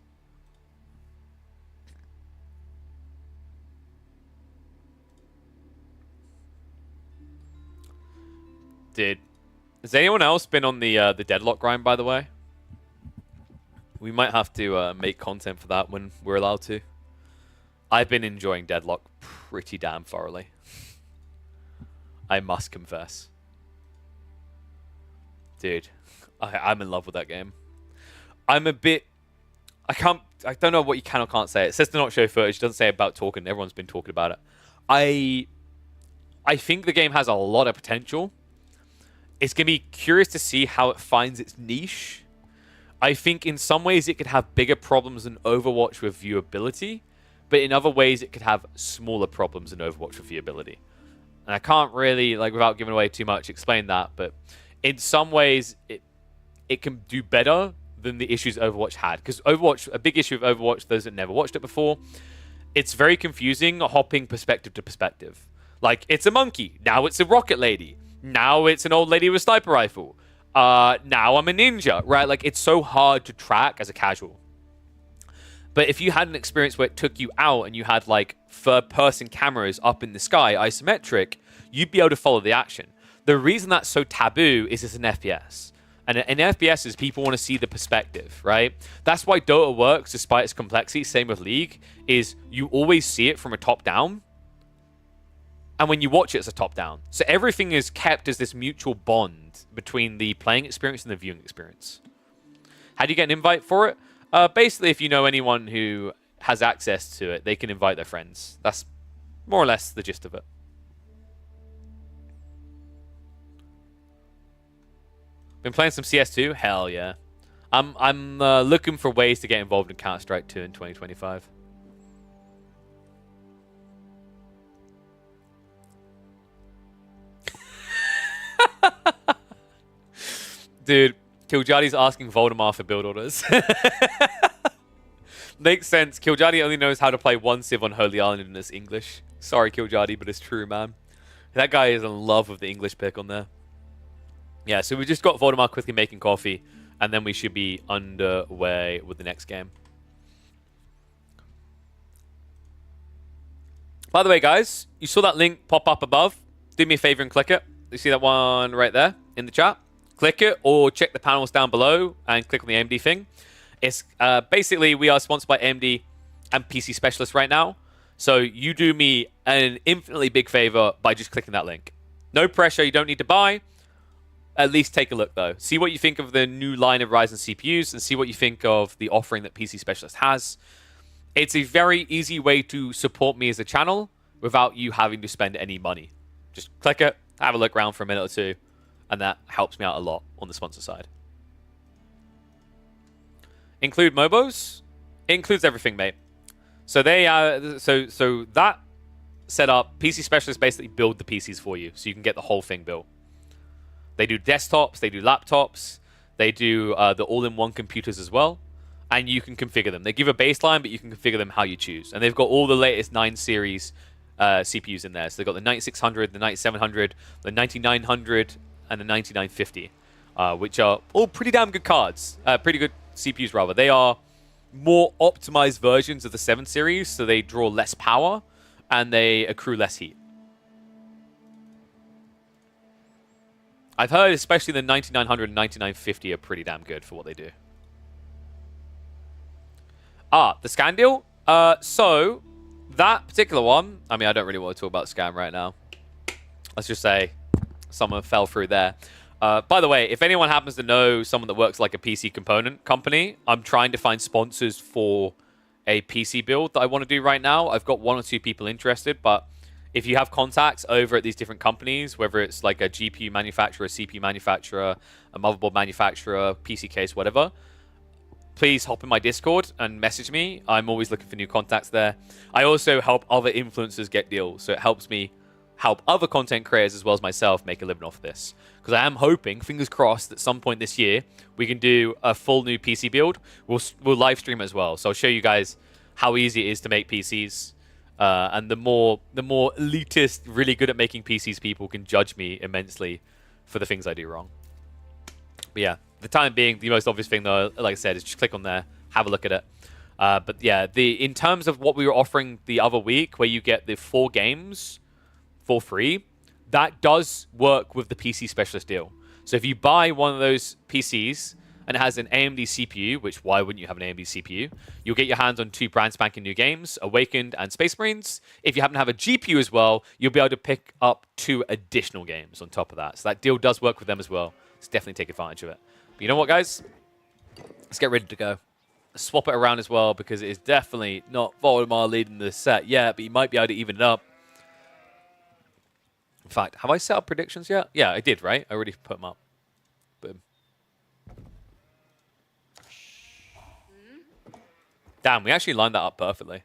Has anyone else been on the deadlock grind, by the way? We might have to make content for that when we're allowed to. I've been enjoying deadlock pretty damn thoroughly. I must confess. Dude, I'm in love with that game. I'm a bit... I don't know what you can or can't say. It says to not show footage. It doesn't say about talking. Everyone's been talking about it. I think the game has a lot of potential. It's going to be curious to see how it finds its niche. I think in some ways it could have bigger problems than Overwatch with viewability, but in other ways it could have smaller problems than Overwatch with viewability. And I can't really, like, without giving away too much, explain that, but in some ways it can do better than the issues Overwatch had. Because Overwatch, a big issue with Overwatch, those that never watched it before, it's very confusing hopping perspective to perspective. Like, it's a monkey. Now it's a rocket lady. Now it's an old lady with a sniper rifle. Now I'm a ninja, right? Like, it's so hard to track as a casual. But if you had an experience where it took you out and you had, like, third-person cameras up in the sky, isometric, you'd be able to follow the action. The reason that's so taboo is it's an FPS. And in FPS is people want to see the perspective, right? That's why Dota works despite its complexity. Same with League, is you always see it from a top-down. And when you watch it, it's a top-down. So everything is kept as this mutual bond between the playing experience and the viewing experience. How do you get an invite for it? Basically, if you know anyone who has access to it, they can invite their friends. That's more or less the gist of it. Been playing some CS2? Hell yeah. I'm looking for ways to get involved in Counter-Strike 2 in 2025. Dude, Kiljadi's asking Voldemar for build orders. Makes sense. Kiljadi only knows how to play one Civ on Holy Island and it's English. Sorry, Kiljadi, but it's true, man. That guy is in love with the English pick on there. Yeah, so we just got Voldemar quickly making coffee, and then we should be underway with the next game. By the way, guys, you saw that link pop up above. Do me a favor and click it. You see that one right there in the chat? Click it or check the panels down below and click on the AMD thing. It's basically, we are sponsored by AMD and PC Specialist right now. So you do me an infinitely big favor by just clicking that link. No pressure. You don't need to buy. At least take a look, though. See what you think of the new line of Ryzen CPUs and see what you think of the offering that PC Specialist has. It's a very easy way to support me as a channel without you having to spend any money. Just click it, have a look around for a minute or two, and that helps me out a lot on the sponsor side. Include Mobos? It includes everything, mate. So they so that setup, PC Specialists basically build the PCs for you, so you can get the whole thing built. They do desktops, they do laptops, they do the all-in-one computers as well, and you can configure them. They give a baseline, but you can configure them how you choose. And they've got all the latest 9 series CPUs in there. So they've got the 9600, the 9700, the 9900, and the 9950, which are all pretty damn good cards. Pretty good CPUs, rather. They are more optimized versions of the 7 series, so they draw less power, and they accrue less heat. I've heard especially the 9900 and 9950 are pretty damn good for what they do. The scan deal. So, that particular one, I mean, I don't really want to talk about Scam right now. Let's just say someone fell through there. By the way, if anyone happens to know someone that works like a PC component company, I'm trying to find sponsors for a PC build that I want to do right now. I've got 1 or 2 people interested, but if you have contacts over at these different companies, whether it's like a GPU manufacturer, a CPU manufacturer, a motherboard manufacturer, PC case, whatever, please hop in my Discord and message me. I'm always looking for new contacts there. I also help other influencers get deals, so it helps me help other content creators as well as myself make a living off of this. Because I am hoping, fingers crossed, at some point this year, we can do a full new PC build. We'll live stream as well, so I'll show you guys how easy it is to make PCs. And the more elitist, really good at making PCs people can judge me immensely for the things I do wrong. But yeah, the time being, the most obvious thing, though, like I said, is just click on there, have a look at it. But yeah, in terms of what we were offering the other week, where you get the 4 games for free, that does work with the PC Specialist deal. So if you buy one of those PCs and it has an AMD CPU, which why wouldn't you have an AMD CPU? You'll get your hands on 2 brand spanking new games, Awakened and Space Marines. If you happen to have a GPU as well, you'll be able to pick up 2 additional games on top of that. So that deal does work with them as well. So definitely take advantage of it. But you know what, guys? Let's get ready to go. Swap it around as well, because it is definitely not Voldemar leading the set yet, but you might be able to even it up. In fact, have I set up predictions yet? Yeah, I did, right? I already put them up. Boom. Damn, we actually lined that up perfectly.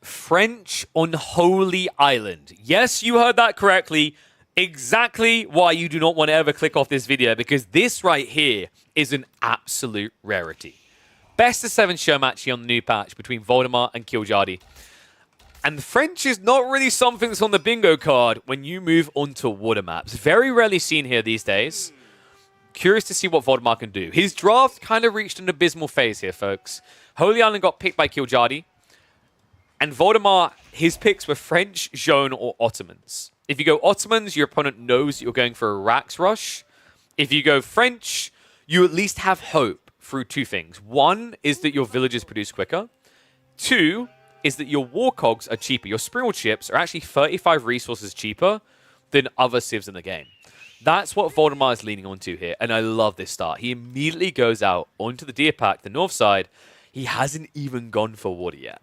French on Holy Island. Yes, you heard that correctly. Exactly why you do not want to ever click off this video, because this right here is an absolute rarity. Best of 7 show match here on the new patch between Voldemort and Killjadi. And the French is not really something that's on the bingo card when you move onto water maps. Very rarely seen here these days. Curious to see what Voldemort can do. His draft kind of reached an abysmal phase here, folks. Holy Island got picked by Killjadi. And Voldemort, his picks were French, Jaune, or Ottomans. If you go Ottomans, your opponent knows that you're going for a Rax rush. If you go French, you at least have hope through 2 things. 1 is that your villages produce quicker. 2 is that your war cogs are cheaper. Your Springle chips are actually 35 resources cheaper than other civs in the game. That's what Voldemort is leaning onto here, and I love this start. He immediately goes out onto the Deer Pack, the north side. He hasn't even gone for water yet.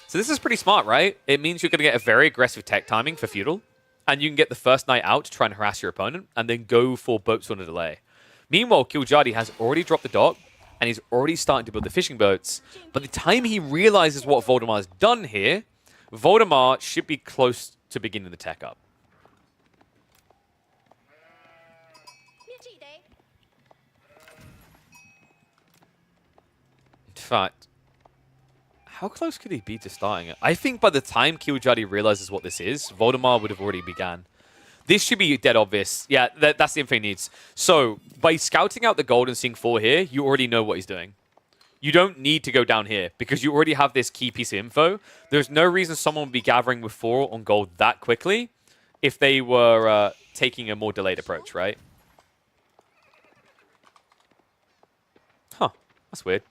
So this is pretty smart, right? It means you're going to get a very aggressive tech timing for Feudal, and you can get the first knight out to try and harass your opponent, and then go for boats on a delay. Meanwhile, Killjadi has already dropped the dock, and he's already starting to build the fishing boats. By the time he realizes what Voldemort has done here, Voldemort should be close to beginning the tech up. In fact, how close could he be to starting it? I think by the time Killjadi realizes what this is, Voldemort would have already began. This should be dead obvious. Yeah, that's the info he needs. So, by scouting out the gold and seeing 4 here, you already know what he's doing. You don't need to go down here, because you already have this key piece of info. There's no reason someone would be gathering with 4 on gold that quickly if they were taking a more delayed approach, right? Huh, that's weird.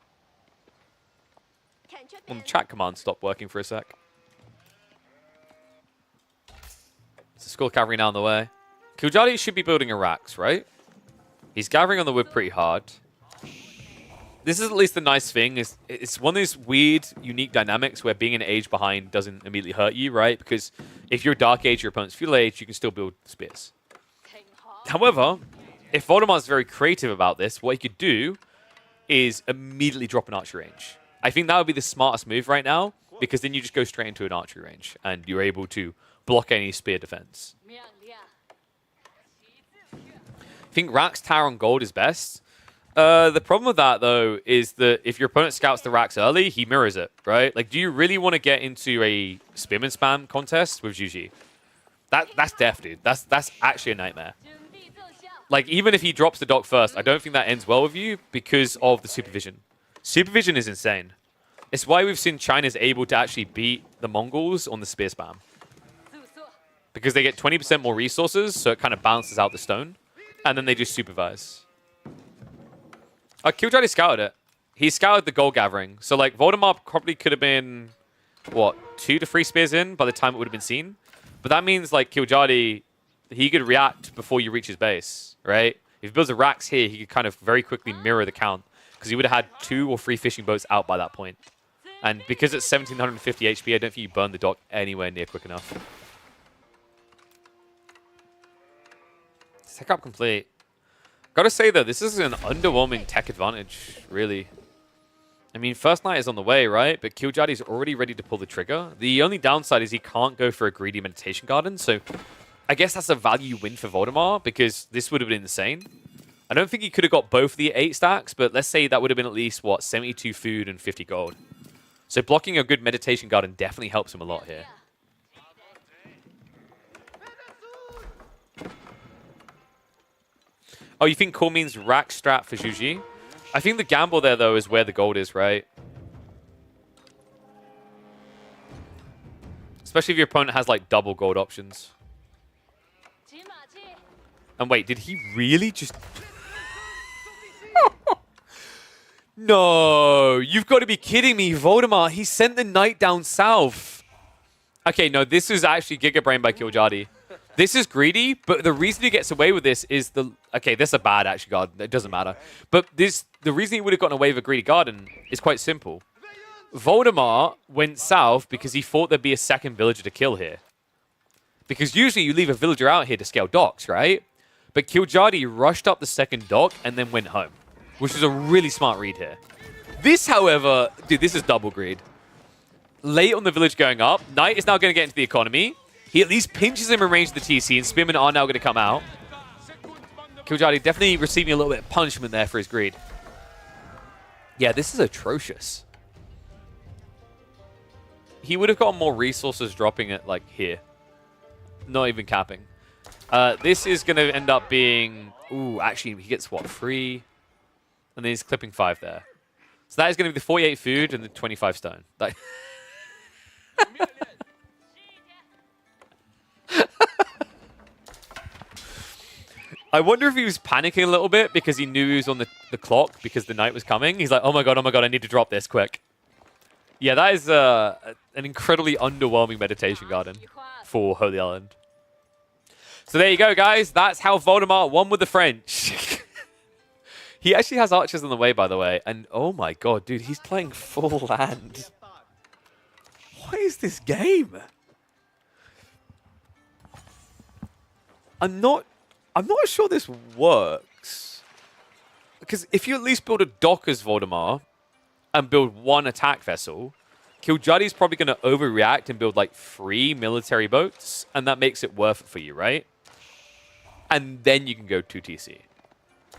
Well, the chat command stopped working for a sec. So Skull Cavalry now on the way. Killjadi should be building a Rax, right? He's gathering on the wood pretty hard. This is at least the nice thing. It's one of these weird, unique dynamics where being an age behind doesn't immediately hurt you, right? Because if you're Dark Age, your opponent's Feudal Age, you can still build spears. However, if Voldemort's very creative about this, what he could do is immediately drop an archery range. I think that would be the smartest move right now, because then you just go straight into an archery range, and you're able to block any spear defense. I think Rax Tower on gold is best. The problem with that, though, is that if your opponent scouts the Rax early, he mirrors it, right? Like, do you really want to get into a Spearman spam contest with Juji? That's death, dude. That's actually a nightmare. Like, even if he drops the dock first, I don't think that ends well with you because of the supervision. Supervision is insane. It's why we've seen China's able to actually beat the Mongols on the spear spam. Because they get 20% more resources, so it kind of balances out the stone. And then they just supervise. Killjadi scouted it. He scouted the gold gathering. So, like, Voldemort probably could have been, what, 2 to 3 spears in by the time it would have been seen? But that means, like, Killjadi, he could react before you reach his base, right? If he builds a Rax here, he could kind of very quickly mirror the count. Because he would have had 2 or 3 fishing boats out by that point. And because it's 1750 HP, I don't think you burn the dock anywhere near quick enough. Tech up complete. Gotta say, though, this is an underwhelming tech advantage, really. I mean, first knight is on the way, right? But Killjadi's already ready to pull the trigger. The only downside is he can't go for a greedy meditation garden, so I guess that's a value win for Voldemort, because this would have been insane. I don't think he could have got both the 8 stacks, but let's say that would have been at least, what, 72 food and 50 gold. So blocking a good meditation garden definitely helps him a lot here. Oh, you think cool means rack strat for Juji? I think the gamble there, though, is where the gold is, right? Especially if your opponent has, like, double gold options. And wait, did he really just... No, you've got to be kidding me, Voldemort. He sent the knight down south. Okay, no, this is actually Giga Brain by Killjadi. This is greedy, but the reason he gets away with this is the... Okay, this is a bad, actually, garden. It doesn't matter. But the reason he would have gotten away with a greedy garden is quite simple. Voldemort went south because he thought there'd be a second villager to kill here. Because usually you leave a villager out here to scale docks, right? But Kiljadi rushed up the second dock and then went home, which is a really smart read here. This, however, dude, this is double greed. Late on the village going up, Knight is now going to get into the economy. He at least pinches him in range of the TC, and Spearmen are now going to come out. Kiljadi definitely receiving a little bit of punishment there for his greed. Yeah, this is atrocious. He would have gotten more resources dropping it, like, here. Not even capping. This is going to end up being... Ooh, actually, he gets, what, 3? And then he's clipping 5 there. So that is going to be the 48 food and the 25 stone. Like... I wonder if he was panicking a little bit because he knew he was on the clock because the night was coming. He's like, oh my god, I need to drop this quick. Yeah, that is an incredibly underwhelming meditation garden for Holy Island. So there you go, guys. That's how Voldemort won with the French. He actually has archers on the way, by the way. And oh my god, dude, he's playing full land. What is this game? I'm not sure this works. Because if you at least build a dock as Voldemort and build 1 attack vessel, Kiljadi's probably going to overreact and build like 3 military boats, and that makes it worth it for you, right? And then you can go 2 TC.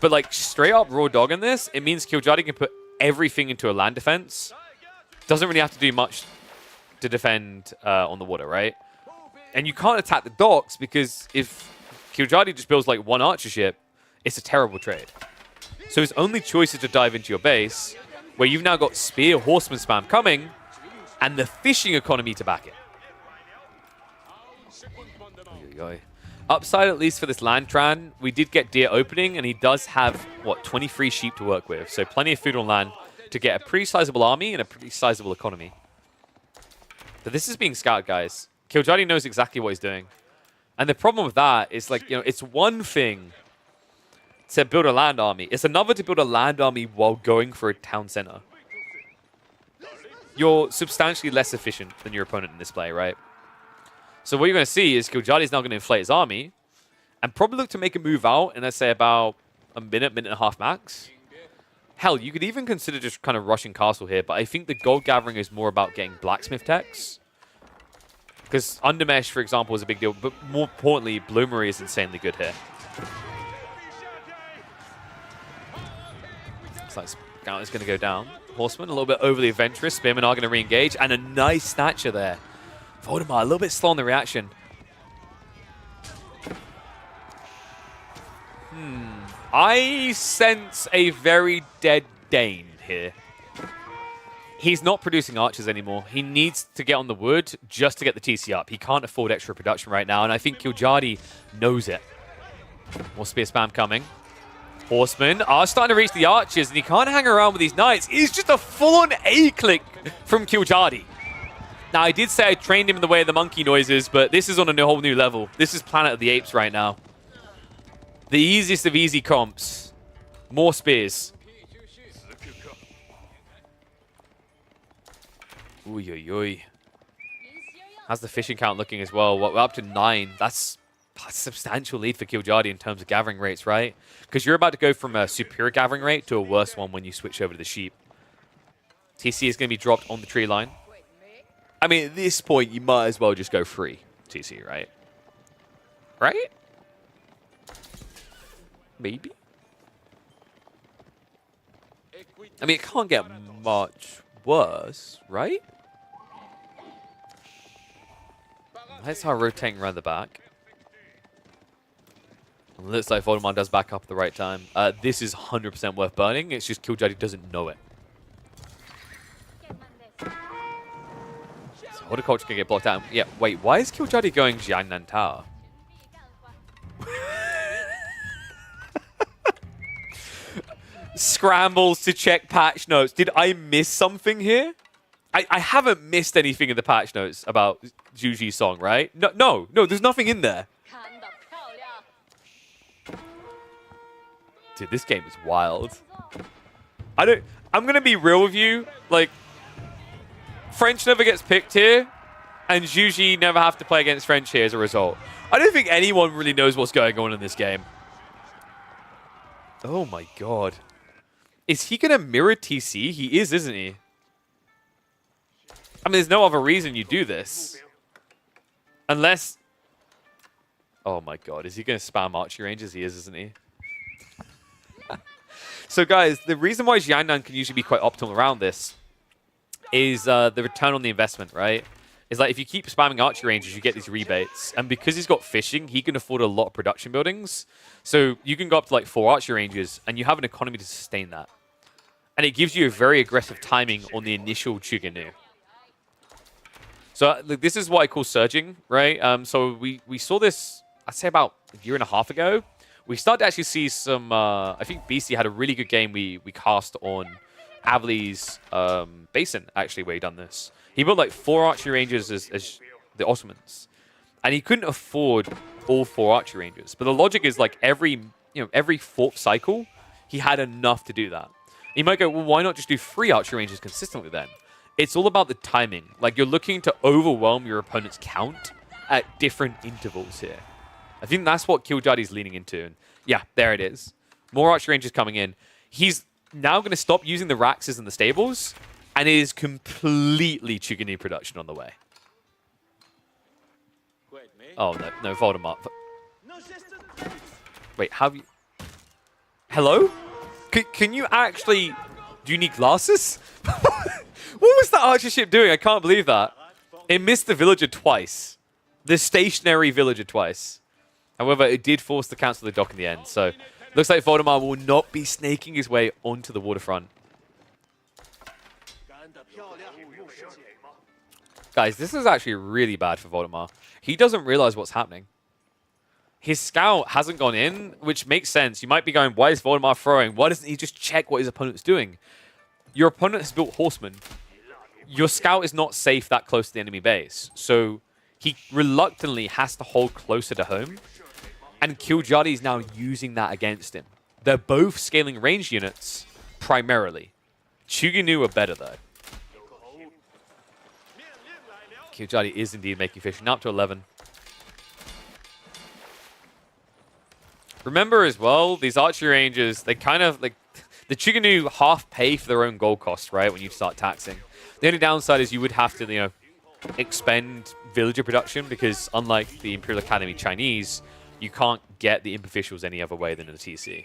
But like straight up raw dog in this, it means Kiljadi can put everything into a land defense. Doesn't really have to do much to defend on the water, right? And you can't attack the docks because if Kiljadi just builds like 1 archer ship, it's a terrible trade. So his only choice is to dive into your base, where you've now got spear horseman spam coming, and the fishing economy to back it. Upside, at least for this Lantran, we did get deer opening, and he does have, what, 23 sheep to work with. So plenty of food on land to get a pretty sizable army and a pretty sizable economy. But this is being scouted, guys. Kiljadi knows exactly what he's doing. And the problem with that is, like, you know, it's one thing to build a land army. It's another to build a land army while going for a town center. You're substantially less efficient than your opponent in this play, right? So what you're going to see is Kiljadi is now going to inflate his army and probably look to make a move out in, let's say, about a minute and a half max. Hell, you could even consider just kind of rushing castle here, but I think the gold gathering is more about getting blacksmith techs. Because Undermesh, for example, is a big deal, but more importantly, Bloomery is insanely good here. Looks like Scout is going to go down. Horseman, a little bit overly adventurous. Spearmen are going to re-engage, and a nice snatcher there. Voldemort, a little bit slow on the reaction. I sense a very dead Dane here. He's not producing archers anymore. He needs to get on the wood just to get the TC up. He can't afford extra production right now, and I think Kiljadi knows it. More spear spam coming. Horsemen are starting to reach the archers, and he can't hang around with these knights. It's just a full-on A-click from Kiljadi. Now, I did say I trained him in the way of the monkey noises, but this is on a whole new level. This is Planet of the Apes right now. The easiest of easy comps. More spears. Uy, uy, uy. How's the fishing count looking as well? We're up to 9. That's a substantial lead for Kiljadi in terms of gathering rates, right? Because you're about to go from a superior gathering rate to a worse one when you switch over to the sheep. TC is going to be dropped on the tree line. I mean, at this point, you might as well just go free TC, right? Right? Maybe? I mean, it can't get much worse, right? Let's start rotating around the back. Looks like Voldemort does back up at the right time. This is 100% worth burning. It's just Kiljadi doesn't know it. So Horticulture can get blocked out. Yeah, wait, why is Kiljadi going Jiangnan Tower? Scrambles to check patch notes. Did I miss something here? I haven't missed anything in the patch notes about Juji's song, right? No, there's nothing in there. Dude, this game is wild. I'm going to be real with you. Like, French never gets picked here, and Juji never have to play against French here as a result. I don't think anyone really knows what's going on in this game. Oh my god. Is he going to mirror TC? He is, isn't he? I mean, there's no other reason you do this. Unless... Oh my god, is he going to spam archery ranges? He is, isn't he? So guys, the reason why Jiangnan can usually be quite optimal around this is the return on the investment, right? Is like if you keep spamming archery ranges, you get these rebates. And because he's got fishing, he can afford a lot of production buildings. So you can go up to like 4 archery ranges, and you have an economy to sustain that. And it gives you a very aggressive timing on the initial Chuganu. So this is what I call surging, right? So we saw this, I'd say about a year and a half ago. We started to actually see some, I think BC had a really good game we cast on Avli's basin, actually, where he done this. He built like 4 archery ranges as the Ottomans. And he couldn't afford all 4 archery ranges. But the logic is like every 4th cycle, he had enough to do that. You might go, well, why not just do 3 archery ranges consistently then? It's all about the timing. Like, you're looking to overwhelm your opponent's count at different intervals here. I think that's what Killjadi's leaning into. And yeah, there it is. More archery ranges coming in. He's now going to stop using the Raxes and the stables, and it is completely Chuganu production on the way. Oh, no, Voldemort. Wait, have you... Hello? Can you actually... Do you need glasses? What was that archer ship doing? I can't believe that. It missed the villager twice. The stationary villager twice. However, it did force the council to the dock in the end. So, looks like Voldemar will not be snaking his way onto the waterfront. Guys, this is actually really bad for Voldemar. He doesn't realize what's happening. His scout hasn't gone in, which makes sense. You might be going, why is Voldemar throwing? Why doesn't he just check what his opponent's doing? Your opponent has built horsemen. Your scout is not safe that close to the enemy base. So he reluctantly has to hold closer to home. And Killjadi is now using that against him. They're both scaling range units, primarily. Chuganu are better, though. Killjadi is indeed making fishing up to 11. Remember as well, these archery ranges, they kind of, like, the Chuganu half pay for their own gold cost, right, when you start taxing. The only downside is you would have to, expend villager production, because unlike the Imperial Academy Chinese, you can't get the imp officials any other way than in a TC.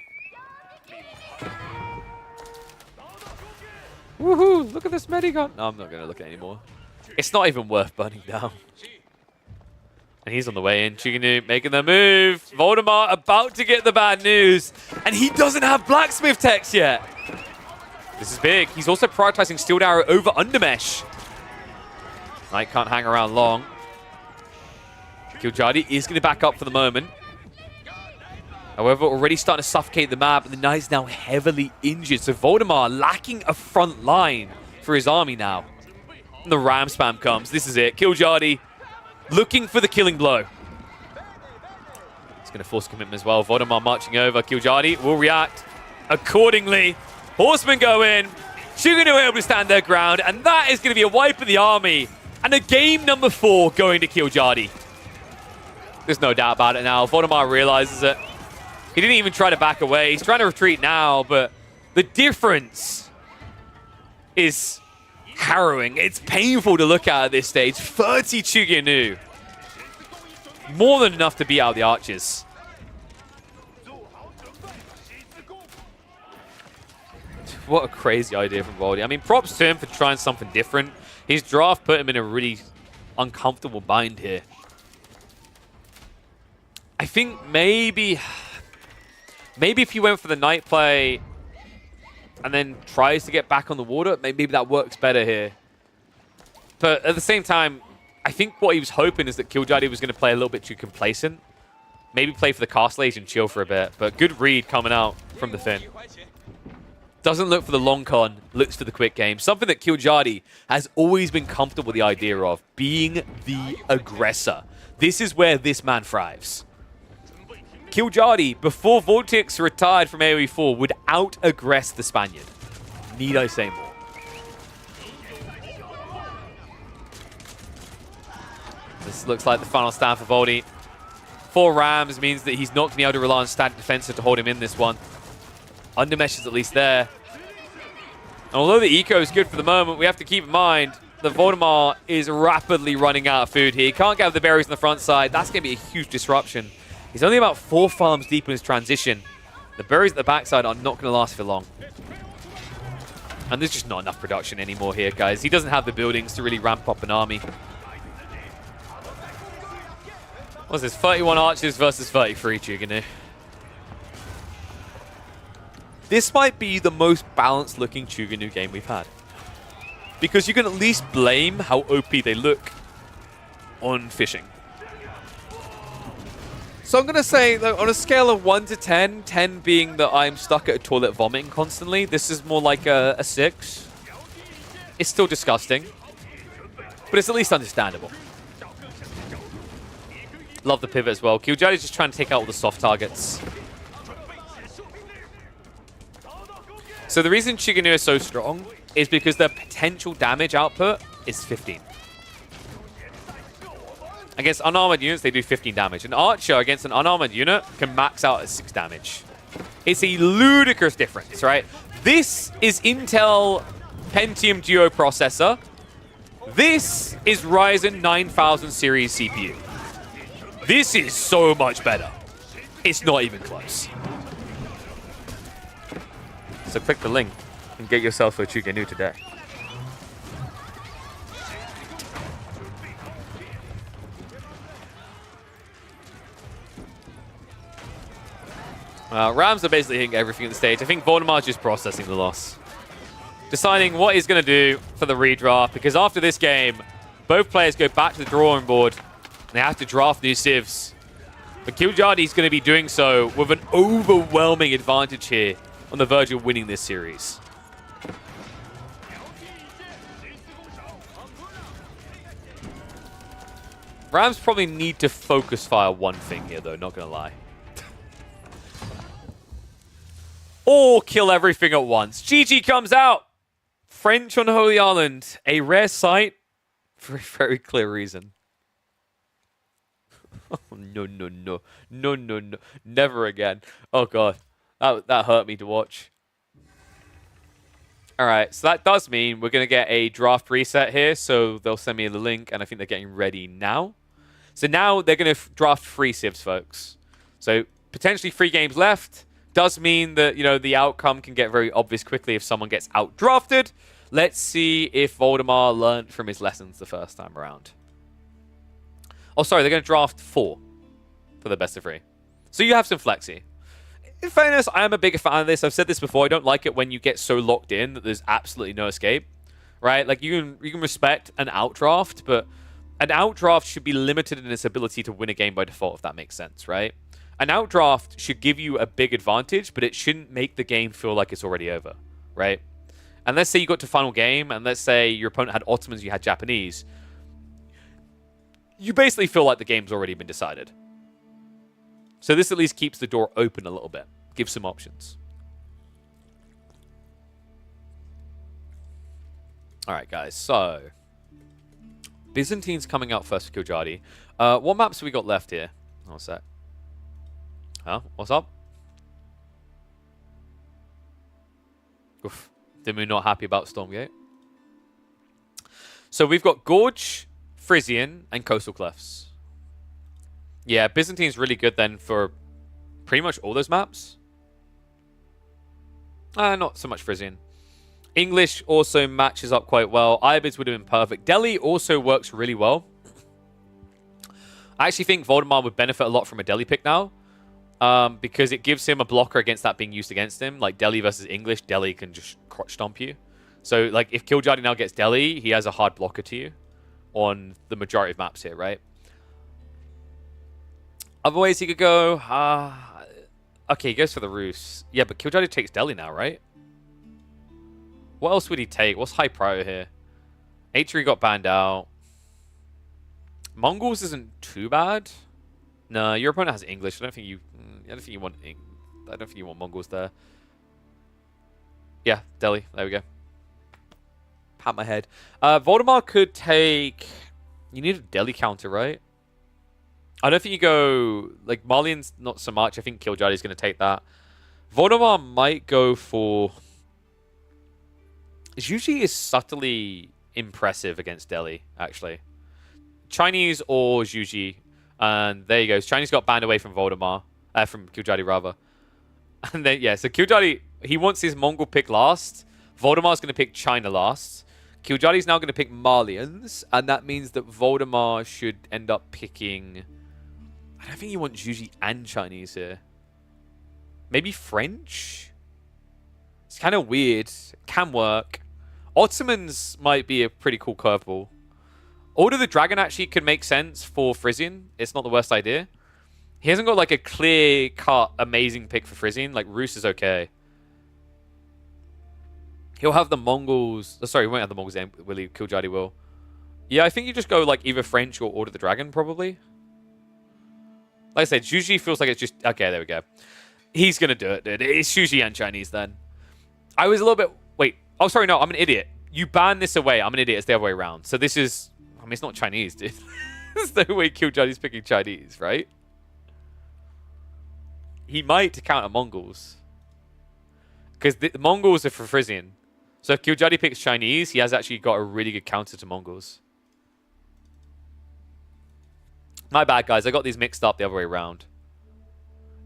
Woohoo! Look at this medigun! No, I'm not going to look at it anymore. It's not even worth burning down. And he's on the way in. Chuganu making the move. Voldemar about to get the bad news. And he doesn't have blacksmith techs yet. This is big. He's also prioritizing Steeled Arrow over Undermesh. Knight can't hang around long. Killjadi is going to back up for the moment. However, already starting to suffocate the map. And the Knight's now heavily injured. So Voldemar lacking a front line for his army now. And the ram spam comes. This is it. Killjadi looking for the killing blow. It's going to force commitment as well. Voldemar marching over. Killjadi will react accordingly. Horsemen go in. Chuganu able to stand their ground. And that is going to be a wipe of the army. And a game number 4 going to Killjadi. There's no doubt about it now. Voldemar realizes it. He didn't even try to back away. He's trying to retreat now. But the difference is harrowing. It's painful to look at this stage. 30 Chuganu. More than enough to beat out the archers. What a crazy idea from Voldy. I mean, props to him for trying something different. His draft put him in a really uncomfortable bind here. I think maybe if he went for the night play and then tries to get back on the water, maybe that works better here. But at the same time, I think what he was hoping is that Killjadi was going to play a little bit too complacent. Maybe play for the castle age and chill for a bit. But good read coming out from the Finn. Doesn't look for the long con, looks for the quick game. Something that Killjadi has always been comfortable with the idea of, being the aggressor. This is where this man thrives. Killjadi, before Vortex retired from AoE 4, would out-aggress the Spaniard. Need I say more? This looks like the final stand for Voldy. 4 Rams means that he's not going to be able to rely on static defensive to hold him in this one. Undermesh is at least there. And although the eco is good for the moment, we have to keep in mind that Voldemar is rapidly running out of food here. He can't gather the berries on the front side. That's going to be a huge disruption. He's only about 4 farms deep in his transition. The berries at the backside are not going to last for long. And there's just not enough production anymore here, guys. He doesn't have the buildings to really ramp up an army. What's this? 31 archers versus 33 Chuganu. This might be the most balanced looking Chuganu game we've had. Because you can at least blame how OP they look on fishing. So I'm going to say, that on a scale of 1 to 10, 10 being that I'm stuck at a toilet vomiting constantly, this is more like a 6. It's still disgusting, but it's at least understandable. Love the pivot as well. Killjoy's just trying to take out all the soft targets. So the reason Chuganu is so strong is because their potential damage output is 15. Against unarmored units, they do 15 damage. An archer against an unarmored unit can max out at 6 damage. It's a ludicrous difference, right? This is Intel Pentium Duo processor. This is Ryzen 9000 series CPU. This is so much better. It's not even close. So click the link and get yourself a Chuganu today. Rams are basically hitting everything at the stage. I think Voldemar is just processing the loss. Deciding what he's going to do for the redraft, because after this game, both players go back to the drawing board and they have to draft new civs. But Killjoy is going to be doing so with an overwhelming advantage here on the verge of winning this series. Rams probably need to focus fire one thing here, though, not going to lie. Or kill everything at once. GG comes out. French on Holy Island. A rare sight for a very clear reason. Oh, no, no, no. No, no, no. Never again. Oh, God. That hurt me to watch. All right. So that does mean we're going to get a draft reset here. So they'll send me the link, and I think they're getting ready now. So now they're going to draft 3 civs, folks. So potentially 3 games left. Does mean that, you know, the outcome can get very obvious quickly if someone gets outdrafted. Let's see if Voldemar learned from his lessons the first time around. Oh, sorry, they're going to draft 4 for the best of 3. So you have some flexi. In fairness, I am a bigger fan of this. I've said this before. I don't like it when you get so locked in that there's absolutely no escape, right? Like, you can respect an outdraft, but an outdraft should be limited in its ability to win a game by default, if that makes sense, right? An outdraft should give you a big advantage, but it shouldn't make the game feel like it's already over, right? And let's say you got to final game, and let's say your opponent had Ottomans, you had Japanese. You basically feel like the game's already been decided. So this at least keeps the door open a little bit. Gives some options. All right, guys. So Byzantine's coming out first for Killjoy. What maps have we got left here? What's that? Huh? What's up? Oof. Dimu not happy about Stormgate. So we've got Gorge, Frisian, and Coastal Cliffs. Yeah, Byzantine's really good then for pretty much all those maps. Not so much Frisian. English also matches up quite well. Ibids would have been perfect. Delhi also works really well. I actually think Voldemar would benefit a lot from a Delhi pick now. Because it gives him a blocker against that being used against him. Like Delhi versus English, Delhi can just crotch stomp you. So like if Killjoy now gets Delhi, he has a hard blocker to you on the majority of maps here, right? Other ways he could go. Okay, he goes for the Rus. Yeah, but Killjoy takes Delhi now, right? What else would he take? What's high priority here? H3 got banned out. Mongols isn't too bad. No, your opponent has English. I don't think you want Mongols there. Yeah, Delhi. There we go. Pat my head. Voldemar could take. You need a Delhi counter, right? I don't think you go like Malian's not so much. I think Killjoy is going to take that. Voldemar might go for... Zhuji is subtly impressive against Delhi, actually. Chinese or Zhuji. And there you go. Chinese got banned away from Voldemar. From Kiljadi, rather. And then, yeah, so Kiljadi, he wants his Mongol pick last. Voldemar's going to pick China last. Kiljadi's now going to pick Malians. And that means that Voldemar should end up picking... I don't think you want Zhuji and Chinese here. Maybe French? It's kind of weird. It can work. Ottomans might be a pretty cool curveball. Order the Dragon actually could make sense for Frisian. It's not the worst idea. He hasn't got like a clear-cut, amazing pick for Frisian. Like, Rus is okay. He'll have the Mongols... Oh, sorry, he won't have the Mongols then, will he? Kiljadi will. Yeah, I think you just go like either French or Order the Dragon, probably. Like I said, Zhuji feels like it's just... Okay, there we go. He's going to do it, dude. It's Zhuji and Chinese then. I was a little bit... Wait. Oh, sorry, no. I'm an idiot. You ban this away. I'm an idiot. It's the other way around. So this is... I mean, it's not Chinese, dude. There's no way Kiljadi's picking Chinese, right? He might counter Mongols. Because the Mongols are for Frisian. So if Kiljadi picks Chinese, he has actually got a really good counter to Mongols. My bad, guys. I got these mixed up the other way around.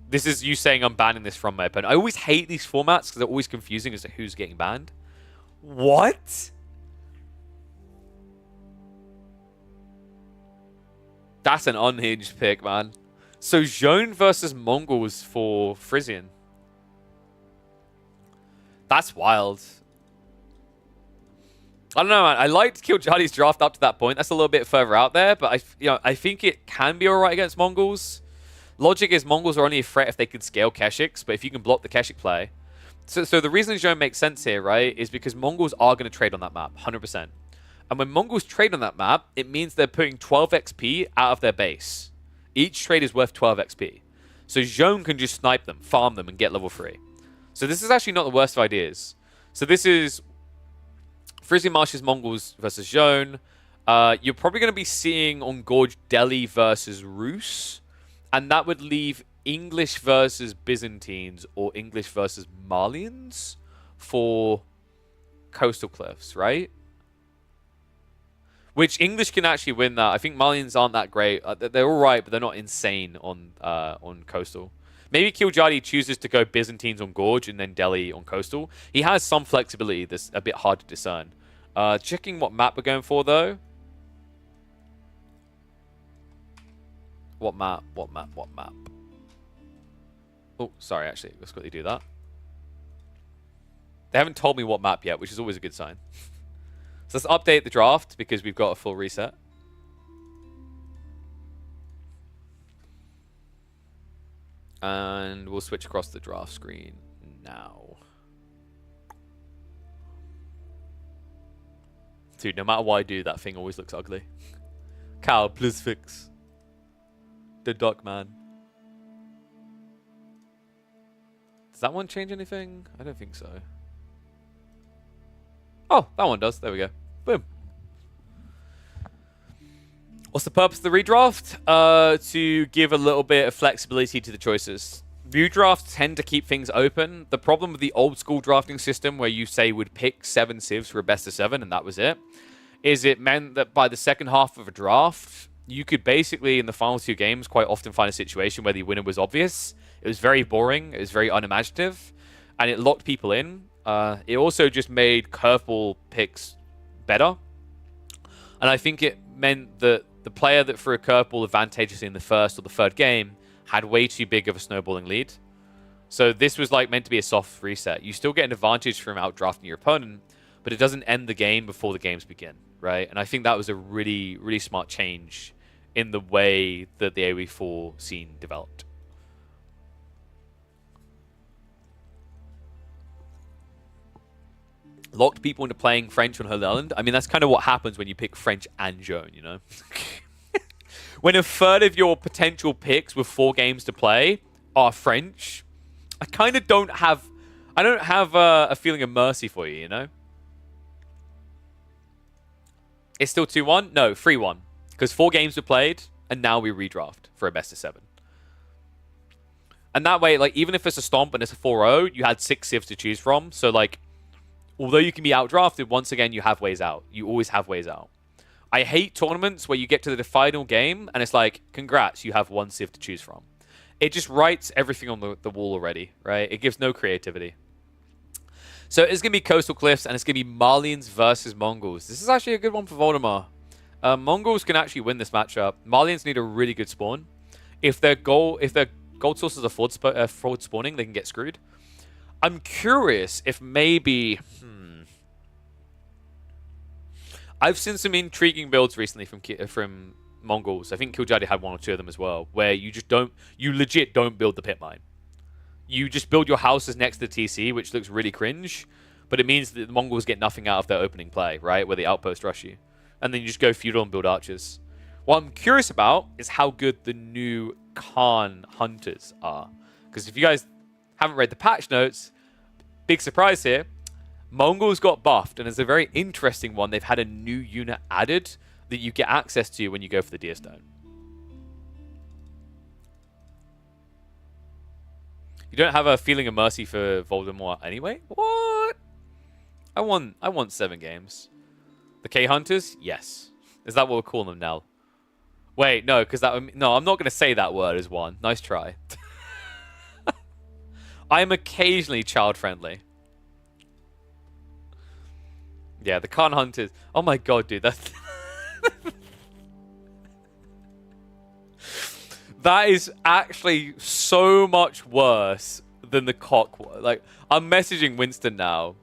This is you saying I'm banning this from my opponent. I always hate these formats because they're always confusing as to who's getting banned. What? That's an unhinged pick, man. So Zhone versus Mongols for Frisian. That's wild. I don't know, man. I liked Kiljadi's draft up to that point. That's a little bit further out there, but I think it can be alright against Mongols. Logic is Mongols are only a threat if they can scale Keshiks, but if you can block the Keshik play. So the reason Zhone makes sense here, right, is because Mongols are going to trade on that map, 100%. And when Mongols trade on that map, it means they're putting 12 XP out of their base. Each trade is worth 12 XP. So Zhone can just snipe them, farm them, and get level 3. So this is actually not the worst of ideas. So this is Frisian Marsh's Mongols versus Zhone. You're probably going to be seeing on Gorge Delhi versus Rus. And that would leave English versus Byzantines or English versus Malians for Coastal Cliffs, right? Which English can actually win that. I think Malians aren't that great. They're all right, but they're not insane on Coastal. Maybe Kiljadi chooses to go Byzantines on Gorge and then Delhi on Coastal. He has some flexibility that's a bit hard to discern. Checking what map we're going for, though. What map? What map? What map? Oh, sorry, actually. Let's quickly do that. They haven't told me what map yet, which is always a good sign. So let's update the draft because we've got a full reset. And we'll switch across the draft screen now. Dude, no matter what I do, that thing always looks ugly. Cow, please fix. The duck man. Does that one change anything? I don't think so. Oh, that one does. There we go. Boom. What's the purpose of the redraft? To give a little bit of flexibility to the choices. View drafts tend to keep things open. The problem with the old school drafting system where you say would pick 7 civs for a best of 7 and that was it, is it meant that by the second half of a draft, you could basically, in the final 2 games, quite often find a situation where the winner was obvious. It was very boring. It was very unimaginative. And it locked people in. It also just made curveball picks better. And I think it meant that the player that threw a curveball advantageously in the first or the third game had way too big of a snowballing lead. So this was like meant to be a soft reset. You still get an advantage from outdrafting your opponent, but it doesn't end the game before the games begin, right? And I think that was a really, really smart change in the way that the AoE4 scene developed. Locked people into playing French on Holy Island. I mean, that's kind of what happens when you pick French and Zhone, you know? When a third of your potential picks with 4 games to play are French, I kind of don't have a feeling of mercy for you, you know? It's still 2-1? No, 3-1. Because 4 games were played, and now we redraft for a best of 7. And that way, like, even if it's a stomp and it's a 4-0, you had 6 civs to choose from. So, like, although you can be outdrafted, once again, you have ways out. You always have ways out. I hate tournaments where you get to the final game and it's like, congrats, you have 1 civ to choose from. It just writes everything on the wall already, right? It gives no creativity. So it's going to be Coastal Cliffs and it's going to be Malians versus Mongols. This is actually a good one for Voldemar. Mongols can actually win this matchup. Malians need a really good spawn. If their gold sources are fraud spawning, they can get screwed. I'm curious if maybe... I've seen some intriguing builds recently from Mongols. I think Kiljadi had 1 or 2 of them as well, where you legit don't build the pit mine. You just build your houses next to the TC, which looks really cringe, but it means that the Mongols get nothing out of their opening play, right? Where the outpost rush you. And then you just go feudal and build archers. What I'm curious about is how good the new Khan hunters are. Because if you guys haven't read the patch notes, big surprise here, Mongols got buffed, and it's a very interesting one. They've had a new unit added that you get access to when you go for the Deer Stone. You don't have a feeling of mercy for Voldemort anyway? What? I won 7 games. The K Hunters? Yes. Is that what we're calling them now? Wait, no, because no, I'm not going to say that word as one. Nice try. I am occasionally child-friendly. Yeah, the Khan Hunters. Oh my god, dude, that's... That is actually so much worse than the cock one. Like, I'm messaging Winston now.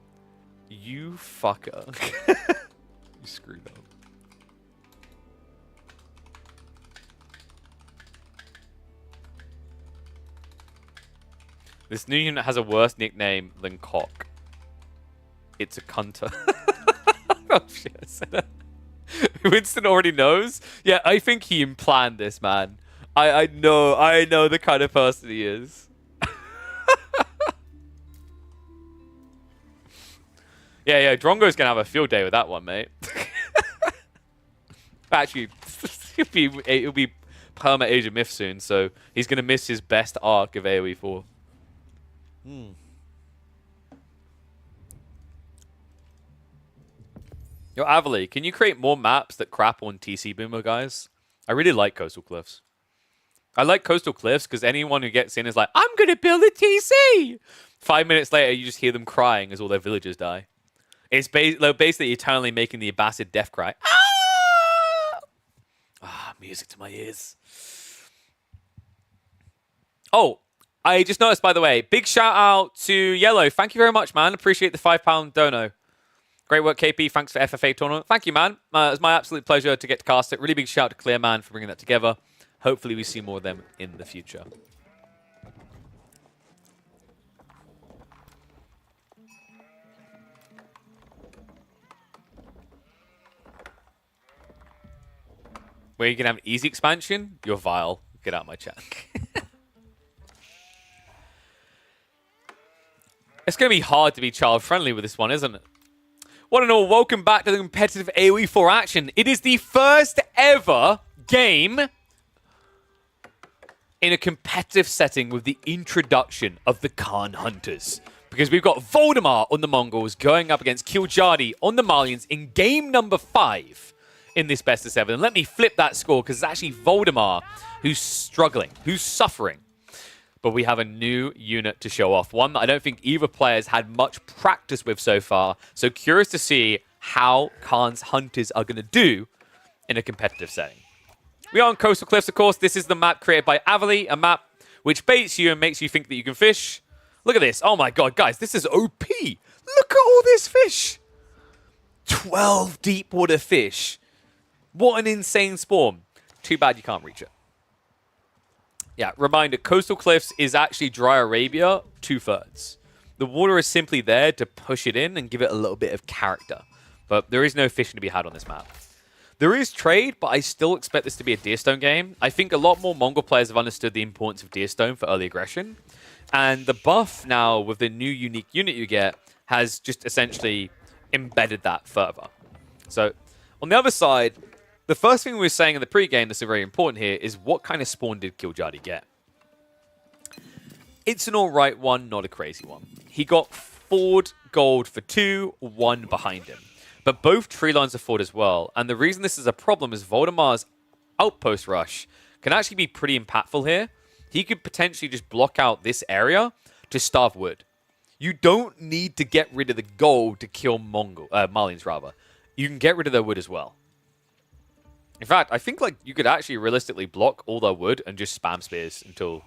You fucker. You screwed up. This new unit has a worse nickname than cock. It's a cunter. Oh shit, I said that. Winston already knows? Yeah, I think he planned this, man. I know the kind of person he is. Yeah, Drongo's gonna have a field day with that one, mate. Actually, it'll be Perma Age of Myth soon, so he's gonna miss his best arc of AoE 4. Yo, Avali, can you create more maps that crap on TC Boomer, guys? I really like Coastal Cliffs. I like Coastal Cliffs because anyone who gets in is like, I'm going to build a TC! 5 minutes later, you just hear them crying as all their villagers die. It's basically eternally making the Abbasid death cry. Ah, music to my ears. Oh, I just noticed, by the way, big shout out to Yellow. Thank you very much, man. Appreciate the £5 dono. Great work, KP. Thanks for FFA tournament. Thank you, man. It's my absolute pleasure to get to cast it. Really big shout out to Clearman for bringing that together. Hopefully we see more of them in the future. Where you can have an easy expansion? You're vile. Get out of my chat. It's going to be hard to be child-friendly with this one, isn't it? One and all, welcome back to the competitive AoE 4 action. It is the first ever game in a competitive setting with the introduction of the Khan Hunters. Because we've got Voldemar on the Mongols going up against Kiljadi on the Malians in game number 5 in this best of 7. And let me flip that score because it's actually Voldemar who's struggling, who's suffering. But we have a new unit to show off. One that I don't think either player's had much practice with so far. So curious to see how Khan's Hunters are going to do in a competitive setting. We are on Coastal Cliffs, of course. This is the map created by Avali, a map which baits you and makes you think that you can fish. Look at this. Oh my god, guys, this is OP. Look at all this fish. 12 deep water fish. What an insane spawn. Too bad you can't reach it. Yeah, reminder, Coastal Cliffs is actually Dry Arabia 2/3. The water is simply there to push it in and give it a little bit of character. But there is no fishing to be had on this map. There is trade, but I still expect this to be a Deerstone game. I think a lot more Mongol players have understood the importance of Deerstone for early aggression. And the buff now with the new unique unit you get has just essentially embedded that further. So on the other side, the first thing we were saying in the pregame that's very important here is what kind of spawn did Kiljadi get? It's an alright one, not a crazy one. He got forward gold for 2, 1 behind him. But both tree lines are forward as well. And the reason this is a problem is Voldemar's outpost rush can actually be pretty impactful here. He could potentially just block out this area to starve wood. You don't need to get rid of the gold to kill Marlins rather. You can get rid of their wood as well. In fact, I think like you could actually realistically block all their wood and just spam spears until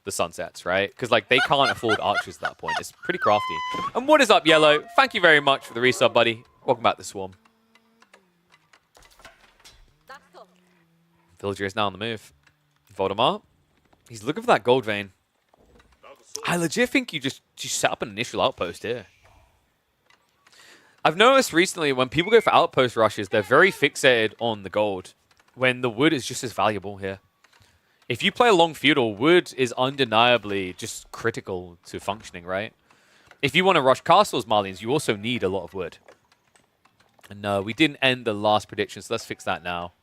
the sun sets, right? Because like they can't afford archers at that point. It's pretty crafty. And what is up, Yellow? Thank you very much for the resub, buddy. Welcome back to Swarm. Villager is now on the move. Voldemar, he's looking for that gold vein. I legit think you just set up an initial outpost here. I've noticed recently when people go for outpost rushes, they're very fixated on the gold when the wood is just as valuable here. If you play a long feudal, wood is undeniably just critical to functioning, right? If you want to rush castles, Marlins, you also need a lot of wood. And no, we didn't end the last prediction, so let's fix that now.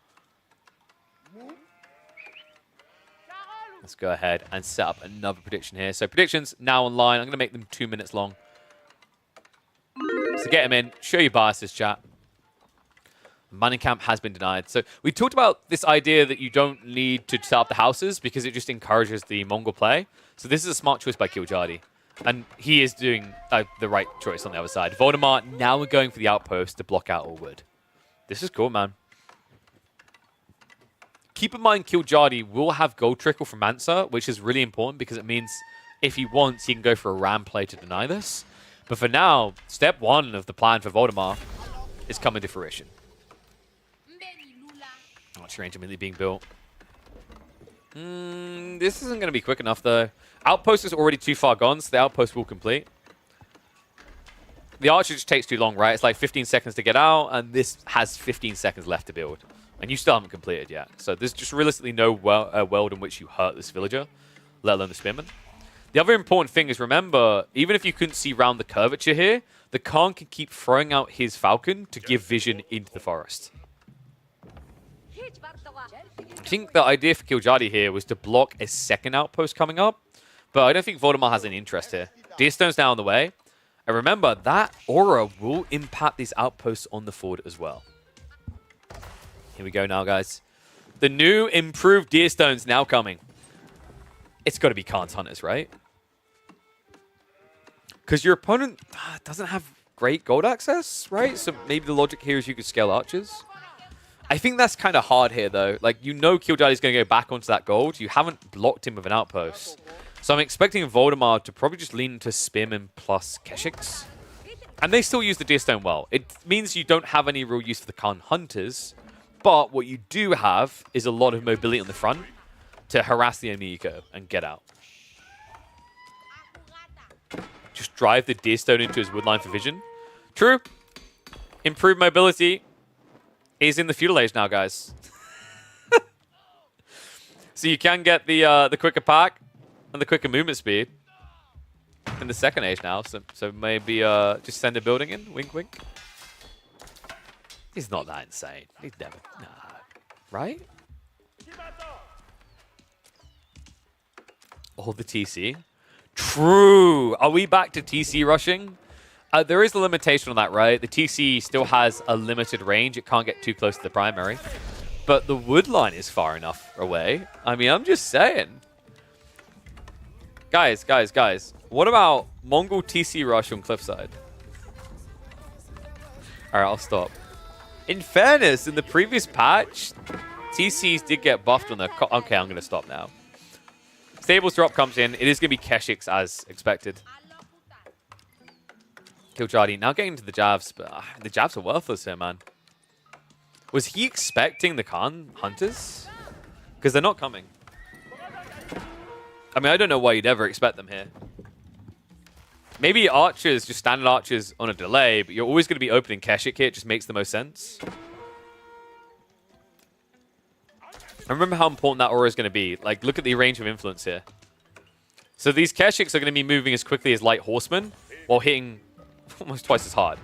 Let's go ahead and set up another prediction here. So predictions now online. I'm going to make them 2 minutes long. So get them in. Show your biases, chat. Mining camp has been denied. So we talked about this idea that you don't need to set up the houses because it just encourages the Mongol play. So this is a smart choice by Kiljardi. And he is doing the right choice on the other side. Voldemar, now we're going for the outpost to block out all wood. This is cool, man. Keep in mind, Kiljardi will have gold trickle from Mansa, which is really important because it means if he wants, he can go for a ram play to deny this. But for now, step 1 of the plan for Voldemar is coming to fruition. Archer range immediately being built. This isn't going to be quick enough, though. Outpost is already too far gone, so the outpost will complete. The archer just takes too long, right? It's like 15 seconds to get out, and this has 15 seconds left to build. And you still haven't completed yet. So there's just realistically no world in which you hurt this villager, let alone the spearman. The other important thing is, remember, even if you couldn't see round the curvature here, the Khan can keep throwing out his falcon to give vision into the forest. I think the idea for Kiljardi here was to block a second outpost coming up, but I don't think Voldemar has any interest here. Deerstone's now on the way. And remember, that aura will impact these outposts on the fort as well. Here we go now, guys. The new improved Deerstone's now coming. It's got to be Khan's Hunters, right? Because your opponent doesn't have great gold access, right? So maybe the logic here is you could scale archers. I think that's kind of hard here, though. Like, you know Kiljardi's going to go back onto that gold. You haven't blocked him with an outpost. So I'm expecting Voldemar to probably just lean into Spearman plus Keshiks. And they still use the Deerstone well. It means you don't have any real use for the Khan Hunters. But what you do have is a lot of mobility on the front to harass the enemy eco and get out. Just drive the Deerstone into his woodline for vision. True. Improved mobility is in the feudal age now, guys. So you can get the quicker pack and the quicker movement speed in the second age now. So maybe just send a building in. Wink, wink. He's not that insane. He's never... Nah. Right? Oh, the TC. True. Are we back to TC rushing? There is a limitation on that, right? The TC still has a limited range. It can't get too close to the primary. But the wood line is far enough away. I mean, I'm just saying. Guys. What about Mongol TC rush on Cliffside? All right, I'll stop. In fairness, in the previous patch, TCs did get buffed on their... Okay, I'm going to stop now. Stables drop comes in. It is going to be Keshiks as expected. Kiljardi now getting to the jabs, but the jabs are worthless here, man. Was he expecting the Khan Hunters? Because they're not coming. I mean, I don't know why you'd ever expect them here. Maybe archers, just standard archers on a delay, but you're always going to be opening Keshik here. It just makes the most sense. I remember how important that aura is going to be. Like, look at the range of influence here. So these Keshiks are going to be moving as quickly as light horsemen while hitting almost twice as hard.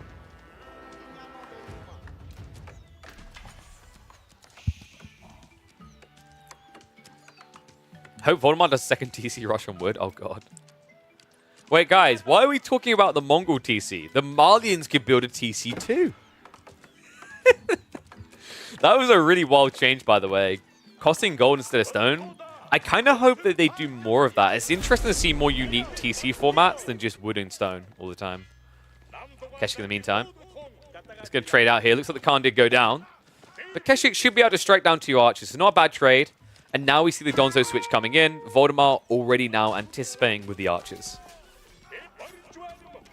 Hope Voldemar does second TC rush on wood. Oh, God. Wait, guys, why are we talking about the Mongol TC? The Malians could build a TC too. That was a really wild change, by the way. Costing gold instead of stone. I kind of hope that they do more of that. It's interesting to see more unique TC formats than just wood and stone all the time. Keshik in the meantime. He's going to trade out here. Looks like the Khan did go down. But Keshik should be able to strike down 2 archers. So not a bad trade. And now we see the Donzo switch coming in. Voldemar already now anticipating with the archers.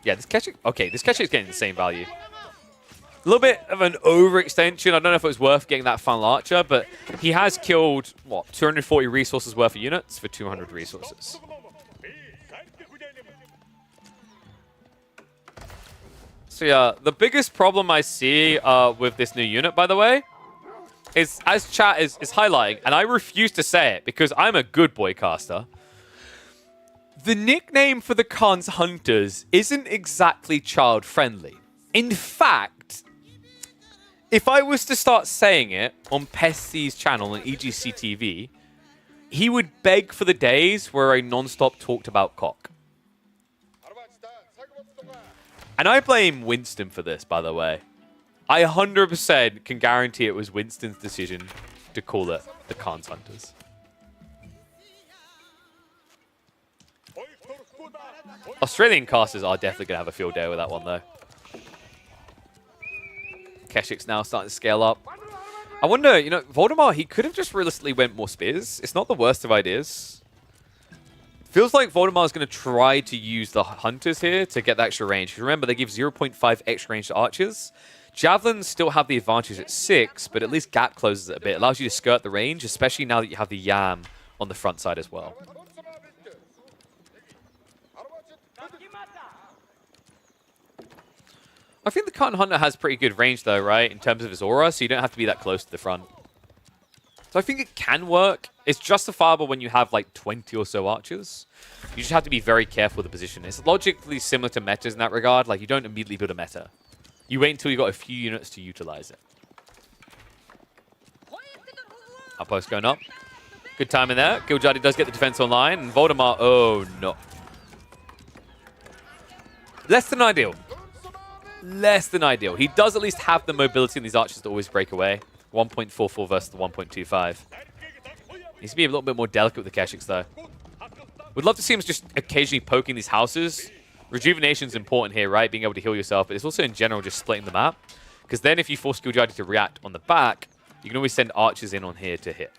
Yeah, this Keshik... Okay, this Keshik's getting the same value. A little bit of an overextension. I don't know if it was worth getting that final archer, but he has killed, what, 240 resources worth of units for 200 resources. So yeah, the biggest problem I see with this new unit, by the way, is, as chat is highlighting, and I refuse to say it because I'm a good boy caster, the nickname for the Khan's Hunters isn't exactly child-friendly. In fact, if I was to start saying it on Pesti's channel on EGC TV, he would beg for the days where I non-stop talked about cock. And I blame Winston for this, by the way. I 100% can guarantee it was Winston's decision to call it the Khan's Hunters. Australian casters are definitely going to have a field day with that one, though. Keshik's now starting to scale up. I wonder, you know, Voldemar, he could have just realistically went more spears. It's not the worst of ideas. Feels like Voldemar is going to try to use the Hunters here to get the extra range. Remember, they give 0.5 extra range to archers. Javelins still have the advantage at 6, but at least gap closes it a bit. It allows you to skirt the range, especially now that you have the Yam on the front side as well. I think the Khan Hunter has pretty good range, though, right? In terms of his aura, so you don't have to be that close to the front. So I think it can work. It's justifiable when you have, like, 20 or so archers. You just have to be very careful with the position. It's logically similar to metas in that regard. Like, you don't immediately build a meta. You wait until you've got a few units to utilize it. Outpost going up. Good timing there. Giljardi does get the defense online. And Voldemar, oh, no. Less than ideal. Less than ideal. He does at least have the mobility in these archers to always break away. 1.44 versus the 1.25. Needs to be a little bit more delicate with the Keshiks, though. Would love to see him just occasionally poking these houses. Rejuvenation's important here, right? Being able to heal yourself, but it's also in general just splitting the map. Because then if you force Giljardi to react on the back, you can always send archers in on here to hit.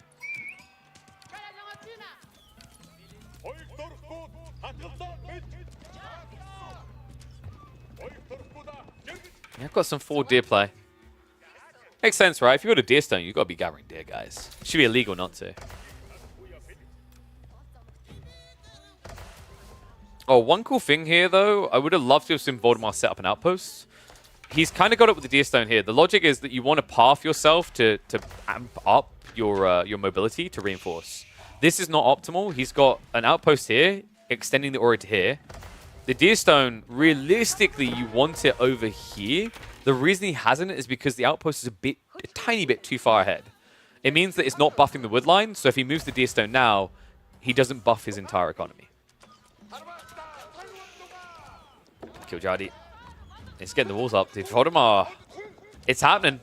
Yeah, I've got some forward deer play. Makes sense, right? If you got a deer stone, you've got to be gathering deer, guys. It should be illegal not to. Oh, one cool thing here, though, I would have loved to have seen Voldemar set up an outpost. He's kind of got it with the deer stone here. The logic is that you want to path yourself to amp up your mobility to reinforce. This is not optimal. He's got an outpost here, extending the aura to here. The deer stone, realistically, you want it over here. The reason he hasn't is because the outpost is a tiny bit too far ahead. It means that it's not buffing the wood line, so if he moves the deer stone now, he doesn't buff his entire economy. Giljardi. He's getting the walls up. Dude, Voldemar. It's happening.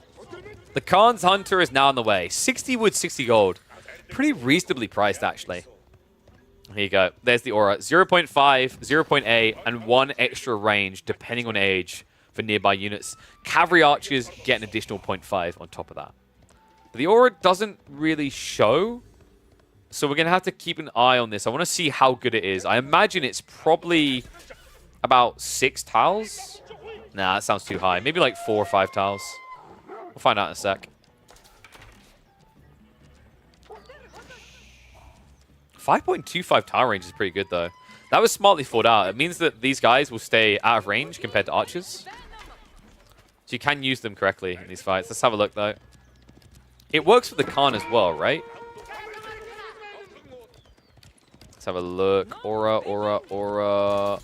The Khan's Hunter is now on the way. 60 wood, 60 gold. Pretty reasonably priced, actually. Here you go. There's the aura. 0.5, 0.8, and 1 extra range, depending on age, for nearby units. Cavalry archers get an additional 0.5 on top of that. But the aura doesn't really show, so we're going to have to keep an eye on this. I want to see how good it is. I imagine it's probably about 6 tiles. Nah, that sounds too high. Maybe like 4 or 5 tiles. We'll find out in a sec. 5.25 tile range is pretty good, though. That was smartly thought out. It means that these guys will stay out of range compared to archers. So you can use them correctly in these fights. Let's have a look, though. It works for the Khan as well, right? Let's have a look. Aura, aura, aura.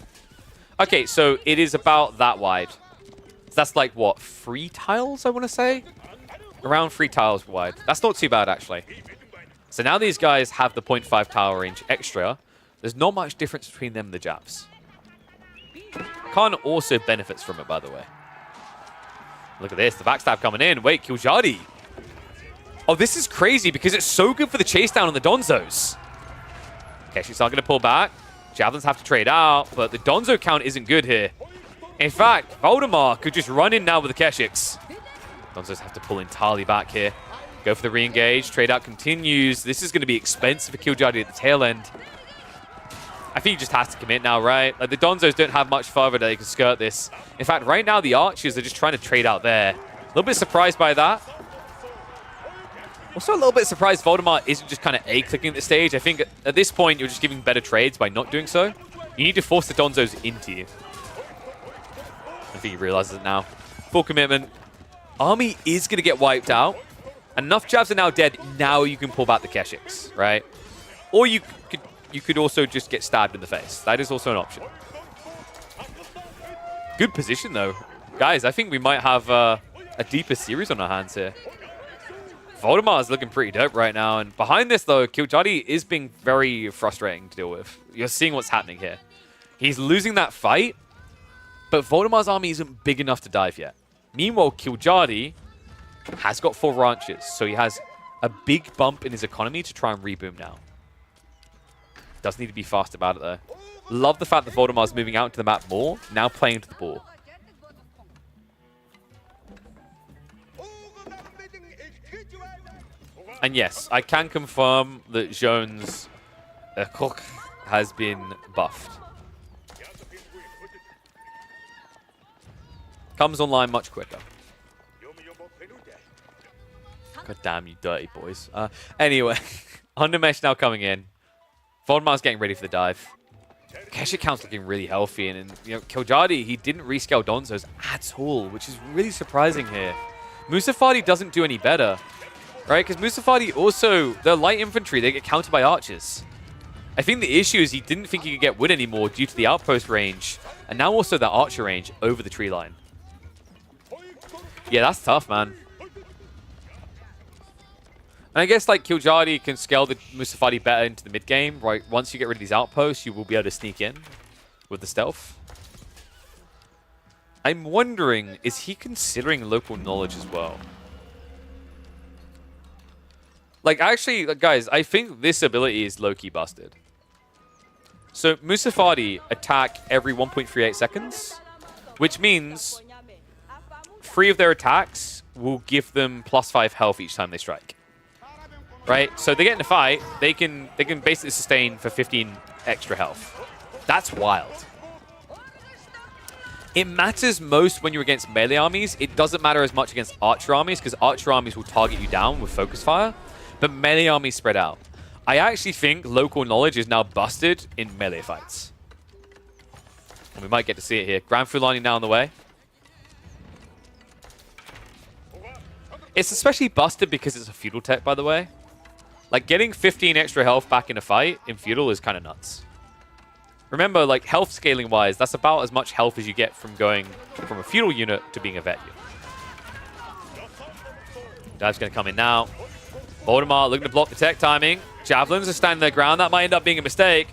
Okay, so it is about that wide. So that's like, what, 3 tiles, I want to say? Around 3 tiles wide. That's not too bad, actually. So now these guys have the 0.5 tile range extra. There's not much difference between them and the Japs. Rakan also benefits from it, by the way. Look at this. The backstab coming in. Wait, Killjadi. Oh, this is crazy because it's so good for the chase down on the Donzos. Okay, she's not going to pull back. Javelins have to trade out, but the Donzo count isn't good here. In fact, Voldemar could just run in now with the Keshiks. Donzos have to pull entirely back here. Go for the re-engage. Trade out continues. This is going to be expensive for Killjadi at the tail end. I think he just has to commit now, right? Like, the Donzos don't have much further that they can skirt this. In fact, right now, the Archers are just trying to trade out there. A little bit surprised by that. Also a little bit surprised Voldemar isn't just kind of A-clicking at this stage. I think at this point, you're just giving better trades by not doing so. You need to force the Donzos into you. I think he realizes it now. Full commitment. Army is going to get wiped out. Enough jabs are now dead. Now you can pull back the Keshiks, right? Or you could also just get stabbed in the face. That is also an option. Good position, though. Guys, I think we might have a deeper series on our hands here. Voldemar is looking pretty dope right now. And behind this, though, Killjadi is being very frustrating to deal with. You're seeing what's happening here. He's losing that fight, but Voldemar's army isn't big enough to dive yet. Meanwhile, Killjadi has got 4 ranches, so he has a big bump in his economy to try and reboom now. Does need to be fast about it, though. Love the fact that Voldemar's moving out into the map more, now playing to the ball. And yes, I can confirm that Jones' cook has been buffed. Comes online much quicker. God damn you dirty boys. Anyway, Undermesh now coming in. Voldemar's getting ready for the dive. Keshik count's looking really healthy, and you know, Killjadi, he didn't rescale Donzos at all, which is really surprising here. Musafadi doesn't do any better, right? Because Musafadi also, they're light infantry, they get countered by archers. I think the issue is he didn't think he could get wood anymore due to the outpost range, and now also the archer range over the tree line. Yeah, that's tough, man. And I guess like Killjadi can scale the Musafadi better into the mid game, right? Once you get rid of these outposts, you will be able to sneak in with the stealth. I'm wondering, is he considering local knowledge as well? Like, actually, guys, I think this ability is low-key busted. So Musafadi attack every 1.38 seconds, which means 3 of their attacks will give them +5 health each time they strike. Right? So they get in a fight, they can basically sustain for 15 extra health. That's wild. It matters most when you're against melee armies. It doesn't matter as much against archer armies, because archer armies will target you down with focus fire, but melee armies spread out. I actually think local knowledge is now busted in melee fights. And we might get to see it here. Grand Fulani now on the way. It's especially busted because it's a feudal tech, by the way. Like, getting 15 extra health back in a fight in feudal is kind of nuts. Remember, like, health scaling-wise, that's about as much health as you get from going from a feudal unit to being a vet unit. Dive's going to come in now. Voldemar looking to block the tech timing. Javelins are standing their ground. That might end up being a mistake.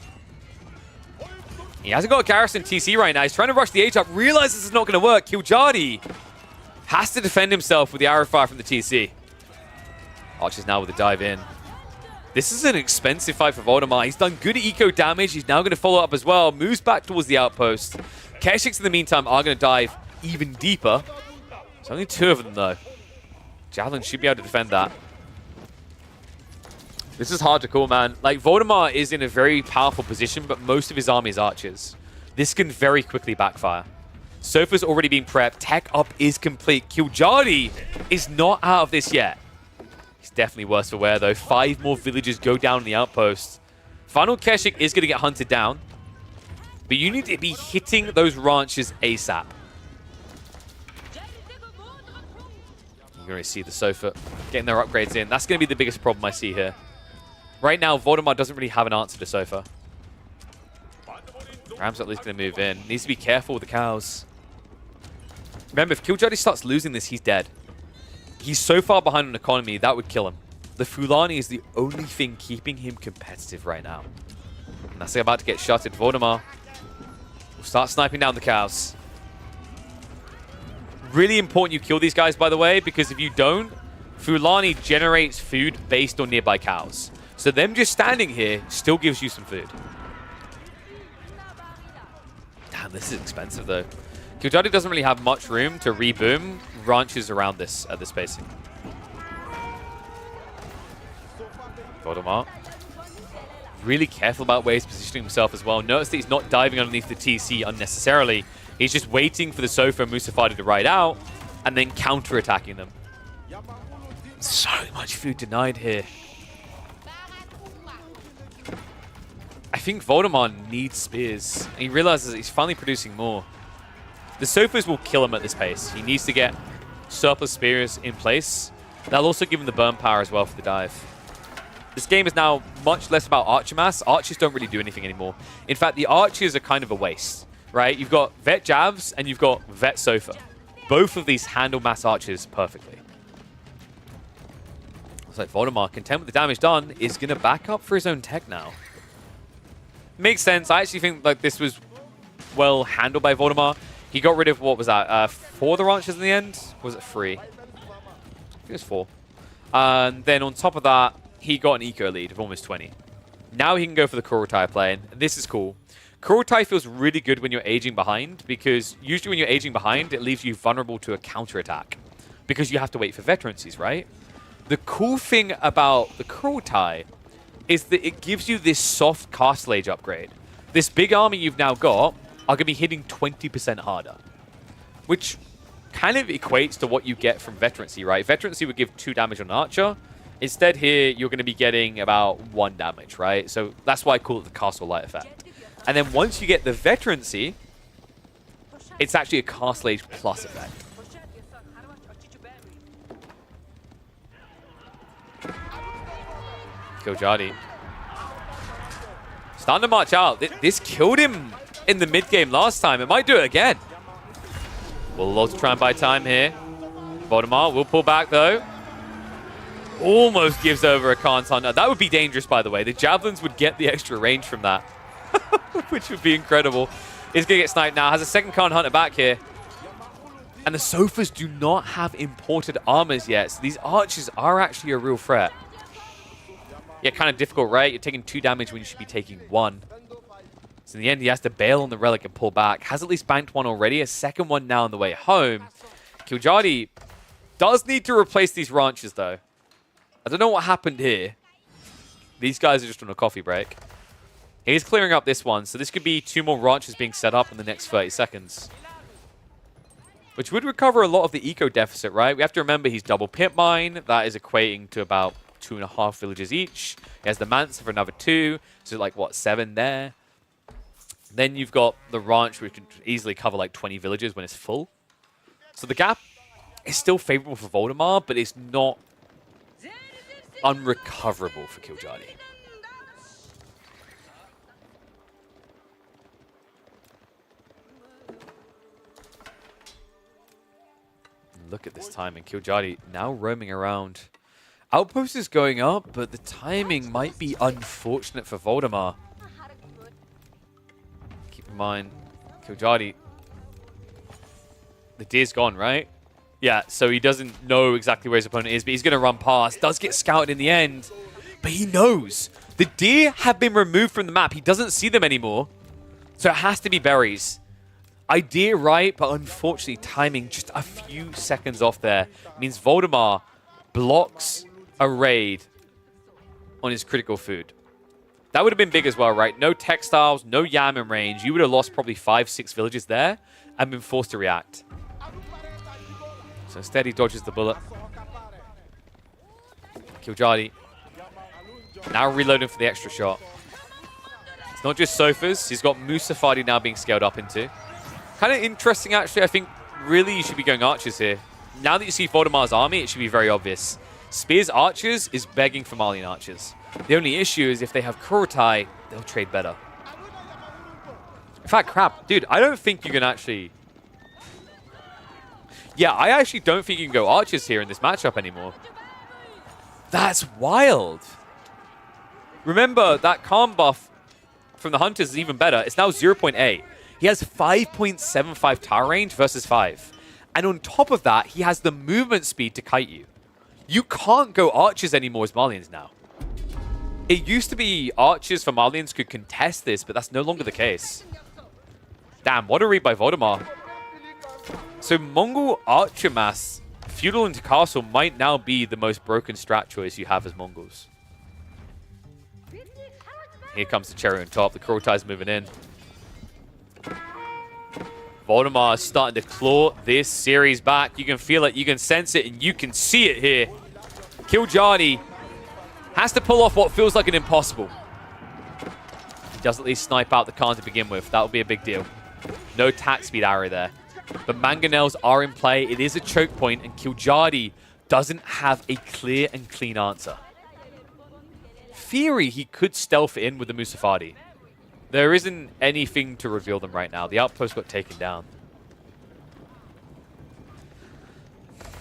He hasn't got a garrison TC right now. He's trying to rush the H up. Realizes this is not going to work. Killjadi has to defend himself with the arrow fire from the TC. Archer's now with the dive in. This is an expensive fight for Voldemar. He's done good eco damage. He's now going to follow up as well. Moves back towards the outpost. Keshiks, in the meantime, are going to dive even deeper. There's only 2 of them, though. Javelin should be able to defend that. This is hard to call, man. Like, Voldemar is in a very powerful position, but most of his army is archers. This can very quickly backfire. Sofa's already been prepped. Tech up is complete. Killjadi is not out of this yet. He's definitely worse for wear, though. 5 more villagers go down in the outpost. Final Keshik is going to get hunted down. But you need to be hitting those ranches ASAP. You're going to see the Sofa getting their upgrades in. That's going to be the biggest problem I see here. Right now, Voldemar doesn't really have an answer to Sofa. Ram's at least going to move in. Needs to be careful with the cows. Remember, if Killjadi starts losing this, he's dead. He's so far behind on economy, that would kill him. The Fulani is the only thing keeping him competitive right now. And that's about to get shutted. Voldemar We'll start sniping down the cows. Really important you kill these guys, by the way, because if you don't, Fulani generates food based on nearby cows. So them just standing here still gives you some food. Damn, this is expensive, though. Kildadi doesn't really have much room to reboom ranches around this at this spacing. Voldemort. Really careful about where he's positioning himself as well. Notice that he's not diving underneath the TC unnecessarily. He's just waiting for the Sofa and Musafadi to ride out and then counter-attacking them. So much food denied here. I think Voldemort needs spears. And he realizes that he's finally producing more. The Sofas will kill him at this pace. He needs to get surplus spears in place. That'll also give him the burn power as well for the dive. This game is now much less about archer mass. Archers don't really do anything anymore. In fact, the archers are kind of a waste, right? You've got Vet Javs and you've got Vet Sofa. Both of these handle mass archers perfectly. Looks like Voldemort, content with the damage done, is going to back up for his own tech now. Makes sense. I actually think like this was well handled by Voldemort. He got rid of, what was that, 4 of the ranches in the end? Or was it 3? I think it was 4. And then on top of that, he got an eco lead of almost 20. Now he can go for the Kurotai play, and this is cool. Kurotai feels really good when you're aging behind, because usually when you're aging behind, it leaves you vulnerable to a counterattack, because you have to wait for veterancies, right? The cool thing about the Kurotai is that it gives you this soft castle age upgrade. This big army you've now got are going to be hitting 20% harder, which kind of equates to what you get from veterancy, right? Veterancy would give 2 damage on an archer. Instead here, you're going to be getting about 1 damage, right? So that's why I call it the castle light effect. And then once you get the veterancy, it's actually a castle age plus effect. Kildadi. Starting to march out. This killed him in the mid-game last time. It might do it again. We'll lots try and buy time here. Voldemort will pull back, though. Almost gives over a Khan's Hunter. That would be dangerous, by the way. The Javelins would get the extra range from that, which would be incredible. He's going to get sniped now. Has a second Khan Hunter back here. And the Sofas do not have imported armors yet, so these archers are actually a real threat. Yeah, kind of difficult, right? You're taking 2 damage when you should be taking 1. So in the end, he has to bail on the Relic and pull back. Has at least banked 1 already. A second one now on the way home. Kildadi does need to replace these ranches, though. I don't know what happened here. These guys are just on a coffee break. He's clearing up this one, so this could be 2 more ranches being set up in the next 30 seconds. Which would recover a lot of the eco deficit, right? We have to remember he's double pit mine. That is equating to about 2.5 villages each. He has the Mansa for another 2. So like, what, 7 there? Then you've got the ranch, which can easily cover like 20 villages when it's full. So the gap is still favorable for Voldemort, but it's not unrecoverable for Kildadi. Look at this timing. Kildadi now roaming around. Outpost is going up, but the timing might be unfortunate for Voldemort. Keep in mind, Kildadi, the deer's gone, right? Yeah, so he doesn't know exactly where his opponent is, but he's going to run past. Does get scouted in the end, but he knows. The deer have been removed from the map. He doesn't see them anymore, so it has to be berries. Idea right, but unfortunately timing just a few seconds off there means Voldemort blocks a raid on his critical food. That would have been big as well, right? No textiles, no yam in range. You would have lost probably 5-6 villages there and been forced to react. So instead, he dodges the bullet. Kildadi now reloading for the extra shot. It's not just Sofas. He's got Musafadi now being scaled up into. Kind of interesting, actually. I think really you should be going archers here. Now that you see Voldemort's army, it should be very obvious. Spears Archers is begging for Malian Archers. The only issue is if they have Kurotai, they'll trade better. In fact, crap. Dude, I don't think you can actually... Yeah, I actually don't think you can go Archers here in this matchup anymore. That's wild. Remember, that calm buff from the Hunters is even better. It's now 0.8. He has 5.75 tower range versus 5. And on top of that, he has the movement speed to kite you. You can't go archers anymore as Malians now. It used to be archers for Malians could contest this, but that's no longer the case. Damn, what a read by Voldemar. So Mongol archer mass, feudal into castle, might now be the most broken strat choice you have as Mongols. Here comes the cherry on top. The Kurotai's moving in. Voldemar is starting to claw this series back. You can feel it, you can sense it, and you can see it here. Kiljardi has to pull off what feels like an impossible. He does at least snipe out the Khan to begin with. That would be a big deal. No attack speed arrow there. But mangonels are in play. It is a choke point, and Kiljardi doesn't have a clear and clean answer. Theory, he could stealth in with the Musafadi. There isn't anything to reveal them right now. The outpost got taken down.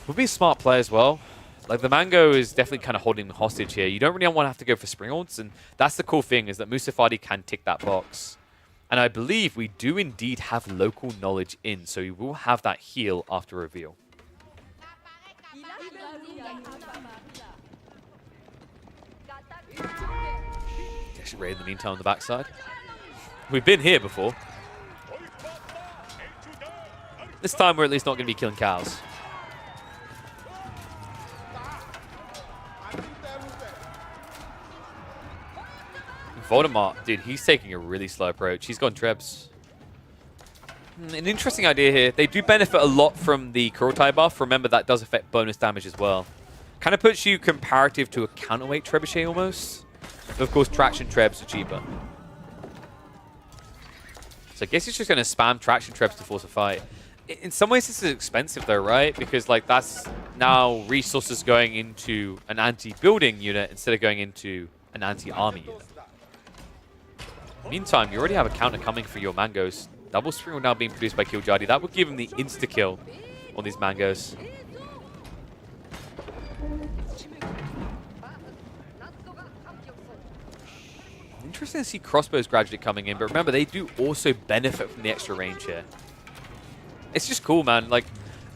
Would be a smart play as well. Like, the Mango is definitely kind of holding the hostage here. You don't really want to have to go for Springolds, and that's the cool thing, is that Musafadi can tick that box. And I believe we do indeed have local knowledge in, so we will have that heal after reveal. Actually, raid in the meantime on the backside. We've been here before. This time we're at least not going to be killing cows. Voldemar, dude, he's taking a really slow approach. He's gone Trebs. An interesting idea here. They do benefit a lot from the Kurotai buff. Remember, that does affect bonus damage as well. Kind of puts you comparative to a counterweight Trebuchet almost. But of course, traction Trebs are cheaper. So I guess he's just going to spam traction Trebs to force a fight. In some ways, this is expensive though, right? Because like that's now resources going into an anti-building unit instead of going into an anti-army unit. Meantime, you already have a counter coming for your Mangoes. Double Spring now being produced by Kiljardi. That would give him the insta-kill on these Mangoes. Interesting to see crossbows gradually coming in, but remember, they do also benefit from the extra range here. It's just cool, man. Like,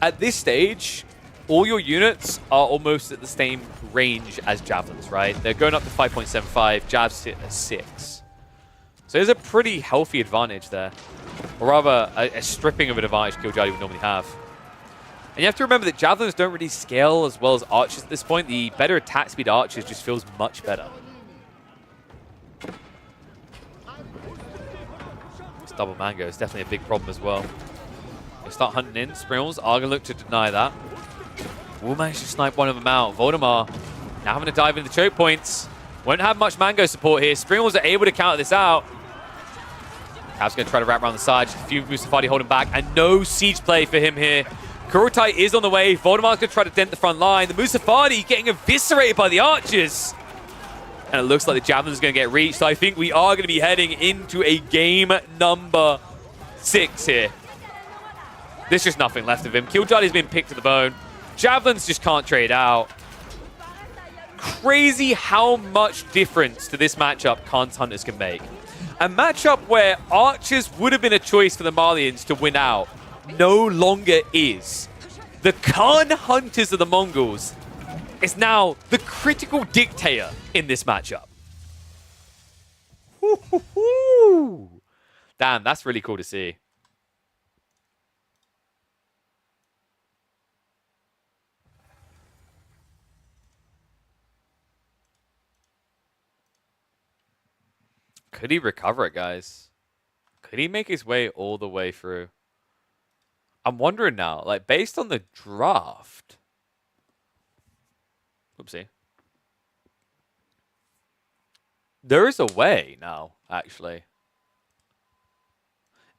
at this stage, all your units are almost at the same range as javelins, right? They're going up to 5.75, jabs sit at 6. So there's a pretty healthy advantage there. Or rather, a stripping of an advantage Kiljardi would normally have. And you have to remember that javelins don't really scale as well as archers at this point. The better attack speed archers just feels much better. This double mango is definitely a big problem as well. They start hunting in. Springles are going to look to deny that. Will manage to snipe one of them out. Voldemar now having to dive into the choke points. Won't have much mango support here. Springles are able to counter this out. Cav's going to try to wrap around the side. Just a few Musafadi holding back. And no siege play for him here. Kurotai is on the way. Voldemar's going to try to dent the front line. The Musafadi getting eviscerated by the archers. And it looks like the Javelin's going to get reached. So I think we are going to be heading into a game number 6 here. There's just nothing left of him. Kiljardi's been picked to the bone. Javelins just can't trade out. Crazy how much difference to this matchup Khan's Hunters can make. A matchup where archers would have been a choice for the Malians to win out no longer is. The Khan Hunters of the Mongols is now the critical dictator in this matchup. Damn, that's really cool to see. Could he recover it, guys? Could he make his way all the way through? I'm wondering now, like, based on the draft. Oopsie. There is a way now, actually.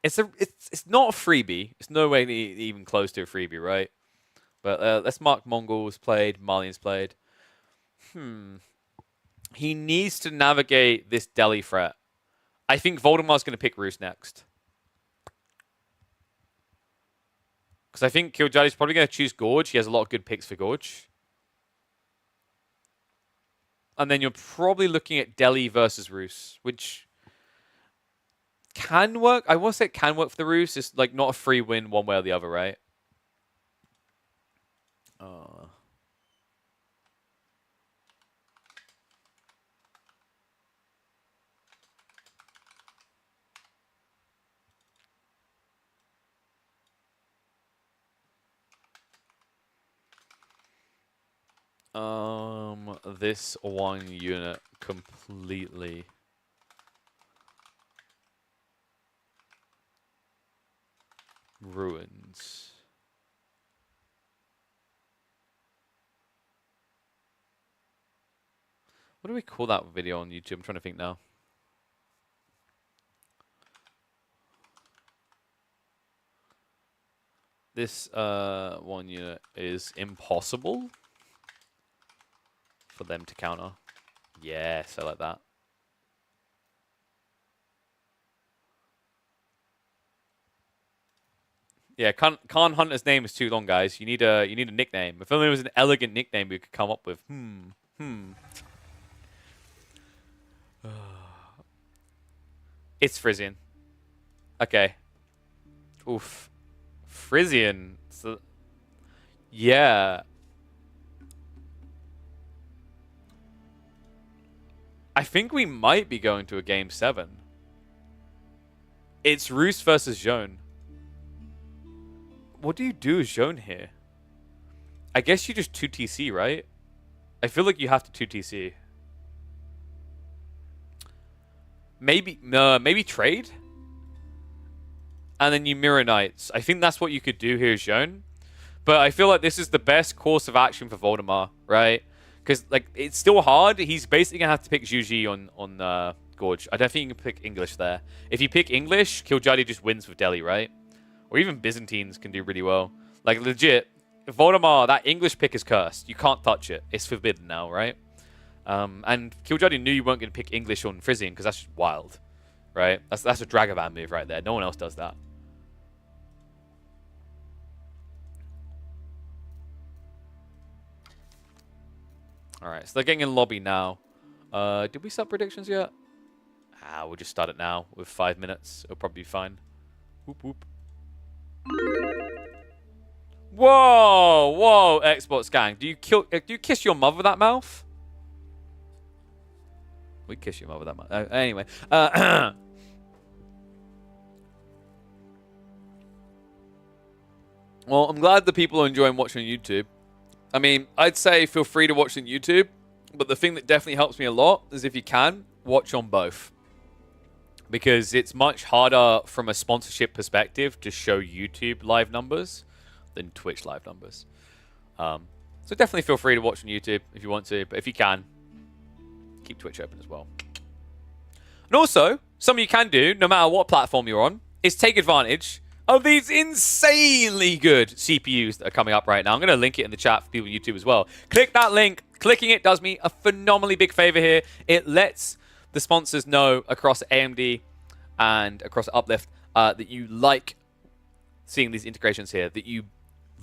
It's not a freebie. It's no way even close to a freebie, right? But let's mark Mongols played, Malians played. He needs to navigate this Delhi threat. I think Voldemar's going to pick Rus next. Because I think Kiljardi's probably going to choose Gorge. He has a lot of good picks for Gorge. And then you're probably looking at Delhi versus Rus, which can work. I will say it can work for the Roos. It's like not a free win one way or the other, right? This one unit completely ruins. What do we call that video on YouTube? I'm trying to think now. This one unit is impossible for them to counter. Yes, I like that. Yeah, Khan Hunter's name is too long, guys. You need a nickname. If only it was an elegant nickname we could come up with. It's Frisian. Okay. Oof. Frisian. So, yeah. I think we might be going to a game 7. It's Roos versus Zhone. What do you do as Zhone here? I guess you just 2TC, right? I feel like you have to 2TC. Maybe trade? And then you Mirror Knights. I think that's what you could do here as Zhone. But I feel like this is the best course of action for Voldemar, right? Because like it's still hard. He's basically going to have to pick Juji on Gorge. I don't think you can pick English there. If you pick English, Kiljadi just wins with Delhi, right? Or even Byzantines can do really well. Like, legit, Voldemar, that English pick is cursed. You can't touch it. It's forbidden now, right? And Kiljadi knew you weren't going to pick English on Frisian because that's just wild, right? That's a Dragavan move right there. No one else does that. All right, so they're getting in lobby now. Did we set predictions yet? We'll just start it now with 5 minutes. It'll probably be fine. Whoop, whoop. Whoa, whoa, Xbox gang. Do you kiss your mother with that mouth? We kiss your mother with that mouth. Anyway. Well, I'm glad the people are enjoying watching YouTube. I mean, I'd say feel free to watch on YouTube, but the thing that definitely helps me a lot is if you can, watch on both. Because it's much harder from a sponsorship perspective to show YouTube live numbers than Twitch live numbers. So definitely feel free to watch on YouTube if you want to, but if you can, keep Twitch open as well. And also, something you can do, no matter what platform you're on, is take advantage of these insanely good CPUs that are coming up right now. I'm going to link it in the chat for people on YouTube as well. Click that link. Clicking it does me a phenomenally big favor here. It lets the sponsors know across AMD and across Uplift that you like seeing these integrations here, that you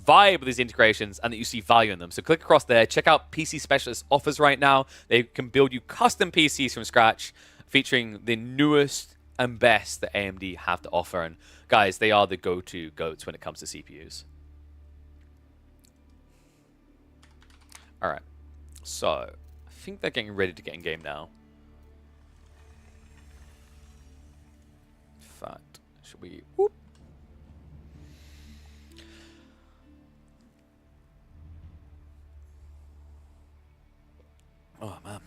vibe with these integrations, and that you see value in them. So click across there. Check out PC Specialist offers right now. They can build you custom PCs from scratch, featuring the newest and best that AMD have to offer. And guys, they are the go-to goats when it comes to CPUs. All right. So I think they're getting ready to get in game now. In fact, should we... Whoop. Oh, man.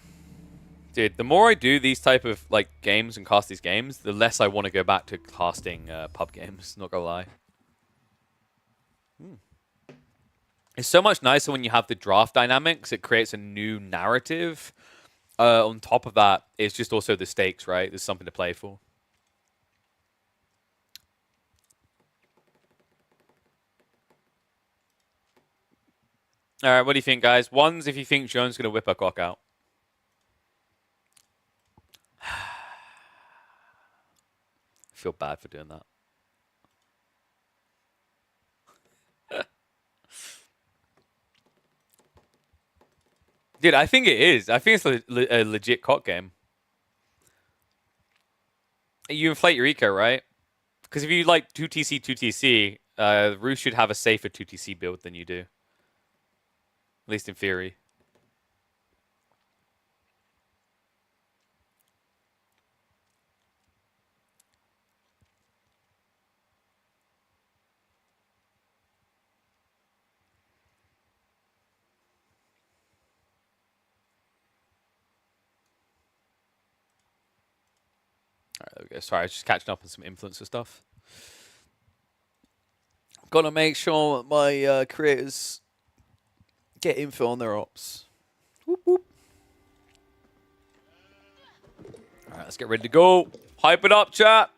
Dude, the more I do these type of like games and cast these games, the less I want to go back to casting pub games, not gonna lie. It's so much nicer when you have the draft dynamics. It creates a new narrative. On top of that, it's just also the stakes, right? There's something to play for. All right, what do you think, guys? Ones if you think Jones going to whip her cock out. I feel bad for doing that. Dude, I think it is. I think it's a legit cock game. You inflate your eco, right? Because if you like 2TC, 2TC, Roos should have a safer 2TC build than you do. At least in theory. Alright, there we go. Sorry, I was just catching up on some influencer stuff. Gotta make sure my creators get info on their ops. Whoop, whoop. Alright, let's get ready to go. Hype it up, chat.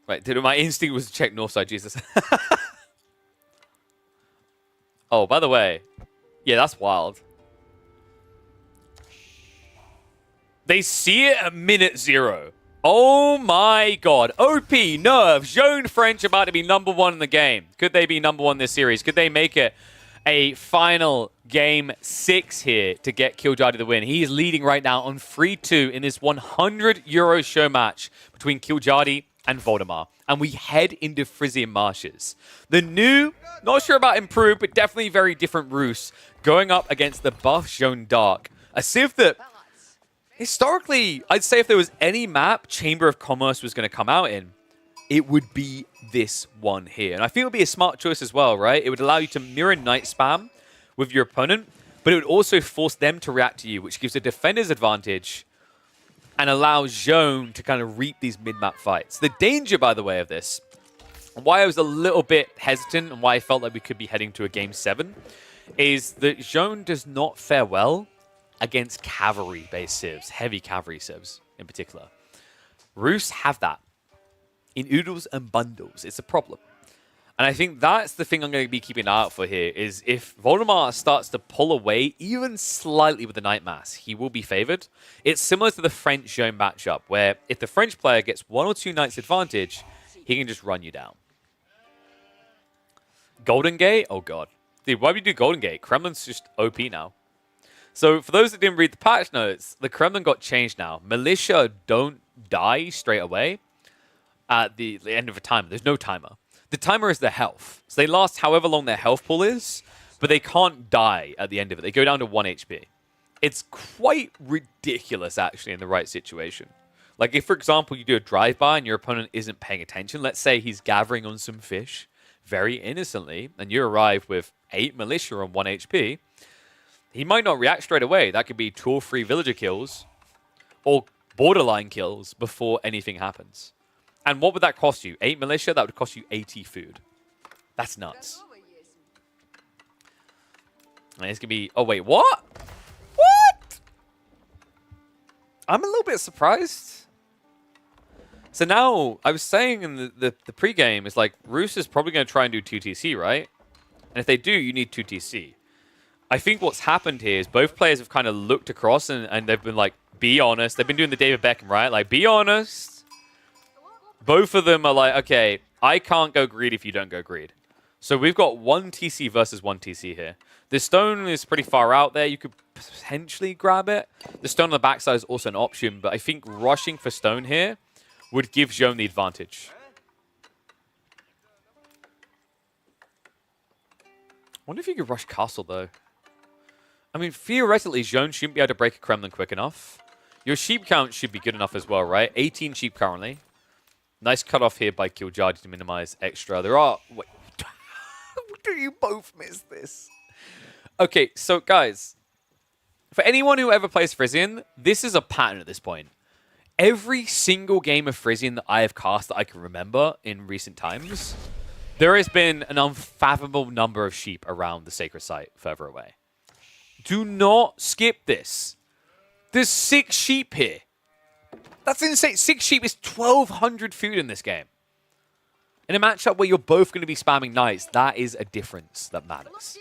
Right, dude, my instinct was to check Northside, Jesus. Oh, by the way, yeah, that's wild. They see it at minute 0. Oh my god. OP, Nerve, Zone French about to be #1 in the game. Could they be #1 this series? Could they make it a final game 6 here to get Killjadi the win? He is leading right now on 3-2 in this €100 show match between Killjadi and Voldemar. And we head into Frisian Marshes. The new, not sure about improved, but definitely very different Roos going up against the buff Zone Dark. A civ that, historically, I'd say if there was any map Chamber of Commerce was going to come out in, it would be this one here. And I think it would be a smart choice as well, right? It would allow you to mirror night spam with your opponent, but it would also force them to react to you, which gives the defender's advantage and allows Zone to kind of reap these mid-map fights. The danger, by the way, of this, and why I was a little bit hesitant and why I felt like we could be heading to a game 7, is that Zone does not fare well against cavalry-based civs, heavy cavalry civs in particular. Roos have that in oodles and bundles. It's a problem. And I think that's the thing I'm going to be keeping an eye out for here, is if Voldemar starts to pull away even slightly with the Night Mass, he will be favored. It's similar to the French Zone matchup, where if the French player gets 1 or 2 Knights advantage, he can just run you down. Golden Gate? Oh god. Dude, why would you do Golden Gate? Kremlin's just OP now. So for those that didn't read the patch notes, the Kremlin got changed now. Militia don't die straight away at the end of a timer. There's no timer. The timer is their health. So they last however long their health pool is, but they can't die at the end of it. They go down to 1 HP. It's quite ridiculous, actually, in the right situation. Like, if, for example, you do a drive-by and your opponent isn't paying attention, let's say he's gathering on some fish very innocently, and you arrive with 8 militia on 1 HP, he might not react straight away. That could be 2 or 3 villager kills or borderline kills before anything happens. And what would that cost you? 8 militia? That would cost you 80 food. That's nuts. And it's going to be... Oh, wait, what? What? I'm a little bit surprised. So now, I was saying in the pregame, is like, Roos is probably going to try and do 2TC, right? And if they do, you need 2TC. I think what's happened here is both players have kind of looked across and they've been like, be honest. They've been doing the David Beckham, right? Like, be honest. Both of them are like, okay, I can't go greed if you don't go greed. So we've got 1 TC versus 1 TC here. The stone is pretty far out there. You could potentially grab it. The stone on the backside is also an option, but I think rushing for stone here would give Zone the advantage. I wonder if you could rush castle, though. I mean, theoretically, Zone shouldn't be able to break a Kremlin quick enough. Your sheep count should be good enough as well, right? 18 sheep currently. Nice cutoff here by Killjadi to minimize extra. There are... Wait. Do you both miss this? Okay, so guys, for anyone who ever plays Frisian, this is a pattern at this point. Every single game of Frisian that I have cast that I can remember in recent times, there has been an unfathomable number of sheep around the sacred site further away. Do not skip this. There's 6 sheep here. That's insane. 6 sheep is 1,200 food in this game. In a matchup where you're both going to be spamming knights, that is a difference that matters.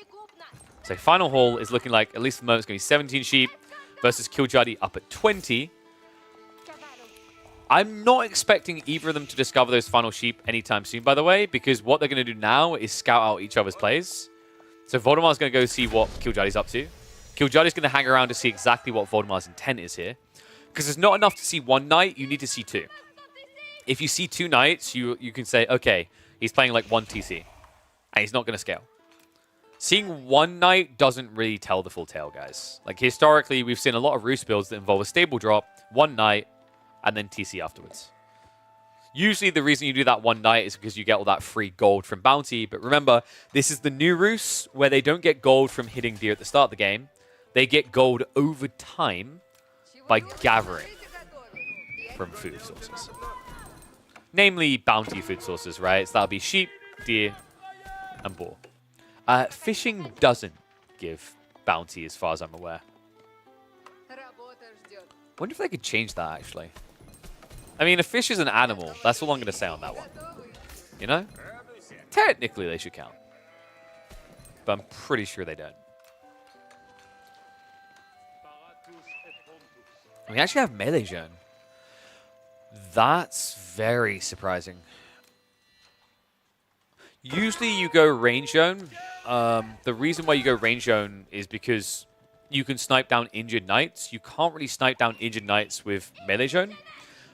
So final haul is looking like, at least for the moment, it's going to be 17 sheep versus Killjadi up at 20. I'm not expecting either of them to discover those final sheep anytime soon, by the way, because what they're going to do now is scout out each other's plays. So Voldemar's going to go see what Killjadi's up to. Killjadi's going to hang around to see exactly what Voldemar's intent is here. Because it's not enough to see one knight, you need to see two. If you see two knights, you can say, okay, he's playing like one TC. And he's not going to scale. Seeing one knight doesn't really tell the full tale, guys. Like, historically, we've seen a lot of Roost builds that involve a stable drop, one knight, and then TC afterwards. Usually, the reason you do that one knight is because you get all that free gold from bounty. But remember, this is the new Roost, where they don't get gold from hitting deer at the start of the game. They get gold over time by gathering from food sources. Namely, bounty food sources, right? So that'll be sheep, deer, and boar. Fishing doesn't give bounty as far as I'm aware. Wonder if they could change that, actually. I mean, a fish is an animal. That's all I'm going to say on that one. You know? Technically, they should count. But I'm pretty sure they don't. We actually have melee zone. That's very surprising. Usually you go range zone. The reason why you go range zone is because you can snipe down injured knights. You can't really snipe down injured knights with melee zone.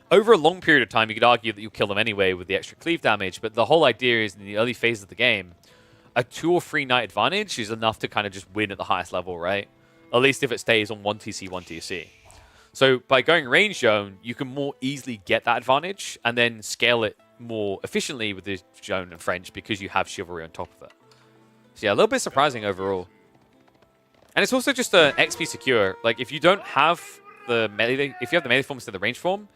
Over a long period of time, you could argue that you'll kill them anyway with the extra cleave damage, but the whole idea is in the early phases of the game, a 2 or 3 knight advantage is enough to kind of just win at the highest level, right? At least if it stays on 1 TC, 1 TC. So by going range zone, you can more easily get that advantage and then scale it more efficiently with the zone and French because you have chivalry on top of it. So yeah, a little bit surprising overall. And it's also just an XP secure. Like if you don't have the melee, if you have the melee form instead of the range form,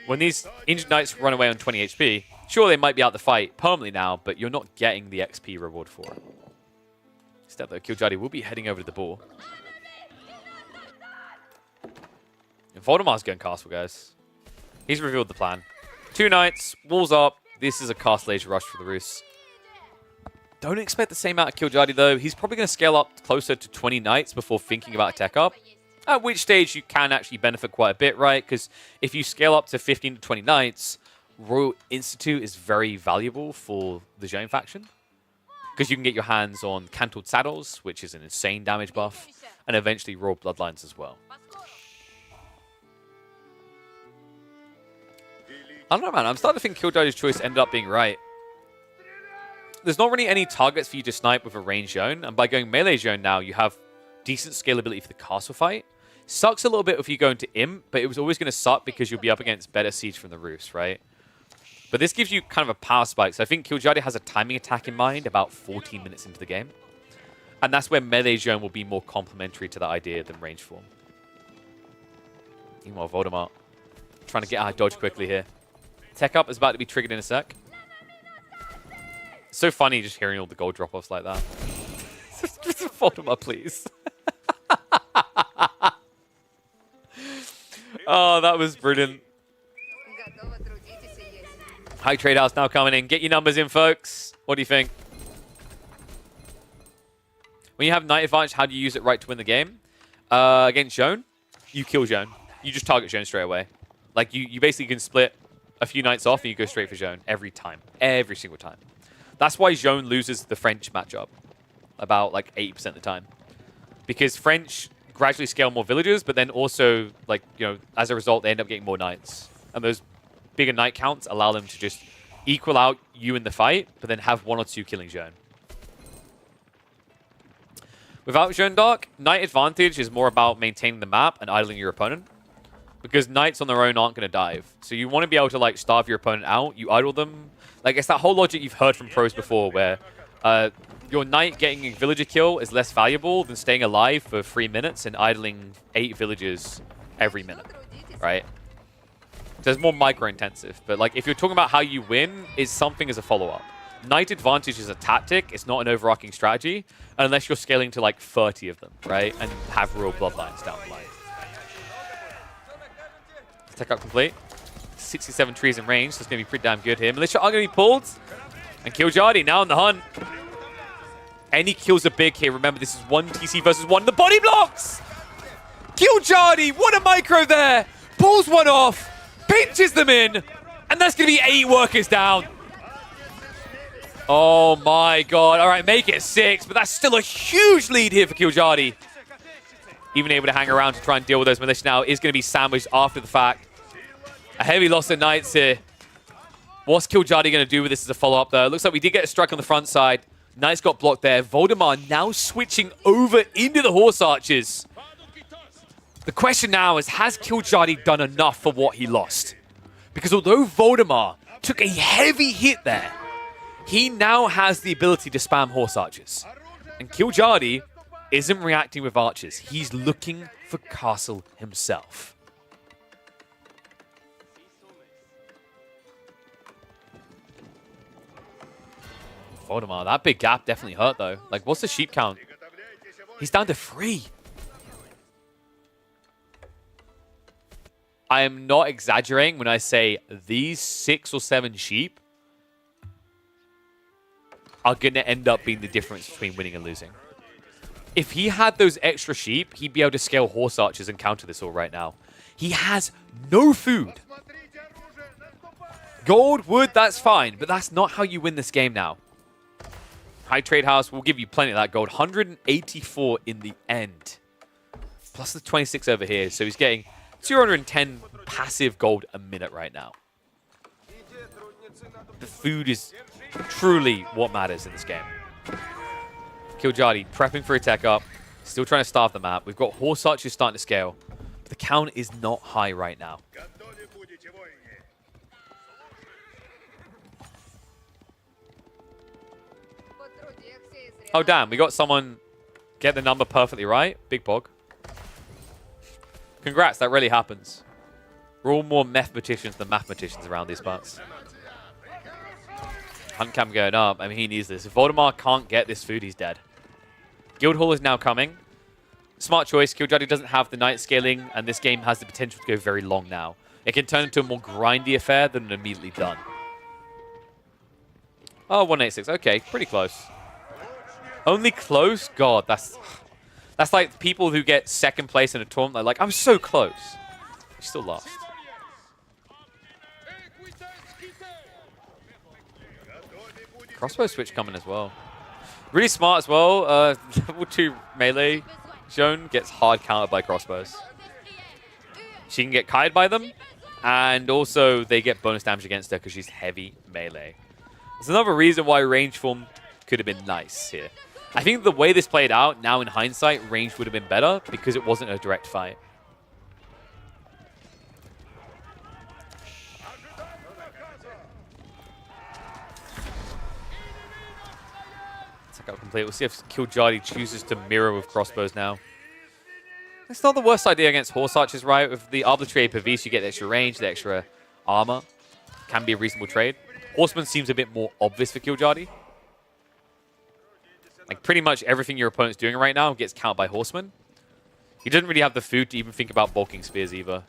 when these injured knights run away on 20 HP, sure they might be out the fight permanently now, but you're not getting the XP reward for it. Step though, Killjadi will be heading over to the ball. Voldemar's going castle, guys. He's revealed the plan. 2 knights, walls up. This is a castle age rush for the Roost. Don't expect the same out of Killjadi, though. He's probably going to scale up closer to 20 knights before thinking about a tech up. At which stage you can actually benefit quite a bit, right? Because if you scale up to 15 to 20 knights, Royal Institute is very valuable for the Zhone faction. Because you can get your hands on Cantled Saddles, which is an insane damage buff, and eventually Royal Bloodlines as well. I don't know, man. I'm starting to think Killjadi's choice ended up being right. There's not really any targets for you to snipe with a range zone, and by going melee zone now, you have decent scalability for the castle fight. Sucks a little bit if you go into Imp, but it was always going to suck because you'll be up against better siege from the Roost, right? But this gives you kind of a power spike. So I think Killjadi has a timing attack in mind about 14 minutes into the game. And that's where melee zone will be more complementary to that idea than range form. Meanwhile, Voldemort trying to get out of dodge quickly here. Tech up is about to be triggered in a sec. It's so funny just hearing all the gold drop-offs like that. Just Voldemort, please. Oh, that was brilliant. High trade house now coming in. Get your numbers in, folks. What do you think? When you have knight advantage, how do you use it right to win the game? Against Zhone, you kill Zhone. You just target Zhone straight away. Like, you basically can split a few knights off and you go straight for Zhone every time. Every single time. That's why Zhone loses the French matchup about, like, 80% of the time. Because French gradually scale more villages, but then also, like, you know, as a result, they end up getting more knights. And those bigger knight counts allow them to just equal out you in the fight, but then have 1 or 2 killing Zhone. Without Zhone Dark, knight advantage is more about maintaining the map and idling your opponent. Because knights on their own aren't going to dive. So you want to be able to, like, starve your opponent out. You idle them. Like, it's that whole logic you've heard from pros before where your knight getting a villager kill is less valuable than staying alive for 3 minutes and idling 8 villagers every minute, right? So it's more micro-intensive. But, like, if you're talking about how you win, is something as a follow-up. Knight advantage is a tactic. It's not an overarching strategy. Unless you're scaling to, like, 30 of them, right? And have real bloodlines down the line. Tech up complete. 67 trees in range, so it's going to be pretty damn good here. Militia are going to be pulled. And Killjadi now on the hunt. Any kills are big here. Remember, this is 1 TC versus 1. The body blocks! Killjadi, what a micro there! Pulls one off, pinches them in, and that's going to be 8 workers down. Oh my god. All right, make it 6, but that's still a huge lead here for Killjadi. even able to hang around to try and deal with those militia now, is going to be sandwiched after the fact. A heavy loss of Knights here. What's Killjadi going to do with this as a follow-up, though? It looks like we did get a strike on the front side. Knights got blocked there. Voldemar now switching over into the Horse Archers. The question now is, has Killjadi done enough for what he lost? Because although Voldemar took a heavy hit there, he now has the ability to spam Horse Archers. And Killjadi isn't reacting with Archers. He's looking for Castle himself. Voldemar, that big gap definitely hurt, though. Like, what's the sheep count? He's down to 3. I am not exaggerating when I say these 6 or 7 sheep are going to end up being the difference between winning and losing. If he had those extra sheep, he'd be able to scale Horse Archers and counter this all right now. He has no food. Gold, wood, that's fine, but that's not how you win this game now. High Trade House will give you plenty of that gold. 184 in the end. Plus the 26 over here. So he's getting 210 passive gold a minute right now. The food is truly what matters in this game. Killjadi prepping for a tech up. Still trying to starve the map. We've got Horse Archers starting to scale. But the count is not high right now. Oh, damn. We got someone get the number perfectly right. Big bog. Congrats. That really happens. We're all more mathematicians than mathematicians around these parts. Hunt cam going up. I mean, he needs this. If Voldemar can't get this food, he's dead. Guildhall is now coming. Smart choice. Killjadi doesn't have the night scaling, and this game has the potential to go very long now. It can turn into a more grindy affair than immediately done. Oh, 186. Okay, pretty close. Only close? God, that's like people who get second place in a tournament. They're like, I'm so close. You still lost. Crossbow switch coming as well. Really smart as well. Level 2 melee. Joan gets hard countered by crossbows. She can get kited by them. And also, they get bonus damage against her because she's heavy melee. There's another reason why range form could have been nice here. I think the way this played out, now in hindsight, range would have been better because it wasn't a direct fight. Attack out complete. We'll see if Killjadi chooses to mirror with crossbows now. It's not the worst idea against Horse Archers, right? With the arbitrary APVs, you get the extra range, the extra armor. Can be a reasonable trade. Horseman seems a bit more obvious for Killjadi. Like, pretty much everything your opponent's doing right now gets countered by Horseman. He doesn't really have the food to even think about bulking spears either.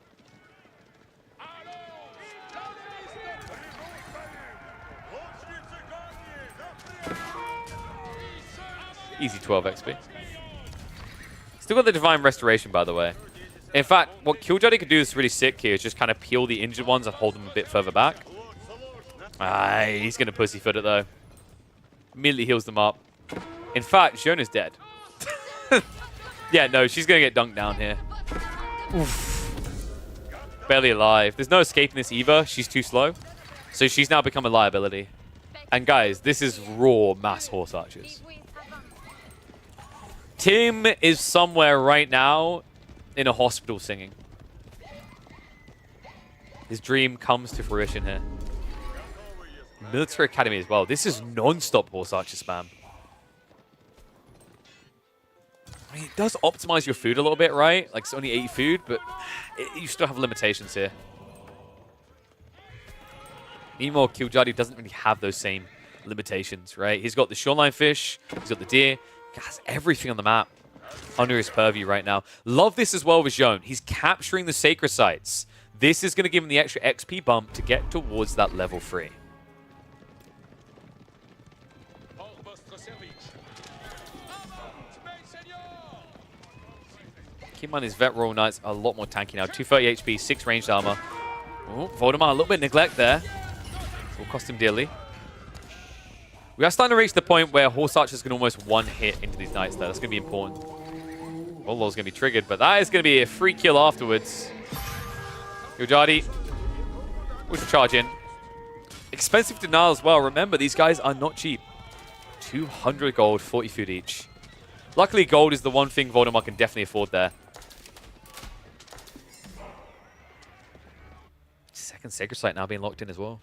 Easy 12 XP. Still got the Divine Restoration, by the way. In fact, what Killjadi could do is really sick here is just kind of peel the injured ones and hold them a bit further back. He's going to pussyfoot it, though. Immediately heals them up. In fact, Shiona's dead. Yeah, no, she's going to get dunked down here. Oof. Barely alive. There's no escaping this either. She's too slow. So she's now become a liability. And guys, this is raw mass Horse Archers. Tim is somewhere right now in a hospital singing. His dream comes to fruition here. Military Academy as well. This is non-stop Horse Archer spam. I mean, it does optimize your food a little bit, right? Like, it's only 80 food, but you still have limitations here. Meanwhile, Killjadi doesn't really have those same limitations, right? He's got the shoreline fish, he's got the deer, he has everything on the map under his purview right now. Love this as well with Joan. He's capturing the sacred sites. This is going to give him the extra XP bump to get towards that level 3. Keep in mind his Vet Royal Knights are a lot more tanky now. 230 HP, 6 ranged armor. Oh, Voldemar, a little bit of neglect there. Will cost him dearly. We are starting to reach the point where Horse Archers can almost one hit into these Knights, though. That's going to be important. Warlord's going to be triggered, but that is going to be a free kill afterwards. Kiljadi will charge in. Expensive denial as well. Remember, these guys are not cheap. 200 gold, 40 food each. Luckily, gold is the one thing Voldemort can definitely afford there. Second Sacred Site now being locked in as well.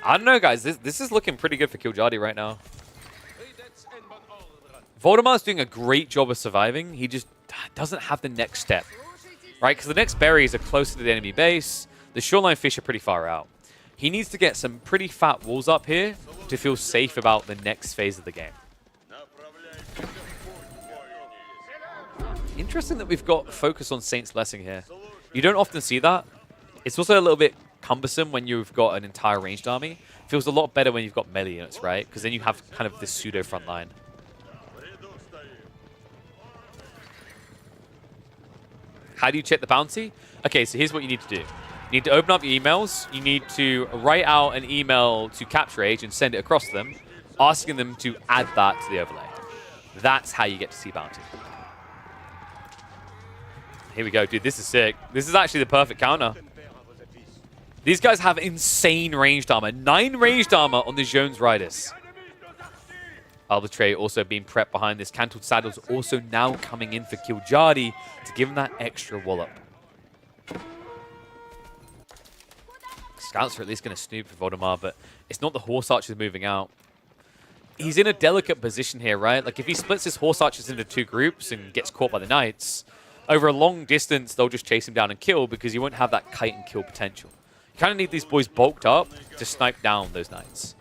I don't know, guys. This is looking pretty good for Kiljadi right now. Voldemar's doing a great job of surviving. He just doesn't have the next step, right? Because the next berries are closer to the enemy base. The shoreline fish are pretty far out. He needs to get some pretty fat walls up here to feel safe about the next phase of the game. Interesting that we've got focus on Saint's Blessing here. You don't often see that. It's also a little bit cumbersome when you've got an entire ranged army. Feels a lot better when you've got melee units, right? Because then you have kind of this pseudo front line. How do you check the bounty? Okay, so here's what you need to do. You need to open up your emails. You need to write out an email to Capture Age and send it across to them, asking them to add that to the overlay. That's how you get to see bounty. Here we go, dude. This is sick. This is actually the perfect counter. These guys have insane ranged armor. 9 ranged armor on the Jones Riders. Arbitrary also being prepped behind this. Cantled Saddles also now coming in for Kiljadi to give him that extra wallop. Scouts are at least going to snoop for Voldemar, but it's not the Horse Archers moving out. He's in a delicate position here, right? Like, if he splits his Horse Archers into 2 groups and gets caught by the Knights, over a long distance, they'll just chase him down and kill because you won't have that kite and kill potential. You kind of need these boys bulked up to snipe down those Knights.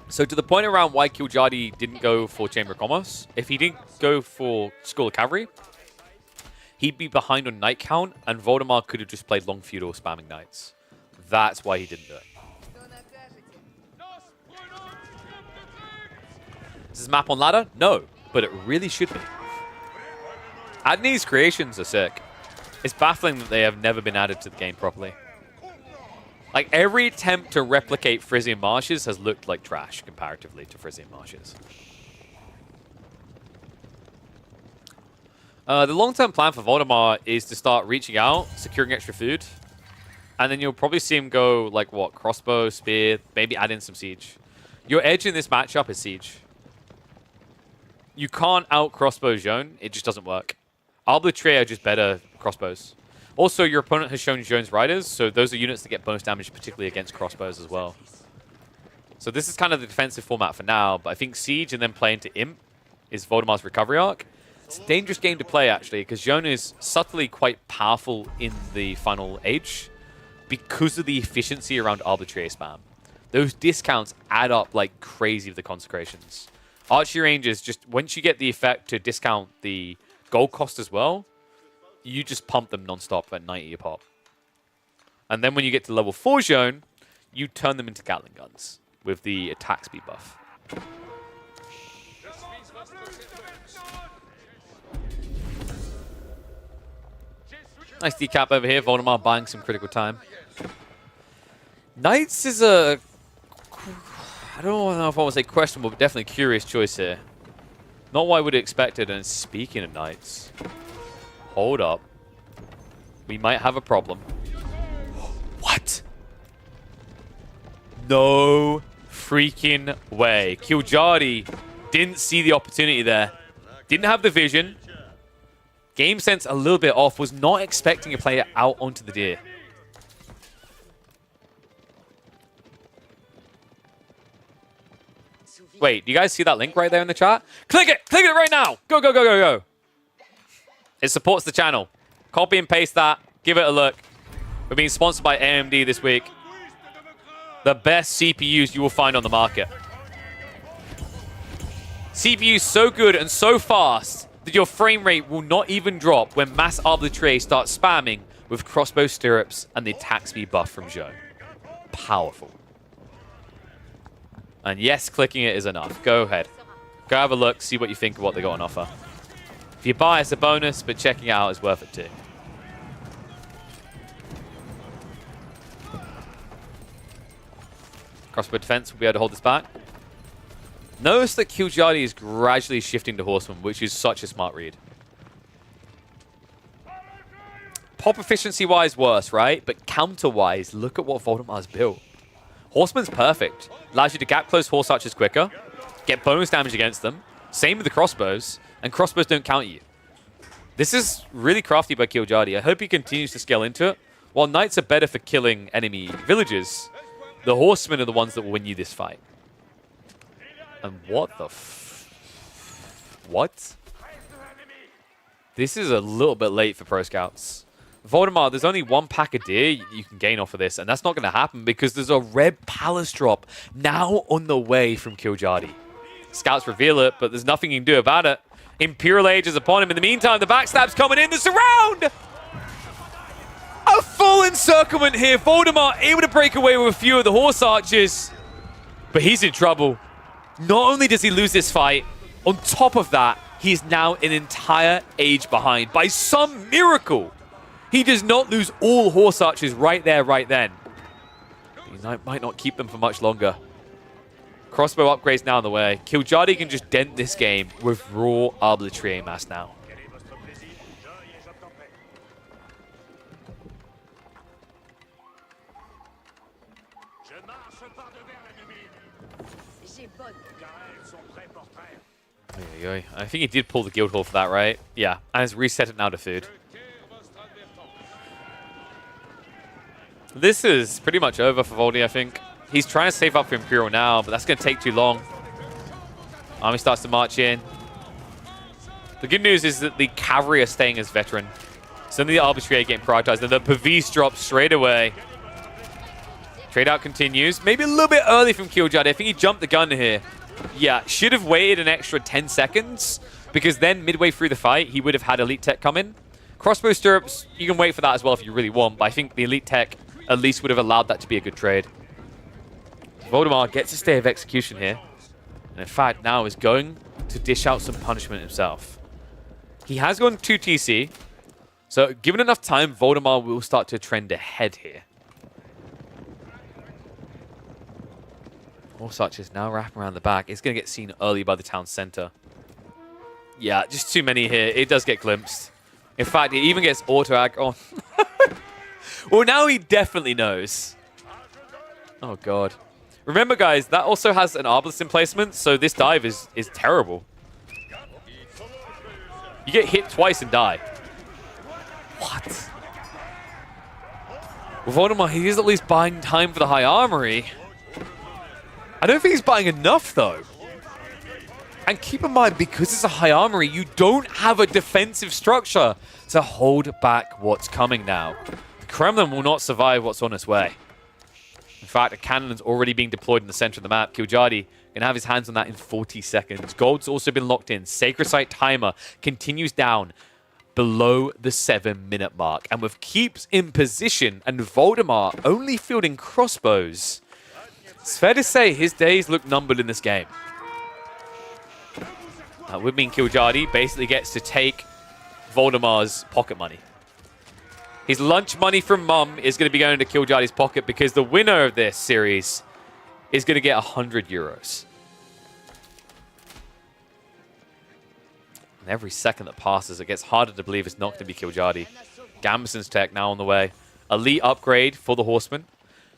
So to the point around why Kiljadi didn't go for Chamber of Commerce, if he didn't go for School of Cavalry, he'd be behind on Knight count, and Voldemar could have just played long feudal spamming Knights. That's why he didn't do it. Is this map on ladder? No, but it really should be. Adney's creations are sick. It's baffling that they have never been added to the game properly. Like, every attempt to replicate Frisian Marshes has looked like trash comparatively to Frisian Marshes. The long-term plan for Voldemar is to start reaching out, securing extra food, and then you'll probably see him go, like, what, crossbow, spear, maybe add in some siege. Your edge in this matchup is siege. You can't out-crossbow Joan. It just doesn't work. Arbitrary are just better crossbows. Also, your opponent has shown Jones Riders, so those are units that get bonus damage, particularly against crossbows as well. So this is kind of the defensive format for now, but I think Siege and then play into Imp is Voldemar's recovery arc. It's a dangerous game to play, actually, because Joan is subtly quite powerful in the final age because of the efficiency around Arbitrary spam. Those discounts add up like crazy with the consecrations. Archery ranges, just once you get the effect to discount the gold cost as well, you just pump them non-stop at 90 a pop. And then when you get to level 4 zone, you turn them into Gatling guns with the attack speed buff. Nice decap over here. Voldemar buying some critical time. Knights is a... I don't know if I want to say questionable, but definitely curious choice here. Not what I would have expected. And speaking of Knights... Hold up. We might have a problem. What? No freaking way. Kiljadi didn't see the opportunity there. Didn't have the vision. Game sense a little bit off. Was not expecting a player out onto the deer. Wait, do you guys see that link right there in the chat? Click it! Click it right now! Go, go, go, go, go! It supports the channel. Copy and paste that. Give it a look. We're being sponsored by AMD this week. The best CPUs you will find on the market. CPUs so good and so fast that your frame rate will not even drop when Mass Arbitrary starts spamming with crossbow stirrups and the attack speed buff from Joe. Powerful. And yes, clicking it is enough. Go ahead. Go have a look, see what you think of what they got on offer. If you buy, it's a bonus, but checking out is worth it too. Crossbow defense will be able to hold this back. Notice that Kiljadi is gradually shifting to Horseman, which is such a smart read. Pop efficiency-wise, worse, right? But counter-wise, look at what Voldemar's built. Horseman's perfect. Allows you to gap close horse archers quicker, get bonus damage against them. Same with the crossbows, and crossbows don't count you. This is really crafty by Kiljadi. I hope he continues to scale into it. While knights are better for killing enemy villagers, the horsemen are the ones that will win you this fight. And what the what? This is a little bit late for Pro Scouts. Voldemar, there's only one pack of deer you can gain off of this, and that's not going to happen because there's a red palace drop now on the way from Kiljadi. Scouts reveal it, but there's nothing you can do about it. Imperial Age is upon him. In the meantime, the backstab's coming in. The surround! A full encirclement here. Voldemar able to break away with a few of the horse archers, but he's in trouble. Not only does he lose this fight, on top of that, he's now an entire age behind. By some miracle, he does not lose all horse archers right there, right then. He might not keep them for much longer. Crossbow upgrades now on the way. Kiljadi can just dent this game with raw arbitrary aim mass now. I think he did pull the guild hall for that, right? Yeah, and has reset it now to food. This is pretty much over for Voldy, I think. He's trying to save up for Imperial now, but that's going to take too long. Army starts to march in. The good news is that the cavalry are staying as veteran. Suddenly the arbitrary are getting prioritized, and the Pavis drops straight away. Trade out continues. Maybe a little bit early from Kiljadi. I think he jumped the gun here. Yeah, should have waited an extra 10 seconds, because then midway through the fight, he would have had Elite Tech come in. Crossbow stirrups, you can wait for that as well if you really want, but I think the Elite Tech at least would have allowed that to be a good trade. Voldemar gets a stay of execution here, and in fact now is going to dish out some punishment himself. He has gone 2 TC, so given enough time, Voldemar will start to trend ahead here. Horse archers now wrapping around the back. It's going to get seen early by the town center. Yeah, just too many here. It does get glimpsed. In fact, it even gets auto-ag on. Well, now he definitely knows. Oh, God. Remember, guys, that also has an Arbalest emplacement, so this dive is terrible. You get hit twice and die. What? With Voldemar, he is at least buying time for the high armory. I don't think he's buying enough, though. And keep in mind, because it's a high armory, you don't have a defensive structure to hold back what's coming now. The Kremlin will not survive what's on its way. In fact, a cannon is already being deployed in the center of the map. Kiljadi can have his hands on that in 40 seconds. Gold's also been locked in. Sacred Site timer continues down below the 7-minute mark. And with keeps in position and Voldemar only fielding crossbows, it's fair to say his days look numbered in this game. That would mean Kiljadi basically gets to take Voldemar's pocket money. His lunch money from Mum is going to be going to Kiljadi's pocket because the winner of this series is going to get 100 euros. And every second that passes, it gets harder to believe it's not going to be Kiljadi. Gambeson's tech now on the way. Elite upgrade for the Horseman.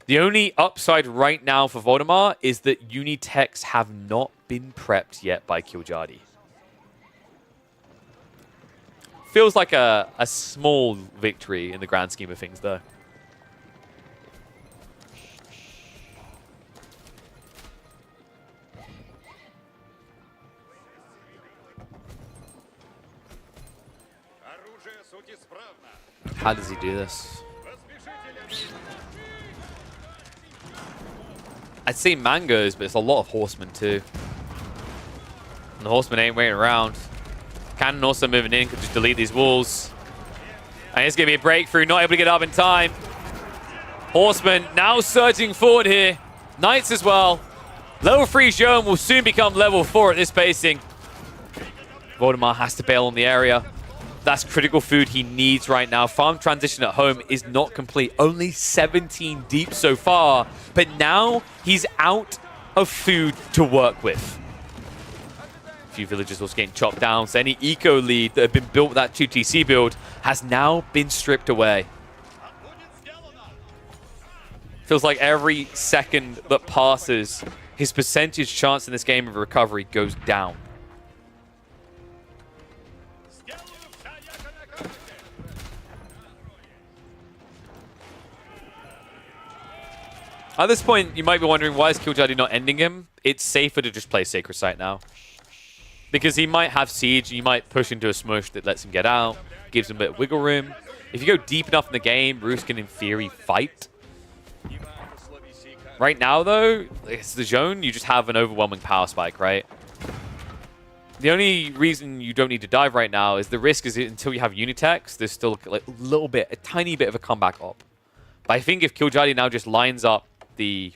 The only upside right now for Voldemar is that Unitechs have not been prepped yet by Kiljadi. Feels like a small victory in the grand scheme of things, though. How does he do this? I'd say mangoes, but it's a lot of horsemen too. And the horsemen ain't waiting around. Cannon also moving in, could just delete these walls. And it's going to be a breakthrough, not able to get up in time. Horsemen now surging forward here. Knights as well. Level 3 Jean will soon become level 4 at this pacing. Voldemar has to bail on the area. That's critical food he needs right now. Farm transition at home is not complete. Only 17 deep so far, but now he's out of food to work with. A few villagers also getting chopped down, so any eco lead that had been built with that 2TC build has now been stripped away. Feels like every second that passes, his percentage chance in this game of recovery goes down. At this point, you might be wondering, why is Killjoy not ending him? It's safer to just play Sacred Site now. Because he might have Siege, you might push into a smush that lets him get out, gives him a bit of wiggle room. If you go deep enough in the game, Roos can, in theory, fight. Right now, though, it's the zone, you just have an overwhelming power spike, right? The only reason you don't need to dive right now is the risk is until you have Unitex, there's still like a little bit, a tiny bit of a comeback op. But I think if Killjoy now just lines up the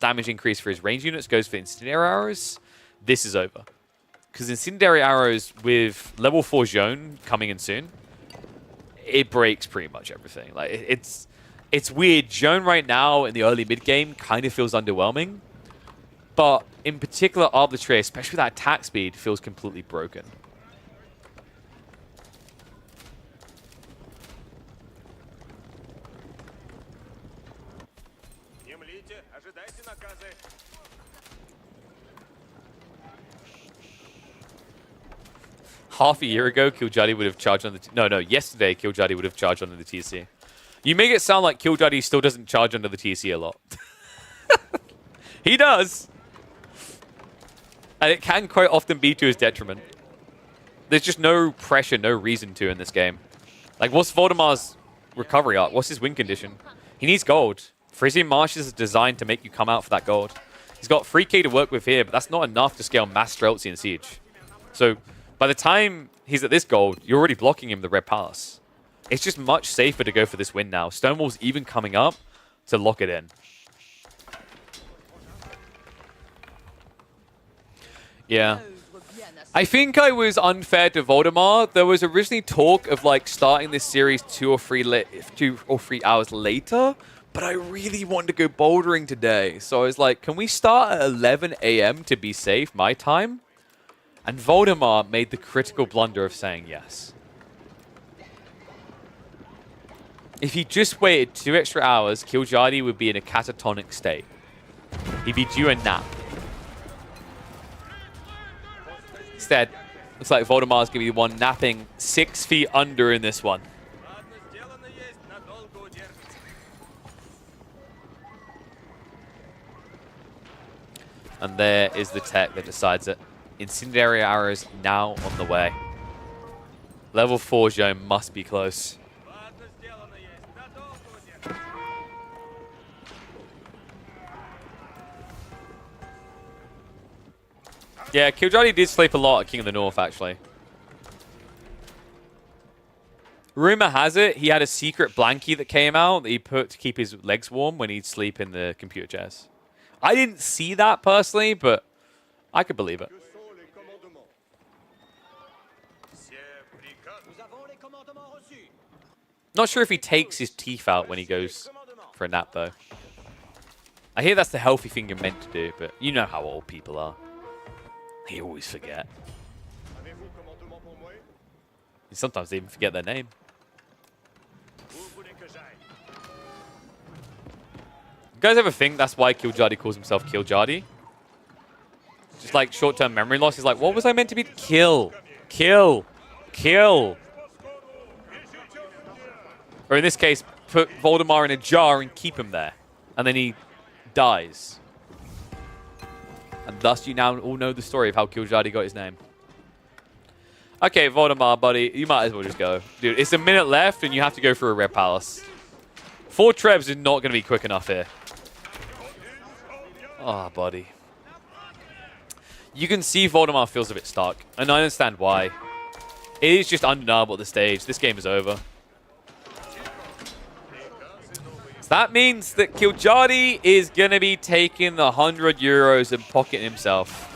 damage increase for his range units, goes for incendiary arrows, this is over. Because incendiary arrows with level 4 zone coming in soon, it breaks pretty much everything. Like it's weird. Zone right now in the early mid game kind of feels underwhelming, but in particular Arbitrary, especially with that attack speed, feels completely broken. Half a year ago, Killjoy would have charged on the... No, yesterday, Killjoy would have charged under the TC. You make it sound like Killjoy still doesn't charge under the TC a lot. He does. And it can quite often be to his detriment. There's just no pressure, no reason to in this game. Like, what's Voldemar's recovery arc? What's his win condition? He needs gold. Frisian Marshes is designed to make you come out for that gold. He's got 3k to work with here, but that's not enough to scale Master Streltsy and Siege. So... by the time he's at this gold, you're already blocking him the Red Palace. It's just much safer to go for this win now. Stonewall's even coming up to lock it in. Yeah. I think I was unfair to Voldemar. There was originally talk of like starting this series 2 or 3 hours later, but I really wanted to go bouldering today. So I was like, can we start at 11 a.m. to be safe, my time? And Voldemar made the critical blunder of saying yes. If he just waited 2 extra hours, Killjoy would be in a catatonic state. He'd be due a nap. Instead, looks like Voldemar's going to be the one napping 6 feet under in this one. And there is the tech that decides it. Incendiary arrows now on the way. Level 4 zone must be close. Yeah, Killjoy did sleep a lot at King of the North, actually. Rumor has it he had a secret blankie that came out that he put to keep his legs warm when he'd sleep in the computer chairs. I didn't see that personally, but I could believe it. Not sure if he takes his teeth out when he goes for a nap, though. I hear that's the healthy thing you're meant to do, but you know how old people are. They always forget. And sometimes they even forget their name. You guys ever think that's why Killjoy calls himself Killjoy? Just like short-term memory loss. He's like, what was I meant to be? Kill. Kill. Kill. Or in this case, put Voldemar in a jar and keep him there. And then he dies. And thus you now all know the story of how Killjoy got his name. Okay, Voldemar, buddy, you might as well just go. Dude, it's a minute left and you have to go through a Red Palace. 4 Trebs is not going to be quick enough here. Oh, buddy. You can see Voldemar feels a bit stuck. And I understand why. It is just undeniable at this stage. This game is over. So that means that Killjoy is going to be taking the 100 euros and pocketing himself.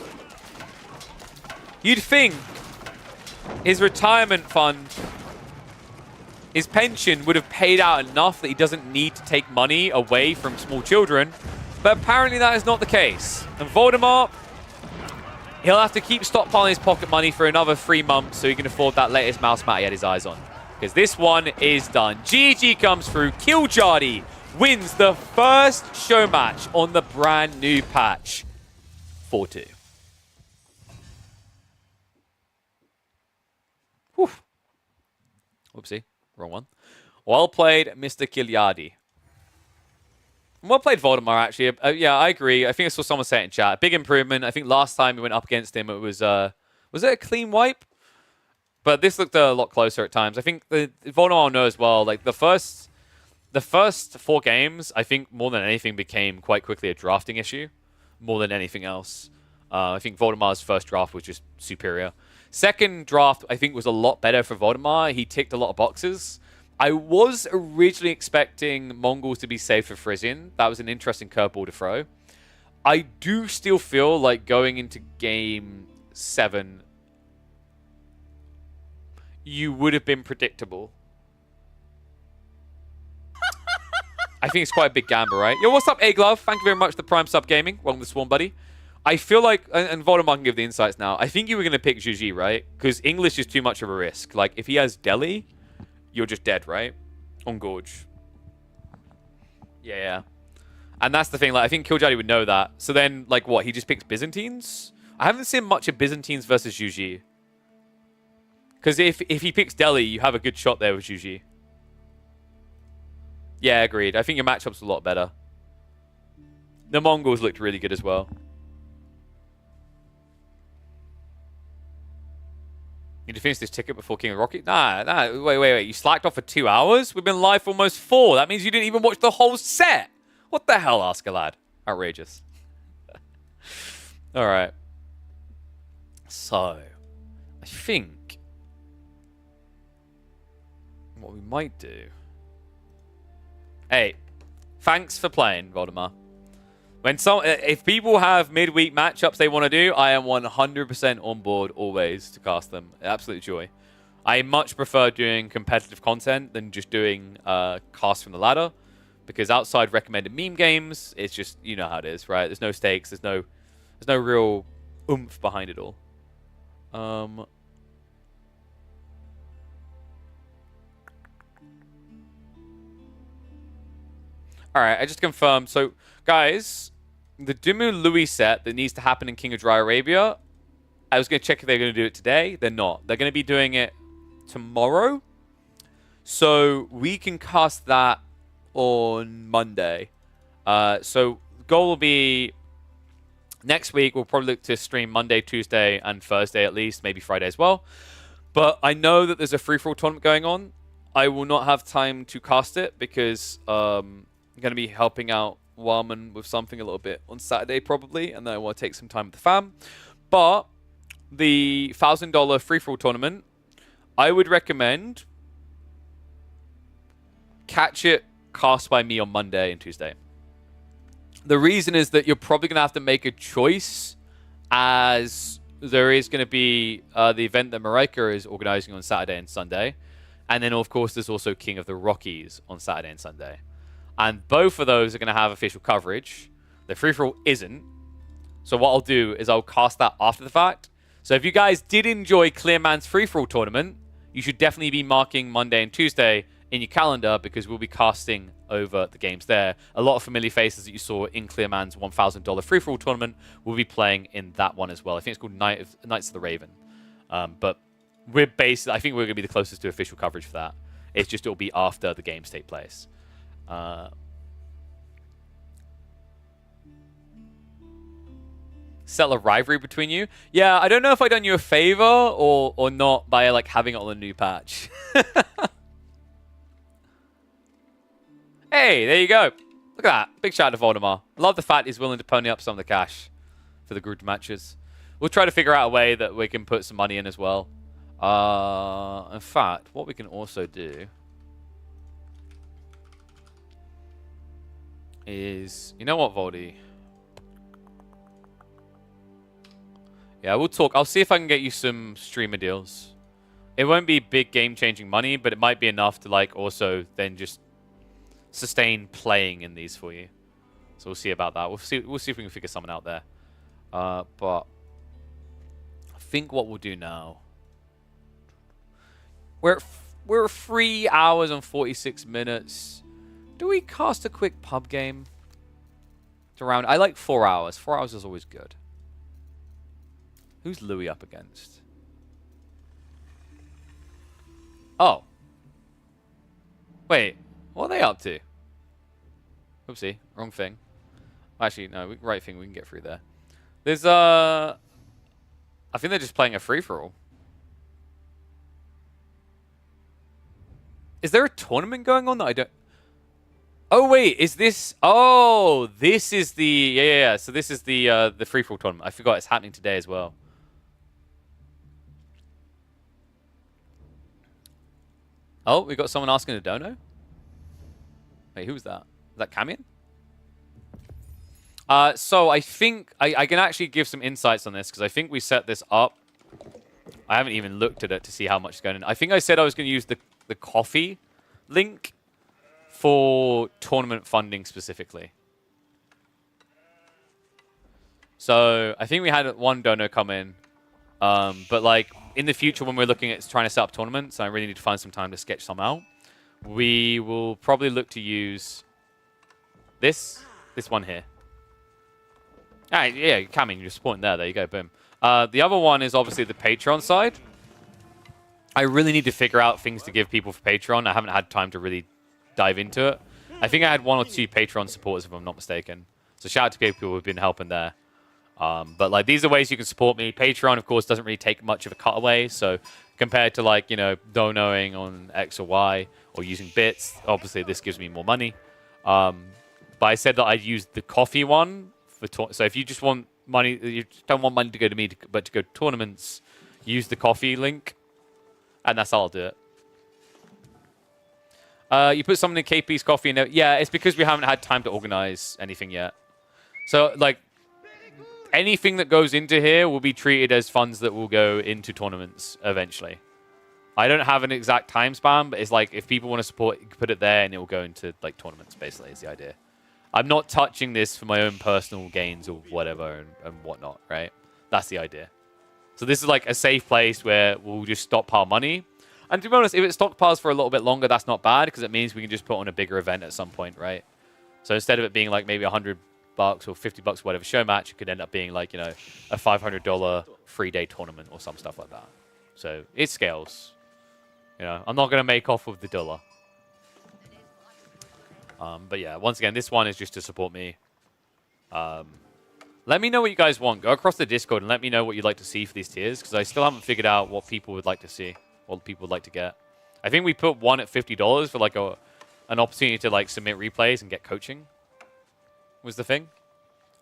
You'd think his retirement fund, his pension would have paid out enough that he doesn't need to take money away from small children. But apparently that is not the case. And Voldemort, he'll have to keep stockpiling his pocket money for another 3 months so he can afford that latest mouse mat he had his eyes on. Because this one is done. GG comes through. Killjardy wins the first show match on the brand new patch. 4-2. Whew. Whoopsie. Wrong one. Well played, Mr. Killjardy. Well played, Voldemort, actually. Yeah, I agree. I think I saw someone say it in chat. Big improvement. I think last time we went up against him, it was it a clean wipe? But this looked a lot closer at times. I think the Voldemort knows as well. Like the first 4 games, I think more than anything became quite quickly a drafting issue, more than anything else. I think Voldemort's first draft was just superior. Second draft, I think, was a lot better for Voldemort. He ticked a lot of boxes. I was originally expecting Mongols to be safe for Frisian. That was an interesting curveball to throw. I do still feel like going into game 7, you would have been predictable. I think it's quite a big gamble, right? Yo, what's up, A-Glove? Thank you very much for the Prime Sub Gaming. Welcome to Swarm, buddy. I feel like, and Voldemort can give the insights now, I think you were going to pick Juji, right? Because English is too much of a risk. Like, if he has Delhi, you're just dead, right? On Gorge. Yeah. And that's the thing, like, I think Killjardy would know that. So then, like, what? He just picks Byzantines? I haven't seen much of Byzantines versus Juji. Because if he picks Delhi, you have a good shot there with Juji. Yeah, agreed. I think your matchup's a lot better. The Mongols looked really good as well. Need to finish this ticket before King of Rocket? Nah, wait. You slacked off for 2 hours? We've been live for almost 4. That means you didn't even watch the whole set. What the hell, Askalad? Outrageous. All right. So, I think what we might do... Hey, thanks for playing, Voldemort. If people have midweek matchups they want to do, I am 100% on board always to cast them. Absolute joy. I much prefer doing competitive content than just doing cast from the ladder, because outside recommended meme games, it's just, you know how it is, right? There's no stakes. There's no real oomph behind it all. All right, I just confirmed. So, guys, the Dumu Louis set that needs to happen in King of Dry Arabia, I was going to check if they're going to do it today. They're not. They're going to be doing it tomorrow. So, we can cast that on Monday. So, goal will be next week. We'll probably look to stream Monday, Tuesday, and Thursday at least. Maybe Friday as well. But I know that there's a free-for-all tournament going on. I will not have time to cast it because... I'm going to be helping out Warman with something a little bit on Saturday probably, and then I want to take some time with the fam. But the $1,000 free-for-all tournament, I would recommend catch it cast by me on Monday and Tuesday. The reason is that you're probably going to have to make a choice, as there is going to be the event that Marika is organizing on Saturday and Sunday. And then, of course, there's also King of the Rockies on Saturday and Sunday. And both of those are going to have official coverage. The free-for-all isn't. So what I'll do is I'll cast that after the fact. So if you guys did enjoy Clearman's free-for-all tournament, you should definitely be marking Monday and Tuesday in your calendar, because we'll be casting over the games there. A lot of familiar faces that you saw in Clearman's $1,000 free-for-all tournament will be playing in that one as well. I think it's called Knights of the Raven. But I think we're going to be the closest to official coverage for that. It's just it'll be after the games take place. Settle a rivalry between you. Yeah, I don't know if I done you a favor or not by like having it on the new patch. Hey, there you go. Look at that. Big shout out to Voldemort. Love the fact he's willing to pony up some of the cash for the group matches. We'll try to figure out a way that we can put some money in as well. In fact, what we can also do is, you know what, Voldy? Yeah, we'll talk. I'll see if I can get you some streamer deals. It won't be big game-changing money, but it might be enough to like also then just sustain playing in these for you. So we'll see about that. We'll see if we can figure something out there. But I think what we'll do now. We're 3 hours and 46 minutes. Do we cast a quick pub game? To round. I like 4 hours. 4 hours is always good. Who's Louis up against? Oh. Wait. What are they up to? Oopsie. Wrong thing. Actually, no. Right thing. We can get through there. There's, I think they're just playing a free-for-all. Is there a tournament going on that I don't... Oh, wait. Is this... Oh, this is the... Yeah. So this is the free-for-all tournament. I forgot it's happening today as well. Oh, we got someone asking a dono? Wait, who's that? Is that Camion? So I think I can actually give some insights on this because I think we set this up. I haven't even looked at it to see how much is going in. I think I said I was going to use the coffee link for tournament funding specifically. So I think we had one dono come in. But like in the future when we're looking at trying to set up tournaments, I really need to find some time to sketch some out. We will probably look to use this one here. Ah, yeah, Camming, you're supporting there. There you go, boom. The other one is obviously the Patreon side. I really need to figure out things to give people for Patreon. I haven't had time to really dive into it. I think I had 1 or 2 Patreon supporters, if I'm not mistaken. So shout out to people who have been helping there. But like these are ways you can support me. Patreon, of course, doesn't really take much of a cutaway. So compared to like, you know, donoing on X or Y or using bits, obviously this gives me more money. But I said that I'd use the coffee one for so if you just want money, you don't want money to go to me, but to go to tournaments, use the coffee link, and that's how I'll do it. You put something in KP's coffee, and yeah, it's because we haven't had time to organize anything yet. So like. Anything that goes into here will be treated as funds that will go into tournaments eventually. I don't have an exact time span, but it's like if people want to support, you can put it there and it will go into like tournaments, basically, is the idea. I'm not touching this for my own personal gains or whatever and whatnot, right? That's the idea. So this is like a safe place where we'll just stockpile money. And to be honest, if it stockpiles for a little bit longer, that's not bad because it means we can just put on a bigger event at some point, right? So instead of it being like maybe $100 or $50, whatever show match, it could end up being like, you know, a $500 3-day tournament or some stuff like that. So it scales. You know, I'm not going to make off with the dollar. But yeah, once again, this one is just to support me. Let me know what you guys want. Go across the Discord and let me know what you'd like to see for these tiers, because I still haven't figured out what people would like to see, what people would like to get. I think we put one at $50 for like an opportunity to like submit replays and get coaching was the thing.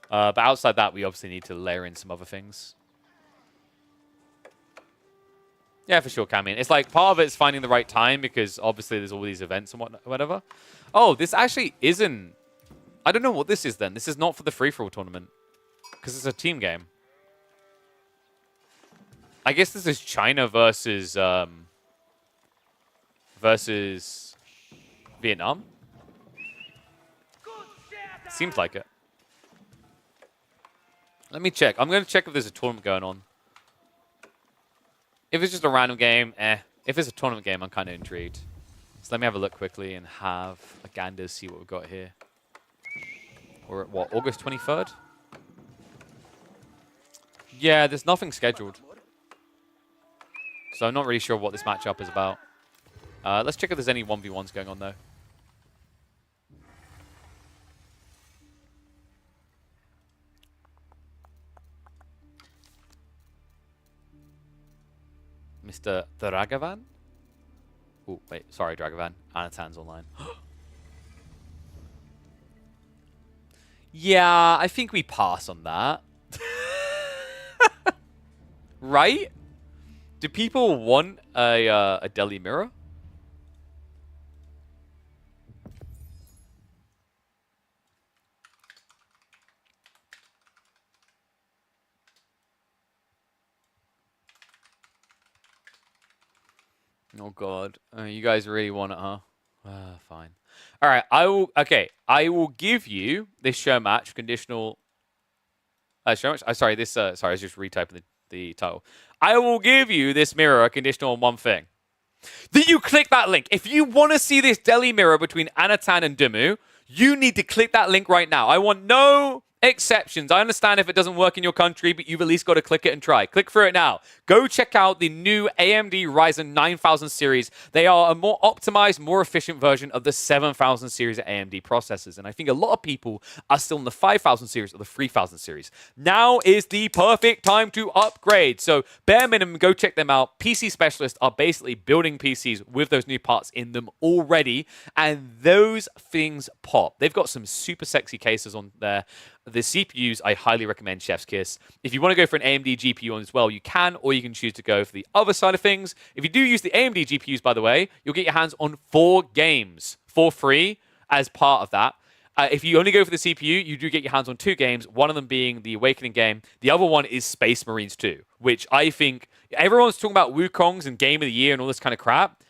But outside that, we obviously need to layer in some other things. Yeah, for sure, Camion. It's like part of it's finding the right time because obviously there's all these events and whatever. Oh, this actually isn't... I don't know what this is then. This is not for the free-for-all tournament because it's a team game. I guess this is China versus Vietnam. Seems like it. Let me check. I'm going to check if there's a tournament going on. If it's just a random game, eh. If it's a tournament game, I'm kind of intrigued. So let me have a look quickly and have a gander, see what we've got here. We're at what, August 23rd? Yeah, there's nothing scheduled. So I'm not really sure what this matchup is about. Let's check if there's any 1v1s going on, though. Mr. Dragavan? Oh, wait. Sorry, Dragavan. Anatan's online. Yeah, I think we pass on that. Right? Do people want a Delhi mirror? Oh god, you guys really want it, huh? Fine. All right, I will. Okay, I will give you this show match conditional. Show match. Sorry, this. Sorry, I was just retyping the title. I will give you this mirror conditional on one thing. That you click that link. If you want to see this deli mirror between Anatan and Dumu, you need to click that link right now. I want no exceptions. I understand if it doesn't work in your country, but you've at least got to click it and try. Click for it now. Go check out the new AMD Ryzen 9000 series. They are a more optimized, more efficient version of the 7000 series of AMD processors. And I think a lot of people are still in the 5000 series or the 3000 series. Now is the perfect time to upgrade. So bare minimum, go check them out. PC specialists are basically building PCs with those new parts in them already. And those things pop. They've got some super sexy cases on there. The CPUs, I highly recommend Chef's Kiss. If you want to go for an AMD GPU on as well, you can, or you can choose to go for the other side of things. If you do use the AMD GPUs, by the way, you'll get your hands on 4 games for free as part of that. If you only go for the CPU, you do get your hands on 2 games, one of them being the Awakening game. The other one is Space Marines 2, which I think everyone's talking about Wukongs and Game of the Year and all this kind of crap.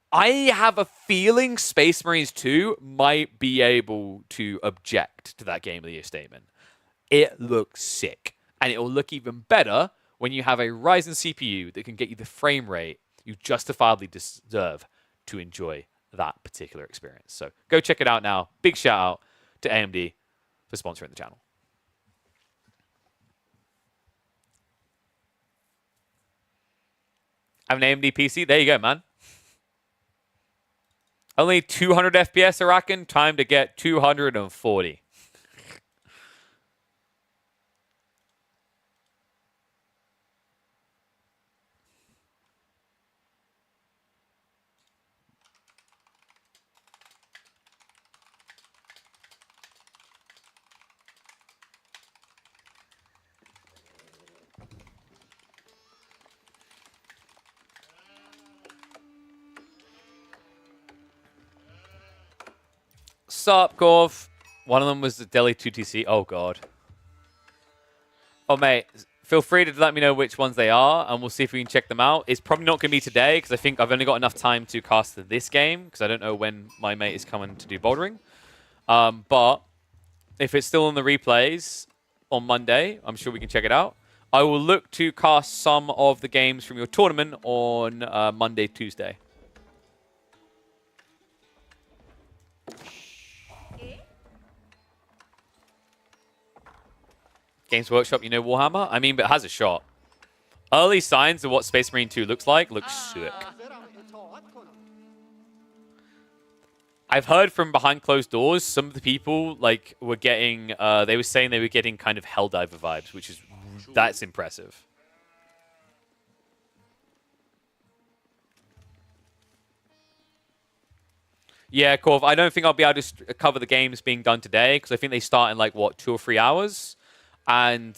I have a feeling Space Marines 2 might be able to object to that Game of the Year statement. It looks sick. And it will look even better when you have a Ryzen CPU that can get you the frame rate you justifiably deserve to enjoy that particular experience. So go check it out now. Big shout out to AMD for sponsoring the channel. Have an AMD PC? There you go, man. Only 200 FPS, I reckon. Time to get 240. Sup, Gorv? One of them was the Delhi 2TC. Oh, God. Oh, mate. Feel free to let me know which ones they are, and we'll see if we can check them out. It's probably not going to be today, because I think I've only got enough time to cast this game, because I don't know when my mate is coming to do bouldering. But if it's still on the replays on Monday, I'm sure we can check it out. I will look to cast some of the games from your tournament on Monday, Tuesday. Games Workshop, you know Warhammer? I mean, but it has a shot. Early signs of what Space Marine 2 looks like. Looks sick. I've heard from behind closed doors, some of the people like were getting, they were saying they were getting kind of Helldiver vibes, which is, that's impressive. Yeah, Corv, I don't think I'll be able to cover the games being done today, because I think they start in like, what, 2 or 3 hours? And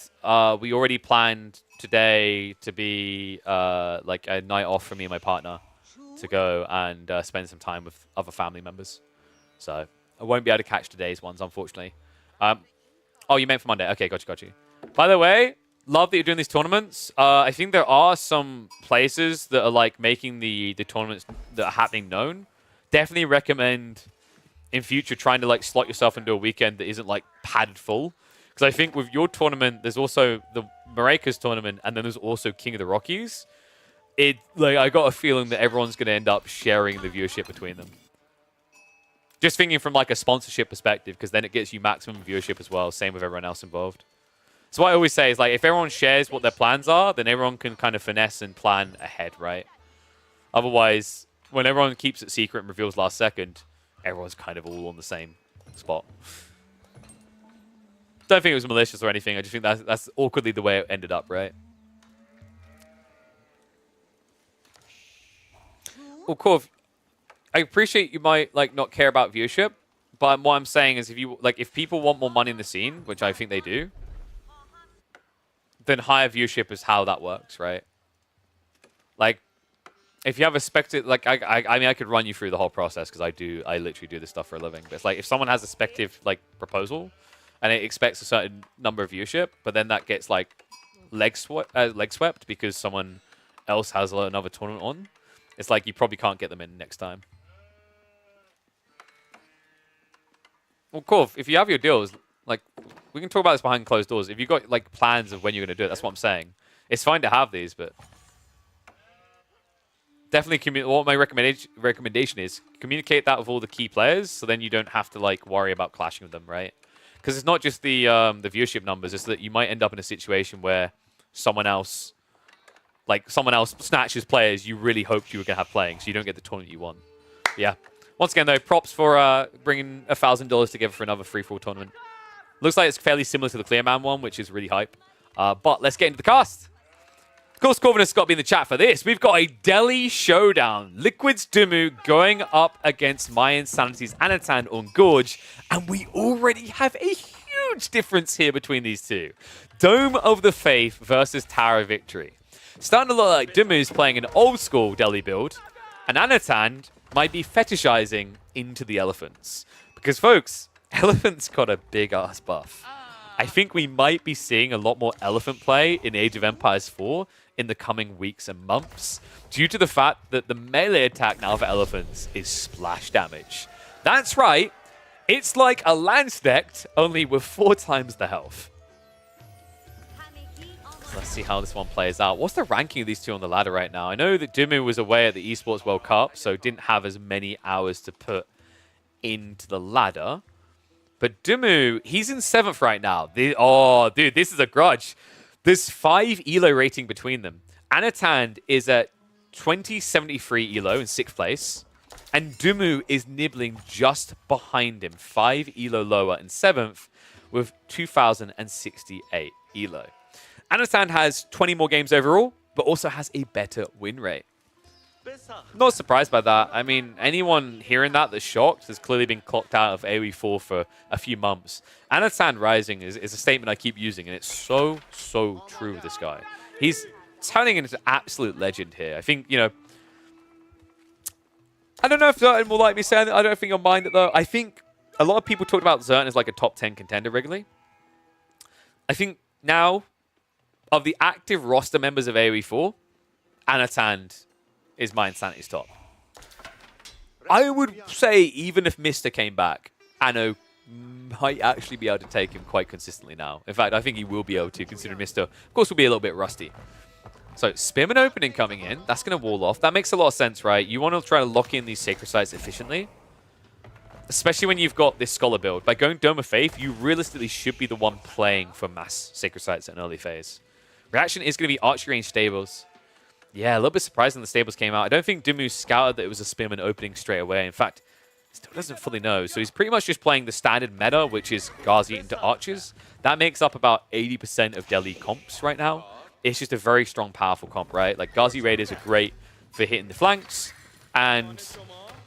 we already planned today to be like a night off for me and my partner to go and spend some time with other family members. So I won't be able to catch today's ones, unfortunately. Oh, you meant for Monday. Okay, got you. By the way, love that you're doing these tournaments. I think there are some places that are like making the tournaments that are happening known. Definitely recommend in future trying to like slot yourself into a weekend that isn't like padded full. Because I think with your tournament, there's also the Maracas tournament, and then there's also King of the Rockies. I got a feeling that everyone's going to end up sharing the viewership between them. Just thinking from like a sponsorship perspective, because then it gets you maximum viewership as well. Same with everyone else involved. So what I always say is like, if everyone shares what their plans are, then everyone can kind of finesse and plan ahead, right? Otherwise, when everyone keeps it secret and reveals last second, everyone's kind of all on the same spot. Don't think it was malicious or anything. I just think that's awkwardly the way it ended up, right? Well, Corv, I appreciate you might like not care about viewership, but what I'm saying is if people want more money in the scene, which I think they do, then higher viewership is how that works, right? Like, if you have a speculative, I mean, I could run you through the whole process because I literally do this stuff for a living. But it's like if someone has a speculative proposal, and it expects a certain number of viewership, but then that gets leg swept because someone else has another tournament on. it's like you probably can't get them in next time. Well, cool. If you have your deals, like, we can talk about this behind closed doors. If you've got, like, plans of when you're going to do it, that's what I'm saying. It's fine to have these, but definitely what my recommendation is, communicate that with all the key players, so then you don't have to, like, worry about clashing with them, right? Because it's not just the viewership numbers, it's that you might end up in a situation where someone else snatches players you really hoped you were going to have playing, so you don't get the tournament you want. But yeah. Once again, though, props for bringing $1,000 together for another free-for-all tournament. Looks like it's fairly similar to the Clearman one, which is really hype. But let's get into the cast. Of course, Corvin has got to be in the chat for this. We've got a Delhi showdown. Liquid's Dumu going up against My Insanity's Anatan on Gorge. And we already have a huge difference here between these two. Dome of the Faith versus Tower of Victory. Starting to look like Dumu's playing an old-school Delhi build. And Anatan might be fetishizing into the elephants. Because, folks, elephants got a big-ass buff. I think we might be seeing a lot more elephant play in Age of Empires 4 in the coming weeks and months, due to the fact that the melee attack now for elephants is splash damage. That's right, it's like a Lance decked, only with 4 times the health. Let's see how this one plays out. What's the ranking of these two on the ladder right now? I know that Dumu was away at the Esports World Cup, so didn't have as many hours to put into the ladder. But Dumu, he's in 7th right now. Oh, dude, this is a grudge. There's 5 ELO rating between them. Anatan is at 2073 ELO in 6th place. And Dumu is nibbling just behind him. 5 ELO lower in 7th with 2068 ELO. Anatan has 20 more games overall, but also has a better win rate. Not surprised by that. I mean, anyone hearing that that's shocked has clearly been clocked out of AoE 4 for a few months. Anatan Rising is a statement I keep using, and it's so true with this guy. He's turning into an absolute legend here. I think, you know, I don't know if Zertan will like me saying it. I don't think you'll mind it, though. I think a lot of people talk about Zertan as like a top 10 contender regularly. I think now, of the active roster members of AoE 4, Anatan is My Insanity's top. I would say even if Mr. came back, Anno might actually be able to take him quite consistently now. In fact, I think he will be able to, considering Mr. of course will be a little bit rusty. So Spearman opening coming in, that's going to wall off. That makes a lot of sense, right? You want to try to lock in these sacred sites efficiently, especially when you've got this Scholar build. By going Dome of Faith, you realistically should be the one playing for mass sacred sites at an early phase. Reaction is going to be archery range stables. Yeah, a little bit surprised when the stables came out. I don't think Dumu scouted that it was a Spearman opening straight away. In fact, still doesn't fully know. So he's pretty much just playing the standard meta, which is Ghazi into archers. That makes up about 80% of Delhi comps right now. It's just a very strong, powerful comp, right? Like, Ghazi Raiders are great for hitting the flanks. And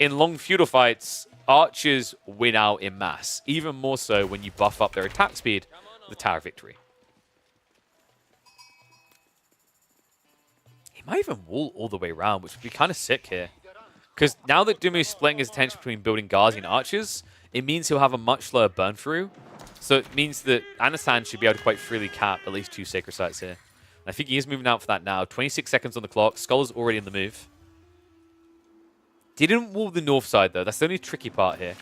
in long feudal fights, archers win out in mass. Even more so when you buff up their attack speed with the Tower of Victory. He might even wall all the way around, which would be kind of sick here. Because now that Dumu is splitting his attention between building Ghazi and archers, it means he'll have a much slower burn through. So it means that Anatan should be able to quite freely cap at least 2 sacred sites here. And I think he is moving out for that now. 26 seconds on the clock. Scholar's already in the move. Didn't wall the north side, though. That's the only tricky part here.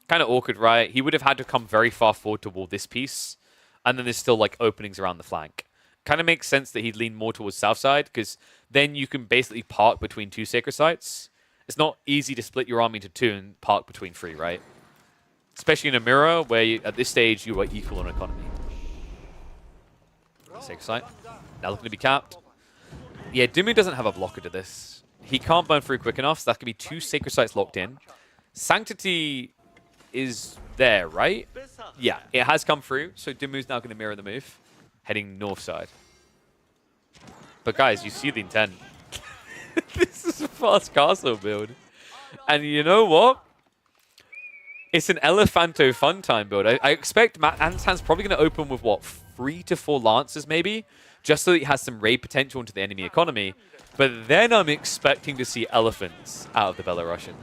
Kind of awkward, right? He would have had to come very far forward to wall this piece. And then there's still, like, openings around the flank. Kind of makes sense that he'd lean more towards south side, because then you can basically park between 2 sacred sites. It's not easy to split your army into 2 and park between 3, right? Especially in a mirror, where you, at this stage, you are equal on economy. Sacred site. Now looking to be capped. Yeah, Dumu doesn't have a blocker to this. He can't burn through quick enough, so that could be 2 sacred sites locked in. Sanctity is there, right? Yeah, it has come through, so Dumu's now going to mirror the move, heading north side. But guys, you see the intent. This is a fast castle build. And you know what? It's an Elephanto fun time build. I expect Antan's probably going to open with, what, 3 to 4 Lancers maybe? Just so that he has some raid potential into the enemy economy. But then I'm expecting to see elephants out of the Belarusian.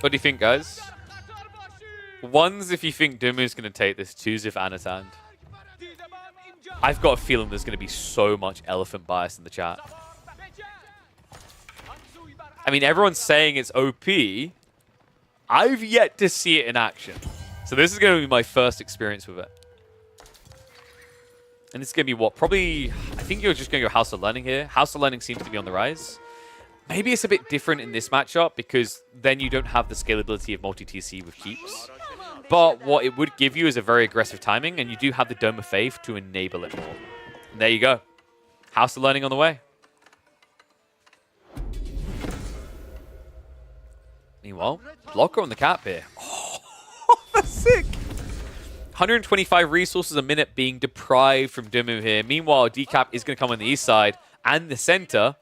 What do you think, guys? One's if you think Dumu's going to take this. Two's if Anatan. I've got a feeling there's going to be so much elephant bias in the chat. I mean, everyone's saying it's OP. I've yet to see it in action. So this is going to be my first experience with it. And it's going to be what? Probably, I think you're just going to go House of Learning here. House of Learning seems to be on the rise. Maybe it's a bit different in this matchup because then you don't have the scalability of multi-TC with keeps. But what it would give you is a very aggressive timing, and you do have the Dome of Faith to enable it more. And there you go. House of Learning on the way. Meanwhile, blocker on the cap here. Oh, that's sick. 125 resources a minute being deprived from Dumu here. Meanwhile, Decap is going to come on the east side and the center.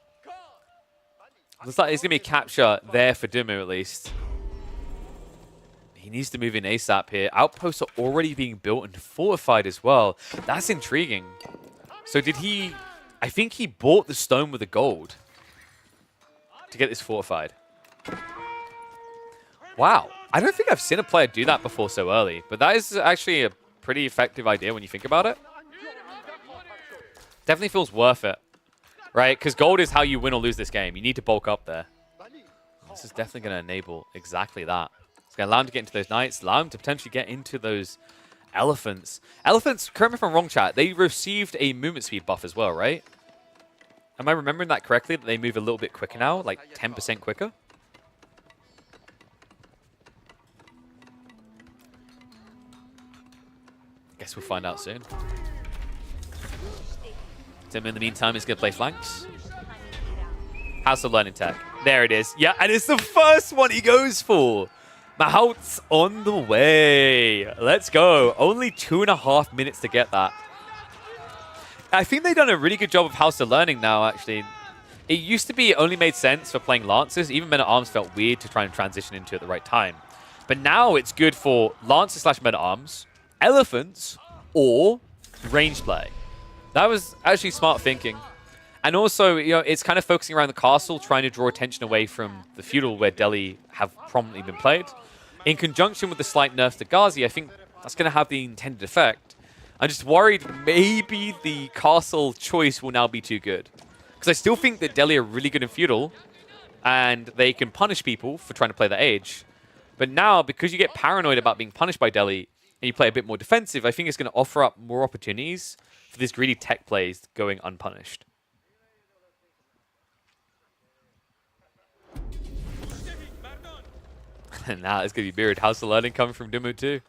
Looks like there's going to be a capture there for Dumu at least. He needs to move in ASAP here. Outposts are already being built and fortified as well. That's intriguing. So did he... I think he bought the stone with the gold to get this fortified. Wow. I don't think I've seen a player do that before so early, but that is actually a pretty effective idea when you think about it. Definitely feels worth it, right? Because gold is how you win or lose this game. You need to bulk up there. This is definitely going to enable exactly that. It's going to allow him to get into those knights, allow him to potentially get into those elephants. Elephants, correct me if I'm wrong, chat, they received a movement speed buff as well, right? Am I remembering that correctly, that they move a little bit quicker now, like 10% quicker? Guess we'll find out soon. Tim, in the meantime, is going to play flanks. House of Learning Tech. There it is. Yeah, and it's the first one he goes for. Mahout's on the way. Let's go. Only 2.5 minutes to get that. I think they've done a really good job of House of Learning now, actually. It used to be it only made sense for playing Lancers. Even Men-at-Arms felt weird to try and transition into at the right time. But now it's good for Lancers / Men-at-Arms, Elephants, or range play. That was actually smart thinking. And also, you know, it's kind of focusing around the castle, trying to draw attention away from the feudal where Delhi have prominently been played. In conjunction with the slight nerfs to Ghazi, I think that's going to have the intended effect. I'm just worried maybe the castle choice will now be too good. Because I still think that Delhi are really good in feudal, and they can punish people for trying to play the age. But now, because you get paranoid about being punished by Delhi, and you play a bit more defensive, I think it's going to offer up more opportunities for these greedy tech plays going unpunished. And now it's going to be Beard. House of Learning coming from Dumu too.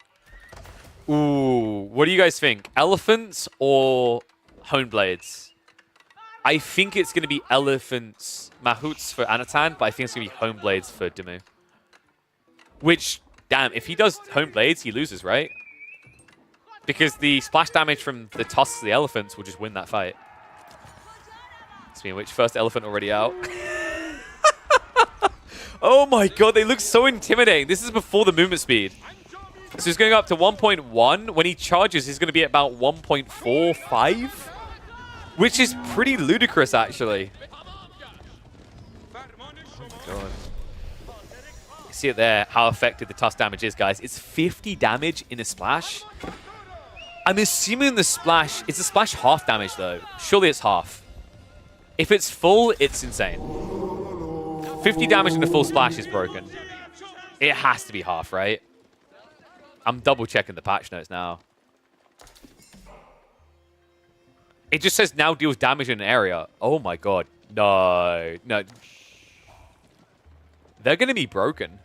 Ooh, what do you guys think? Elephants or Honeblades? I think it's going to be Elephants, Mahouts for Anatan, but I think it's going to be Honeblades for Dumu. Which, damn, if he does Honeblades, he loses, right? Because the splash damage from the tusks of the elephants will just win that fight. Speaking of which, first elephant already out. Oh my god, they look so intimidating. This is before the movement speed. So he's going up to 1.1. When he charges, he's going to be at about 1.45. Which is pretty ludicrous, actually. Oh my god. You see it there, how effective the tusk damage is, guys. It's 50 damage in a splash. I'm assuming the splash... Is the splash half damage, though? Surely it's half. If it's full, it's insane. 50 damage in the full splash is broken. It has to be half, right? I'm double-checking the patch notes now. It just says now deals damage in an area. Oh my god. No. No. They're going to be broken.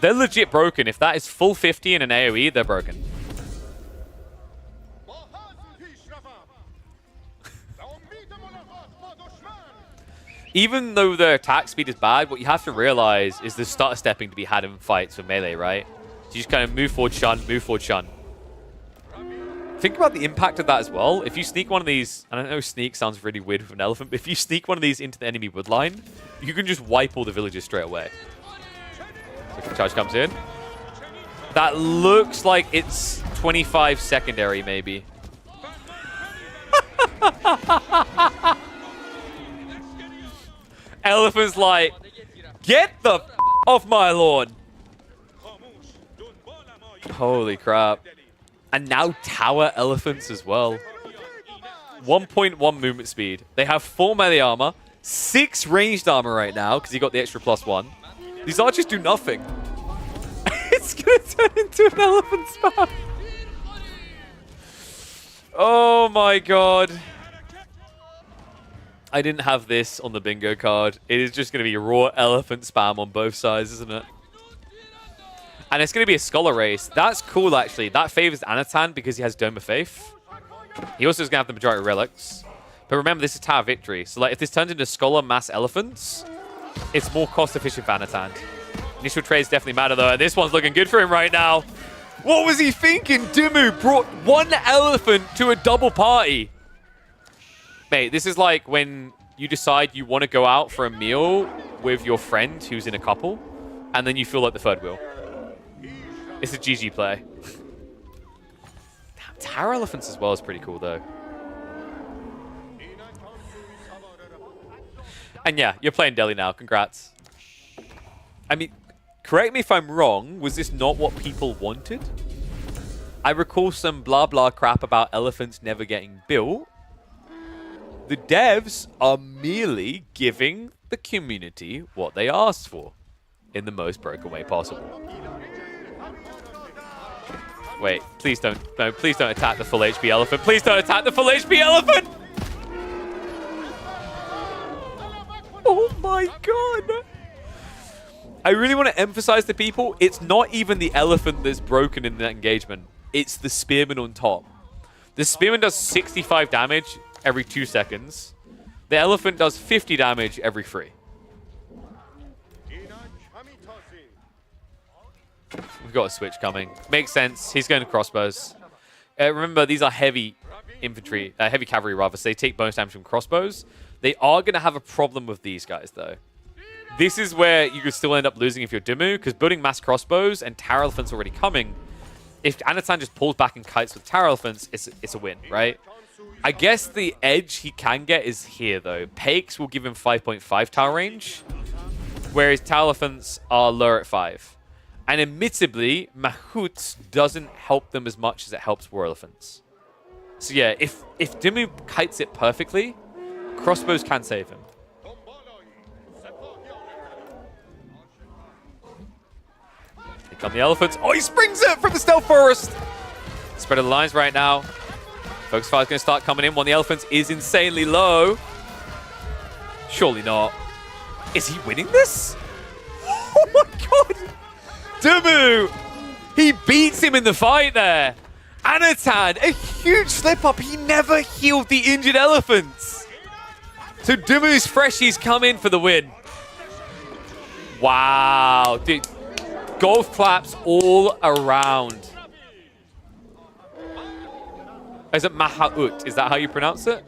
They're legit broken. If that is full 50 in an AoE, they're broken. Even though their attack speed is bad, what you have to realize is there's stutter stepping to be had in fights with melee, right? So you just kind of move forward, shun, move forward, shun. Think about the impact of that as well. If you sneak one of these, I don't know, sneak sounds really weird with an elephant, but if you sneak one of these into the enemy wood line, you can just wipe all the villagers straight away. So charge comes in. That looks like it's 25 secondary, maybe. Elephant's like, Get the off my lawn. Holy crap. And now tower elephants as well. 1.1 movement speed. They have 4 melee armor, 6 ranged armor right now because he got the extra +1. These archers do nothing. It's going to turn into an elephant spam. Oh my god. I didn't have this on the bingo card. It is just going to be raw elephant spam on both sides, isn't it? And it's going to be a scholar race. That's cool, actually. That favors Anatan because he has Dome of Faith. He also is going to have the majority of relics. But remember, this is Tower Victory. So like, if this turns into scholar mass elephants, it's more cost-efficient for Anatan. Initial trades definitely matter, though. And this one's looking good for him right now. What was he thinking? Dumu brought 1 elephant to a double party. Mate, this is like when you decide you want to go out for a meal with your friend who's in a couple, and then you feel like the third wheel. It's a GG play. Damn, tower elephants as well is pretty cool, though. And yeah, you're playing Delhi now. Congrats. I mean, correct me if I'm wrong. Was this not what people wanted? I recall some blah blah crap about elephants never getting built. The devs are merely giving the community what they asked for in the most broken way possible. Wait, please don't. No, please don't attack the full HP elephant. Please don't attack the full HP elephant! Oh my god! I really want to emphasize to people, it's not even the elephant that's broken in that engagement. It's the spearman on top. The spearman does 65 damage every 2 seconds. The elephant does 50 damage every 3. We've got a switch coming. Makes sense. He's going to crossbows. Remember, these are heavy infantry, heavy cavalry rather, so they take bonus damage from crossbows. They are going to have a problem with these guys, though. This is where you could still end up losing if you're Dumu, because building mass crossbows and tower elephants already coming, if Anatan just pulls back and kites with tower elephants, it's a win, right? I guess the edge he can get is here, though. Pakes will give him 5.5 tower range, whereas tower elephants are lower at 5. And admittedly, Mahout doesn't help them as much as it helps war elephants. So yeah, if Dumu kites it perfectly, crossbows can save him. Here come the elephants. Oh, he springs it from the stealth forest! Spread of the lines right now. Focus fire is going to start coming in. One of the elephants is insanely low. Surely not. Is he winning this? Oh my god! Dumu! He beats him in the fight there. Anatan, a huge slip up. He never healed the injured elephants. So Dumu's freshies come in for the win. Wow. Dude, golf claps all around. Is it Mahaut? Is that how you pronounce it?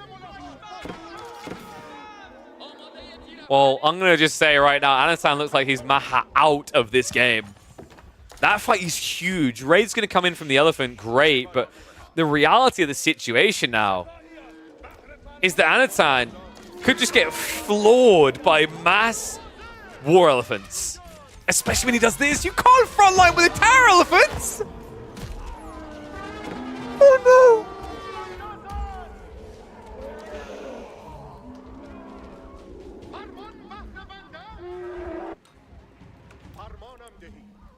Well, I'm going to just say right now, Anatan looks like he's Maha out of this game. That fight is huge. Raid's going to come in from the elephant, great, but the reality of the situation now is that Anatan could just get floored by mass war elephants. Especially when he does this. You can't frontline with the tower elephants! Oh no!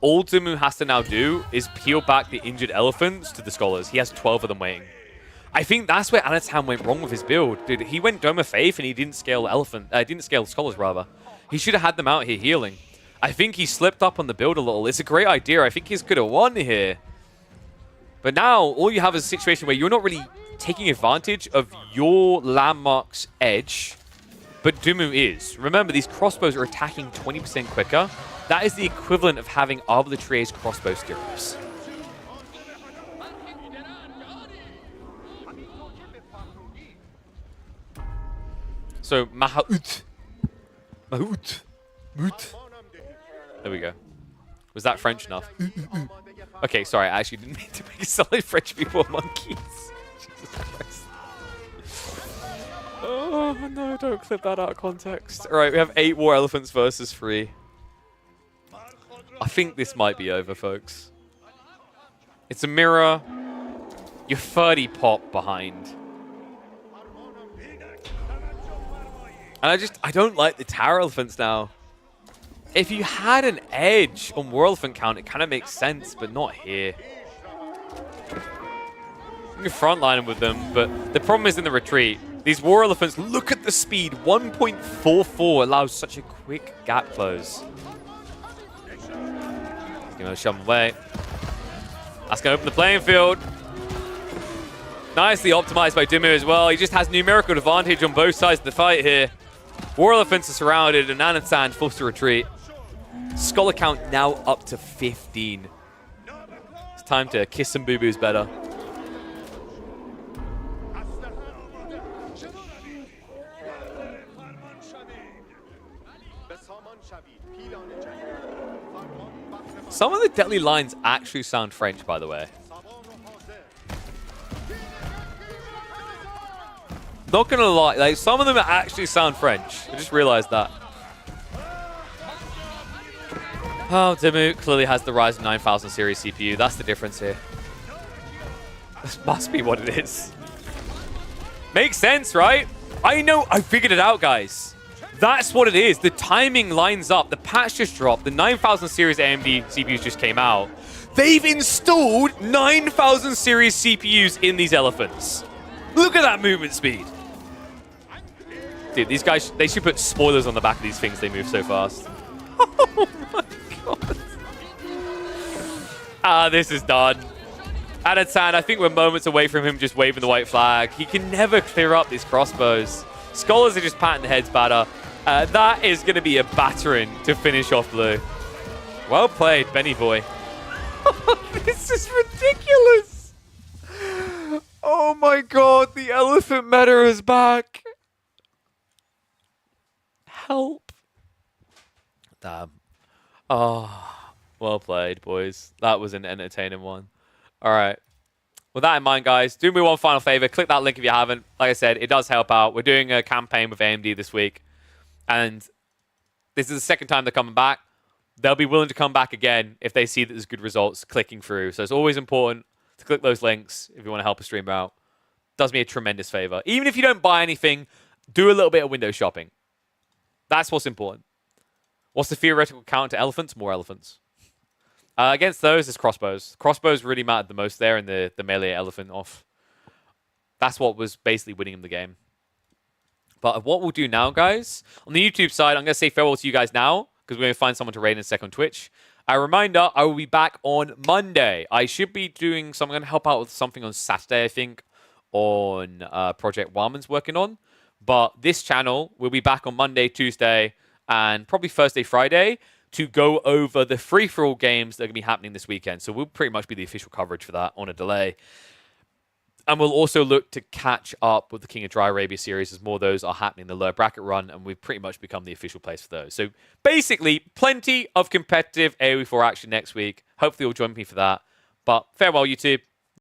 All Dumu has to now do is peel back the injured elephants to the scholars. He has 12 of them waiting. I think that's where Anatan went wrong with his build. Dude, he went Dome of Faith and he didn't scale didn't scale scholars rather. He should have had them out here healing. I think he slipped up on the build a little. It's a great idea. I think he could have won here. But now all you have is a situation where you're not really taking advantage of your landmark's edge, but Dumu is. Remember, these crossbows are attacking 20% quicker. That is the equivalent of having Arbitrary's crossbow stirrups. So, Mahaut. Mahout. Moot. There we go. Was that French enough? Okay, sorry, I actually didn't mean to make solid French people monkeys. Jesus Christ. Oh, no, don't clip that out of context. All right, we have 8 war elephants versus 3. I think this might be over, folks. It's a mirror. You're 30 pop behind. And I don't like the tower elephants now. If you had an edge on war elephant count, it kind of makes sense, but not here. You can frontline them with them, but the problem is in the retreat. These war elephants, look at the speed. 1.44 allows such a quick gap close. Gonna shove them away. That's gonna open the playing field. Nicely optimized by Dimmu as well. He just has numerical advantage on both sides of the fight here. War elephants are surrounded and Anand forced to retreat. Scholar count now up to 15. It's time to kiss some boo-boos better. Some of the deadly lines actually sound French, by the way. Not gonna lie, like some of them actually sound French. I just realized that. Oh, Dimmu clearly has the Ryzen 9000 series CPU. That's the difference here. This must be what it is. Makes sense, right? I know, I figured it out, guys. That's what it is. The timing lines up. The patch just dropped. The 9000 series AMD CPUs just came out. They've installed 9000 series CPUs in these elephants. Look at that movement speed. Dude, these guys, they should put spoilers on the back of these things. They move so fast. Oh my god. Ah, this is done. Anand, I think we're moments away from him just waving the white flag. He can never clear up these crossbows. Scholars are just patting the heads batter. That is going to be a battering to finish off blue. Well played, Benny boy. This is ridiculous. Oh my god, the elephant meta is back. Help. Damn. Oh, well played, boys. That was an entertaining one. All right. With that in mind, guys, do me one final favor. Click that link if you haven't. Like I said, it does help out. We're doing a campaign with AMD this week. And this is the second time they're coming back. They'll be willing to come back again if they see that there's good results clicking through. So it's always important to click those links if you want to help a streamer out. Does me a tremendous favor. Even if you don't buy anything, do a little bit of window shopping. That's what's important. What's the theoretical counter to elephants? More elephants. Against those is crossbows. Crossbows really mattered the most there in the melee elephant off. That's what was basically winning him the game. But what we'll do now, guys, on the YouTube side, I'm going to say farewell to you guys now because we're going to find someone to raid in a sec on Twitch. A reminder, I will be back on Monday. I should be doing I'm going to help out with something on Saturday, I think, on Project Warman's working on. But this channel will be back on Monday, Tuesday, and probably Thursday, Friday to go over the free-for-all games that are going to be happening this weekend. So we'll pretty much be the official coverage for that on a delay. And we'll also look to catch up with the King of Dry Arabia series as more of those are happening in the lower bracket run, and we've pretty much become the official place for those. So basically, plenty of competitive AoE4 action next week. Hopefully you'll join me for that. But farewell, YouTube.